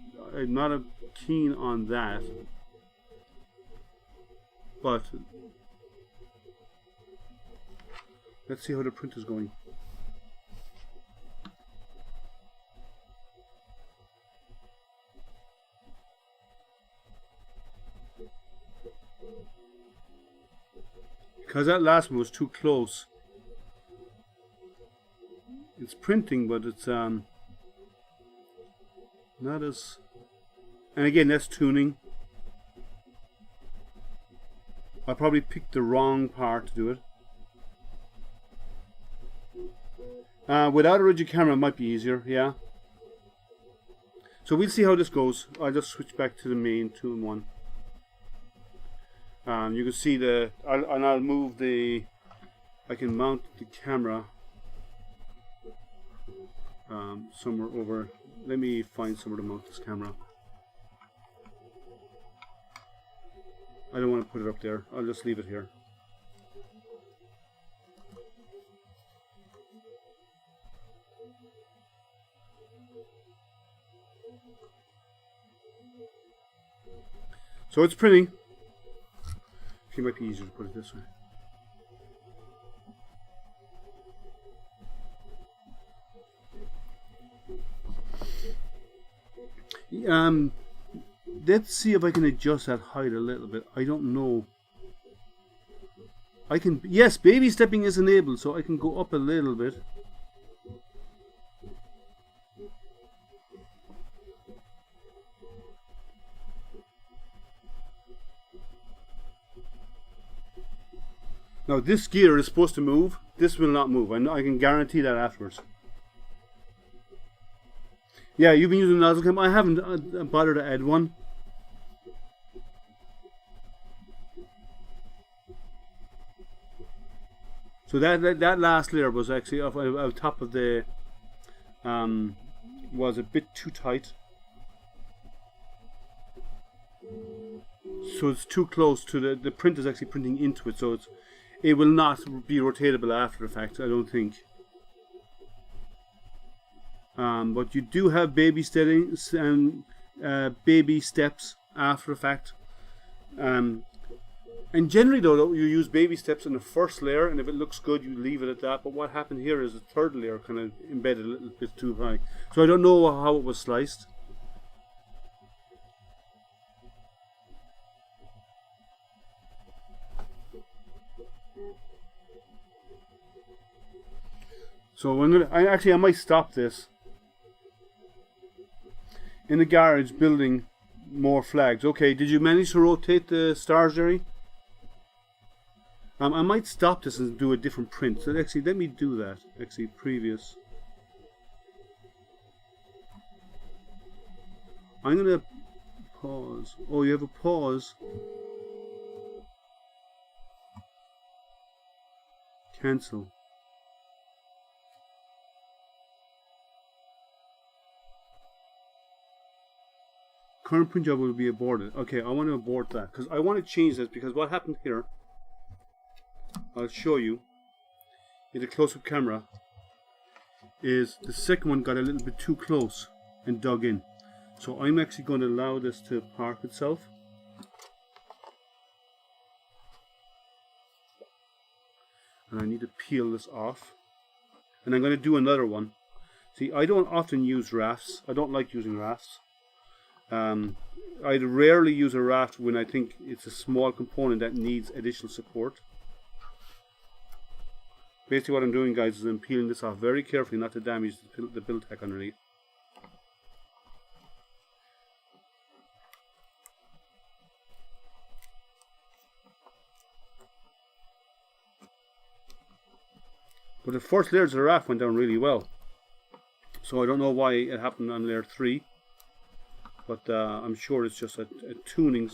Speaker 2: not keen on that, but let's see how the print is going. Because that last one was too close. It's printing, but it's not as. And again, that's tuning. I probably picked the wrong part to do it. Without a rigid camera, it might be easier. Yeah. So we'll see how this goes. I'll just switch back to the main 2-in-1. You can see I'll move I can mount the camera somewhere over. Let me find somewhere to mount this camera. I don't want to put it up there. I'll just leave it here. So it's printing. It might be easier to put it this way. Let's see if I can adjust that height a little bit. I don't know. I can, yes, baby stepping is enabled, so I can go up a little bit. Now this gear is supposed to move. This will not move. I can guarantee that afterwards. Yeah, you've been using nozzle cam. I haven't bothered to add one. So that last layer was actually on top of the was a bit too tight. So it's too close to the print is actually printing into it, so it will not be rotatable after the fact, I don't think. But you do have baby steppings and baby steps after the fact. And generally though, you use baby steps in the first layer, and if it looks good, you leave it at that. But what happened here is the third layer kind of embedded a little bit too high. So I don't know how it was sliced. So I might stop this. In the garage, building more flags. Okay, did you manage to rotate the stars, Jerry? I might stop this and do a different print. So actually, let me do that. Actually, previous. I'm gonna pause. Oh, you have a pause. Cancel. Current print job will be aborted. Okay, I want to abort that because I want to change this, because what happened here, I'll show you in the close-up camera, is the second one got a little bit too close and dug in. So I'm actually going to allow this to park itself. And I need to peel this off. And I'm going to do another one. See, I don't often use rafts. I don't like using rafts. I'd rarely use a raft when I think it's a small component that needs additional support. Basically what I'm doing, guys, is I'm peeling this off very carefully not to damage the build tech underneath. But the first layers of the raft went down really well. So I don't know why it happened on layer 3. But I'm sure it's just a tuning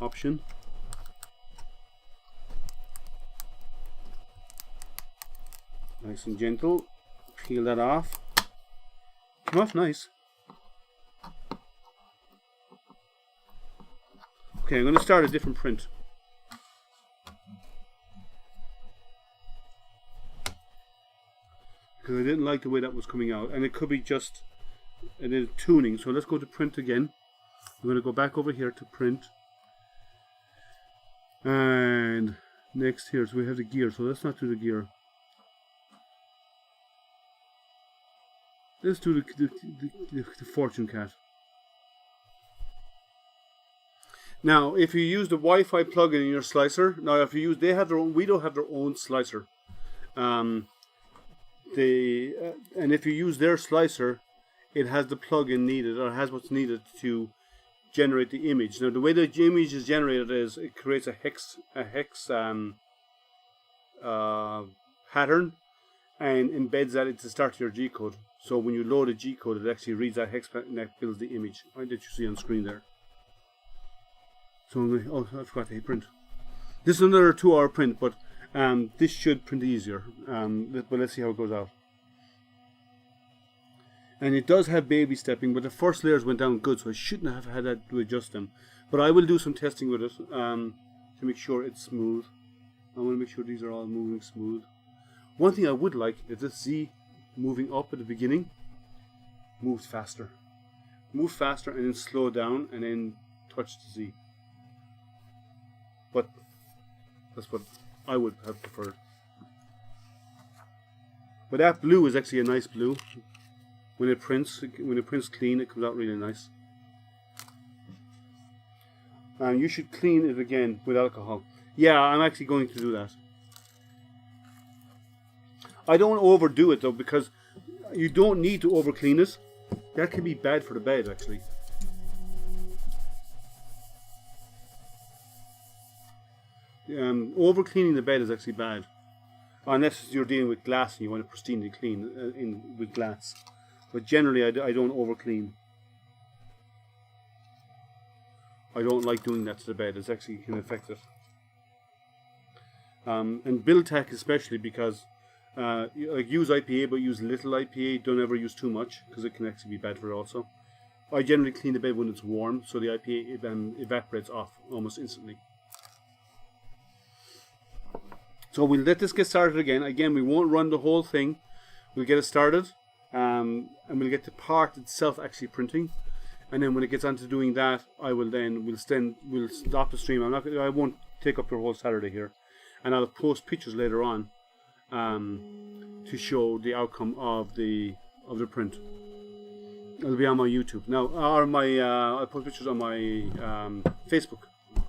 Speaker 2: option. Nice and gentle. Peel that off. Came off nice. Okay, I'm going to start a different print. Because I didn't like the way that was coming out. And it could be just it is tuning. So let's go to print again. I'm going to go back over here to print. And next here, so we have the gear. So let's not do the gear. Let's do the fortune cat. Now, if you use the Wi-Fi plugin in your slicer, now if you use, they have their own. We don't have their own slicer. And if you use their slicer, it has the plugin needed, or has what's needed to generate the image. Now, the way the image is generated is it creates a hex pattern and embeds that into the start of your G code. So when you load a G code, it actually reads that hex pattern and that builds the image. Right, that you see on screen there. So I'm going. Oh, I forgot to hit print. This is another 2-hour print, but this should print easier. But let's see how it goes out. And it does have baby stepping, but the first layers went down good, so I shouldn't have had that to adjust them. But I will do some testing with it to make sure it's smooth. I want to make sure these are all moving smooth. One thing I would like is this Z moving up at the beginning moves faster. Move faster and then slow down and then touch the Z. But that's what I would have preferred. But that blue is actually a nice blue. when it prints clean, it comes out really nice. And you should clean it again with alcohol. Yeah, I'm actually going to do that. I don't overdo it though, because you don't need to over clean it. That can be bad for the bed actually. Over cleaning the bed is actually bad, unless you're dealing with glass and you want it pristinely clean with glass. But generally, I don't over clean. I don't like doing that to the bed. It actually can affect it. And build tack especially, because like use IPA, but use little IPA. Don't ever use too much, because it can actually be bad for it also. I generally clean the bed when it's warm, so the IPA evaporates off almost instantly. So we'll let this get started again. Again, we won't run the whole thing. We'll get it started, and we'll get the part itself actually printing. And then when it gets onto doing that, we'll stop the stream. I won't take up your whole Saturday here, and I'll post pictures later on to show the outcome of the print. It'll be on my YouTube now, or I'll post pictures on my Facebook.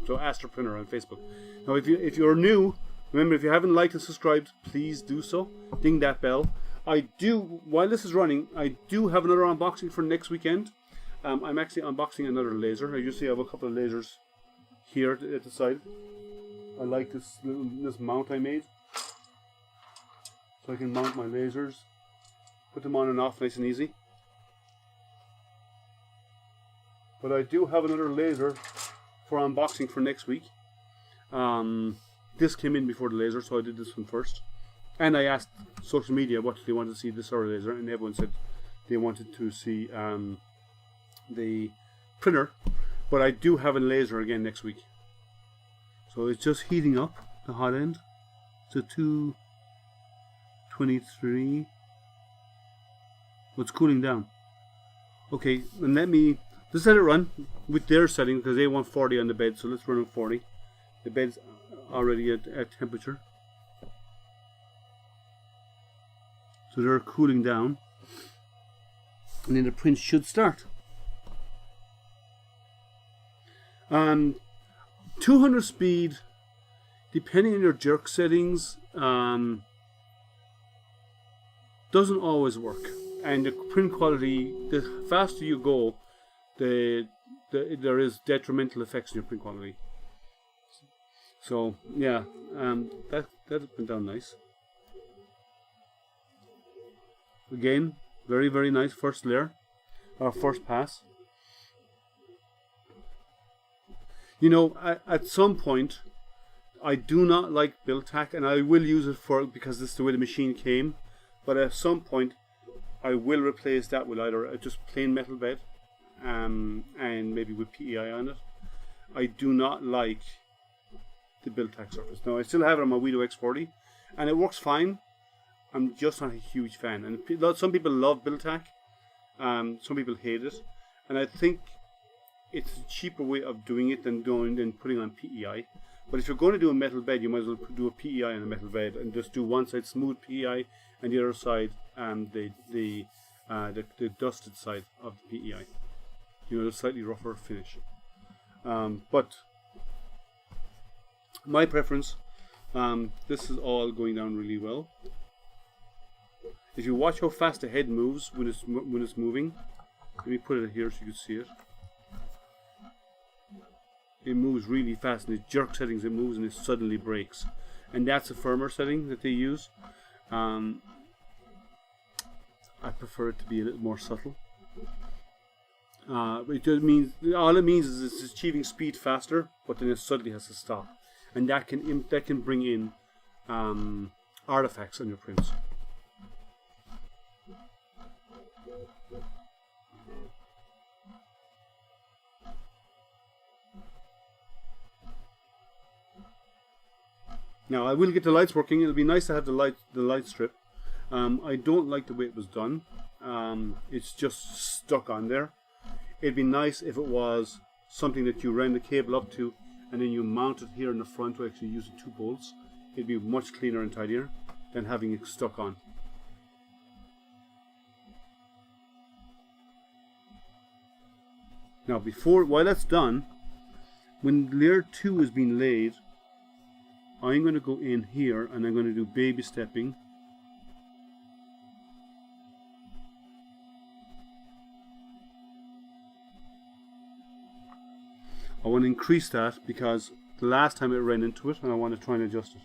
Speaker 2: So AstroPrinter on Facebook. Now, if you're new, remember, if you haven't liked and subscribed, please do so. Ding that bell. While this is running, I do have another unboxing for next weekend. I'm actually unboxing another laser. As you see, I have a couple of lasers here at the side. I like this mount I made. So I can mount my lasers, put them on and off nice and easy. But I do have another laser for unboxing for next week. This came in before the laser, so I did this one first. And I asked social media what they wanted to see this other laser, and everyone said they wanted to see the printer. But I do have a laser again next week. So it's just heating up, the hot end. It's a 223. Well, it's cooling down. Okay, and let's let it run with their setting, because they want 40 on the bed, so let's run at 40. The bed's already at temperature. So they're cooling down. And then the print should start. 200 speed, depending on your jerk settings, doesn't always work. And the print quality, the faster you go, there is detrimental effects on your print quality. So yeah, that went down nice. Again, very, very nice first layer, or first pass. You know, at some point, I do not like build tack, and I will use it because this is the way the machine came. But at some point, I will replace that with either just plain metal bed, and maybe with PEI on it. I do not like the build tack surface. Now, I still have it on my Weedo X40, and it works fine. I'm just not a huge fan. And some people love build tack, some people hate it, and I think it's a cheaper way of doing it than putting on PEI. But if you're going to do a metal bed, you might as well do a PEI on a metal bed and just do one side smooth PEI and the other side the dusted side of the PEI. You know, the slightly rougher finish. But my preference, this is all going down really well. If you watch how fast the head moves when it's moving, let me put it here so you can see it. It moves really fast, and it jerk settings, it moves and it suddenly breaks. And that's a firmer setting that they use. I prefer it to be a little more subtle. All it means is it's achieving speed faster, but then it suddenly has to stop. And that can bring in artifacts on your prints. Now I will get the lights working. It'll be nice to have the light strip. I don't like the way it was done. It's just stuck on there. It'd be nice if it was something that you ran the cable up to and then you mount it here in the front to actually use the 2 bolts. It'd be much cleaner and tidier than having it stuck on. Now, while that's done, when layer 2 is being laid, I'm going to go in here and I'm going to do baby stepping. I want to increase that because the last time it ran into it and I want to try and adjust it.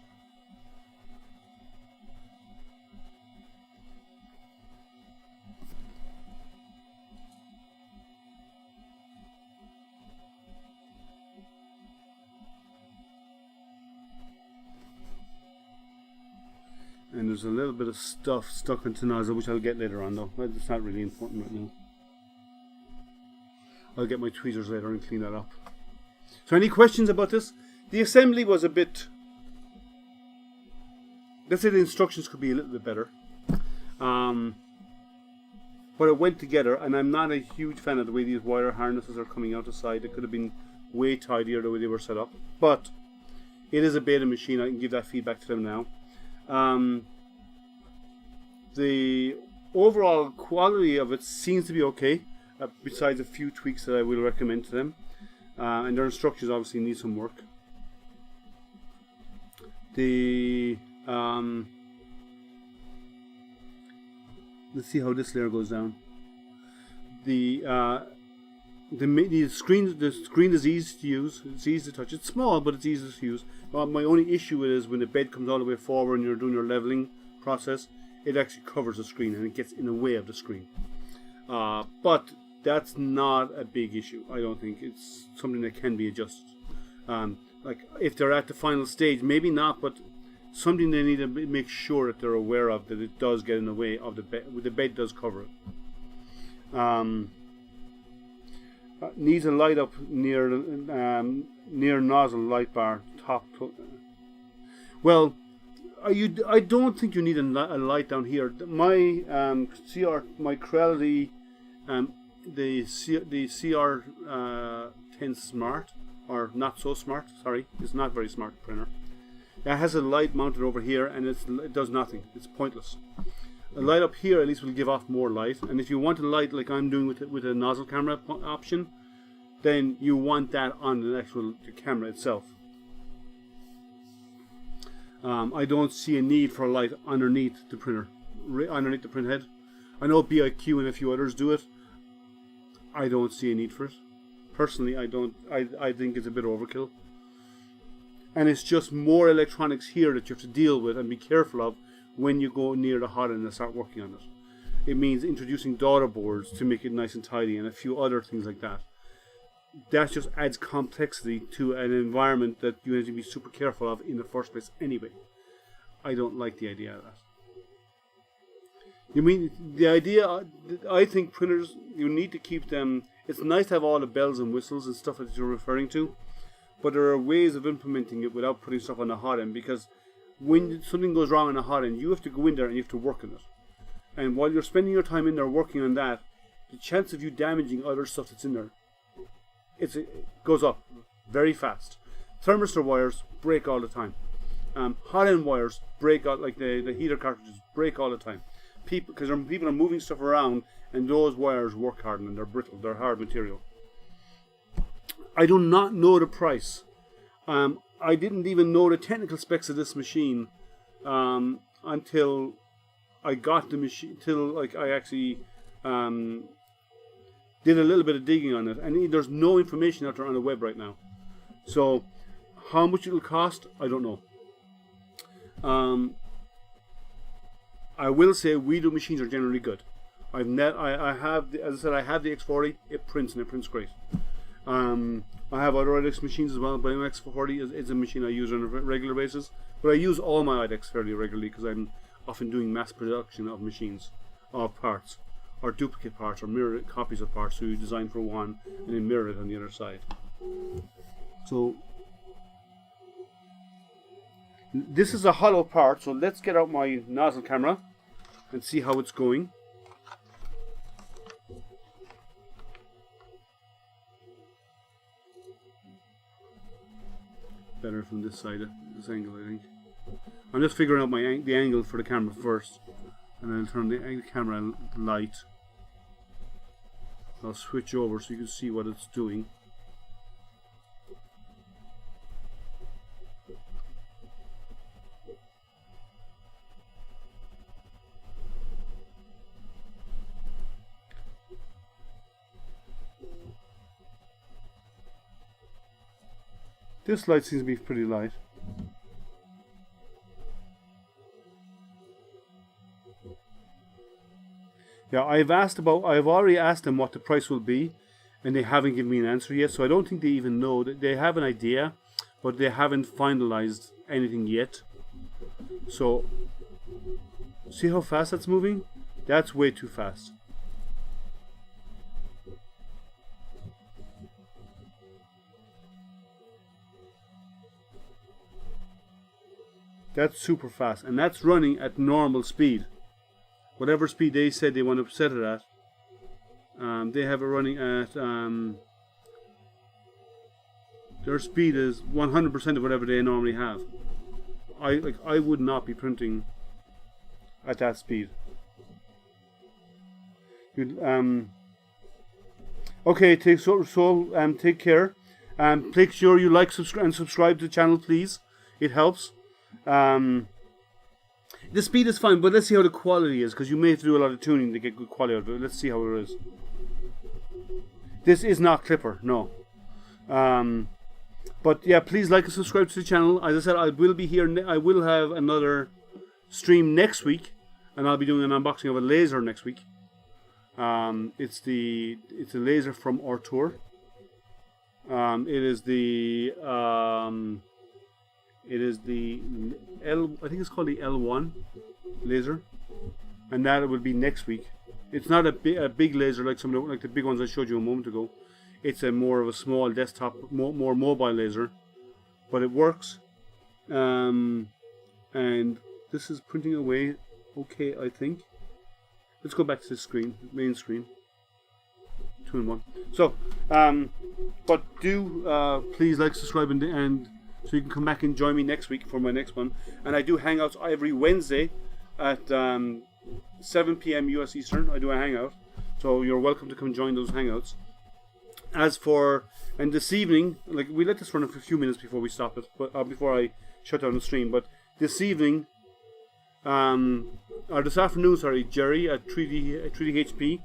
Speaker 2: And there's a little bit of stuff stuck into nozzle, which I'll get later on though. It's not really important right now. I'll get my tweezers later and clean that up. So any questions about this? The assembly was a bit... Let's say the instructions could be a little bit better. But it went together, and I'm not a huge fan of the way these wire harnesses are coming out the side. It could have been way tidier the way they were set up. But it is a beta machine. I can give that feedback to them now. The overall quality of it seems to be okay, besides a few tweaks that I will recommend to them. And their instructions obviously need some work. Let's see how this layer goes down. The screen is easy to use. It's easy to touch. It's small, but it's easy to use. My only issue is when the bed comes all the way forward and you're doing your leveling process, it actually covers the screen and it gets in the way of the screen. But that's not a big issue. I don't think it's something that can be adjusted. Like if they're at the final stage, maybe not, but something they need to make sure that they're aware of, that it does get in the way of the bed. The bed does cover it. Needs a light up near nozzle light bar top. Well, I don't think you need a light down here. My my Creality, the CR10 Smart, or not so smart. Sorry, it's not very smart printer. It has a light mounted over here, and it does nothing. It's pointless. A light up here at least will give off more light, and if you want a light like I'm doing with a nozzle camera option, then you want that on the actual camera itself. I don't see a need for a light underneath the printer, underneath the print head. I know BIQ and a few others do it. I don't see a need for it. Personally, I don't. I think it's a bit overkill. And it's just more electronics here that you have to deal with and be careful of when you go near the hot end and start working on it. It means introducing daughter boards to make it nice and tidy and a few other things like that. That just adds complexity to an environment that you have to be super careful of in the first place anyway. I don't like the idea of that. You mean the idea? I think printers, you need to keep them. It's nice to have all the bells and whistles and stuff that you're referring to, but there are ways of implementing it without putting stuff on the hot end, because when something goes wrong on the hot end, you have to go in there and you have to work on it. And while you're spending your time in there working on that, the chance of you damaging other stuff that's in there, it goes up very fast. Thermistor wires break all the time. Hot end wires break out, like the heater cartridges break all the time. Because people are moving stuff around, and those wires work hard and they're brittle, they're hard material. I do not know the price. I didn't even know the technical specs of this machine until I got the machine, till like I actually did a little bit of digging on it, and there's no information out there on the web right now. So how much it'll cost, I don't know. I will say Weedo machines are generally good. I have, as I said, I have the X40. It prints and it prints great. I have other IDEX machines as well, but my X40 is a machine I use on a regular basis. But I use all my IDEX fairly regularly because I'm often doing mass production of machines, of parts, or duplicate parts, or mirror copies of parts. So you design for one and then mirror it on the other side. So this is a hollow part, so let's get out my nozzle camera and see how it's going. Better from this side, this angle, I think. I'm just figuring out the angle for the camera first, and then I'll turn the camera light. I'll switch over so you can see what it's doing. This light seems to be pretty light. Yeah, I've already asked them what the price will be, and they haven't given me an answer yet, so I don't think they even know. They have an idea, but they haven't finalized anything yet. So, see how fast that's moving? That's way too fast. That's super fast, and that's running at normal speed. Whatever speed they said they want to set it at, they have it running at, their speed is 100% of whatever they normally have. I would not be printing at that speed. Okay, take care. Make sure you like, subscribe to the channel, please. It helps. The speed is fine, but let's see how the quality is, because you may have to do a lot of tuning to get good quality out of it. Let's see how it is. This is not Clipper, no. But yeah, please like and subscribe to the channel. As I said, I will be here. I will have another stream next week, and I'll be doing an unboxing of a laser next week. It's a laser from Artur. It is the I think it's called the L1 laser, and that will be next week. It's not a big laser like the big ones I showed you a moment ago. It's a more of a small desktop, more mobile laser, but it works. And this is printing away okay, I think. Let's go back to the screen, main screen. 2 in 1. So, but do please like, subscribe, and so you can come back and join me next week for my next one. And I do hangouts every Wednesday at 7 p.m. US Eastern. I do a hangout, so you're welcome to come join those hangouts. And this evening, like, we let this run for a few minutes before we stop it, but before I shut down the stream. But this evening, or this afternoon, sorry, Jerry at 3D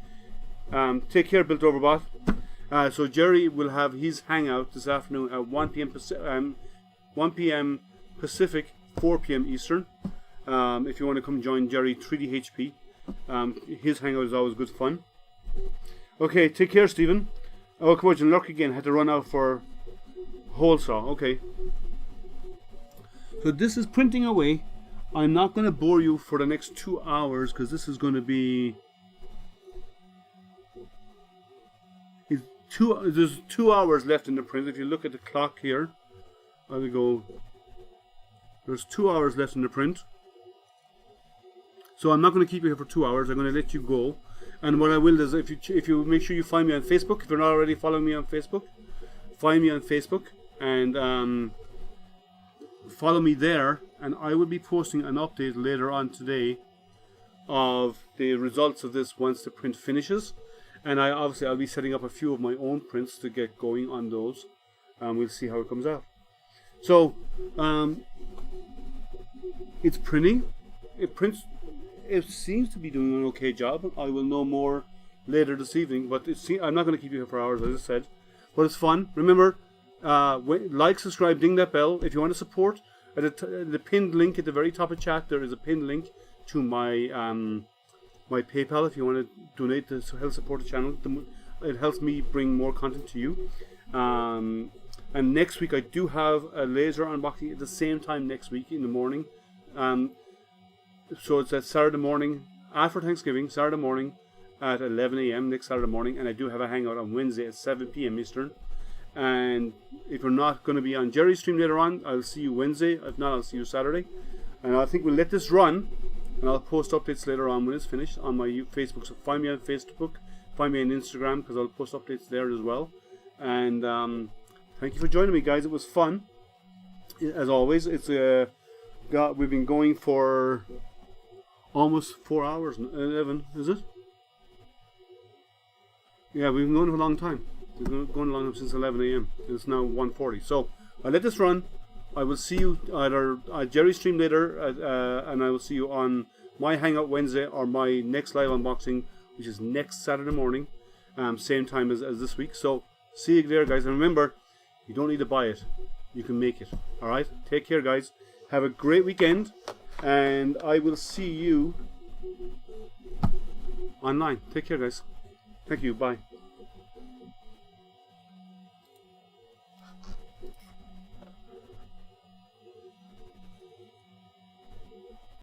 Speaker 2: take care, Built Overbot. So Jerry will have his hangout this afternoon at 1 p.m. Pacific, 4 p.m. Eastern. If you want to come join Jerry 3D his hangout is always good fun. Okay, take care, Stephen. Oh, come on, luck again. Had to run out for hole saw. Okay. So this is printing away. I'm not going to bore you for the next 2 hours, because this is going to be... There's 2 hours left in the print. If you look at the clock here, I will go... There's 2 hours left in the print. So I'm not going to keep you here for 2 hours. I'm going to let you go. And what I will is, if you make sure you find me on Facebook. If you're not already following me on Facebook, find me on Facebook and follow me there. And I will be posting an update later on today of the results of this once the print finishes. And I'll be setting up a few of my own prints to get going on those. We'll see how it comes out. So it's printing. It prints. It seems to be doing an okay job. I will know more later this evening, but I'm not going to keep you here for hours, as I said. But it's fun. Remember, like, subscribe, ding that bell. If you want to support, the pinned link at the very top of chat, there is a pinned link to my my PayPal. If you want to donate to help support the channel, it helps me bring more content to you. And next week I do have a laser unboxing at the same time next week in the morning. So it's at Saturday morning after Thanksgiving, Saturday morning at 11 a.m. next Saturday morning, and I do have a hangout on Wednesday at 7 p.m. Eastern. And if you're not going to be on Jerry's stream later on, I'll see you Wednesday. If not, I'll see you Saturday. And I think we'll let this run, and I'll post updates later on when it's finished on my Facebook. So find me on Facebook, find me on Instagram, because I'll post updates there as well. And thank you for joining me, guys. It was fun, as always. It's we've been going for almost 4 hours. 11, is it? Yeah, we've been going for a long time. We've been going along since 11 a.m. It's now 1:40. So I'll let this run. I will see you either at Jerry's stream later, and I will see you on my Hangout Wednesday or my next live unboxing, which is next Saturday morning, same time as this week. So see you there, guys. And remember, you don't need to buy it. You can make it. All right? Take care, guys. Have a great weekend, and I will see you online. Take care, guys. Thank you. Bye.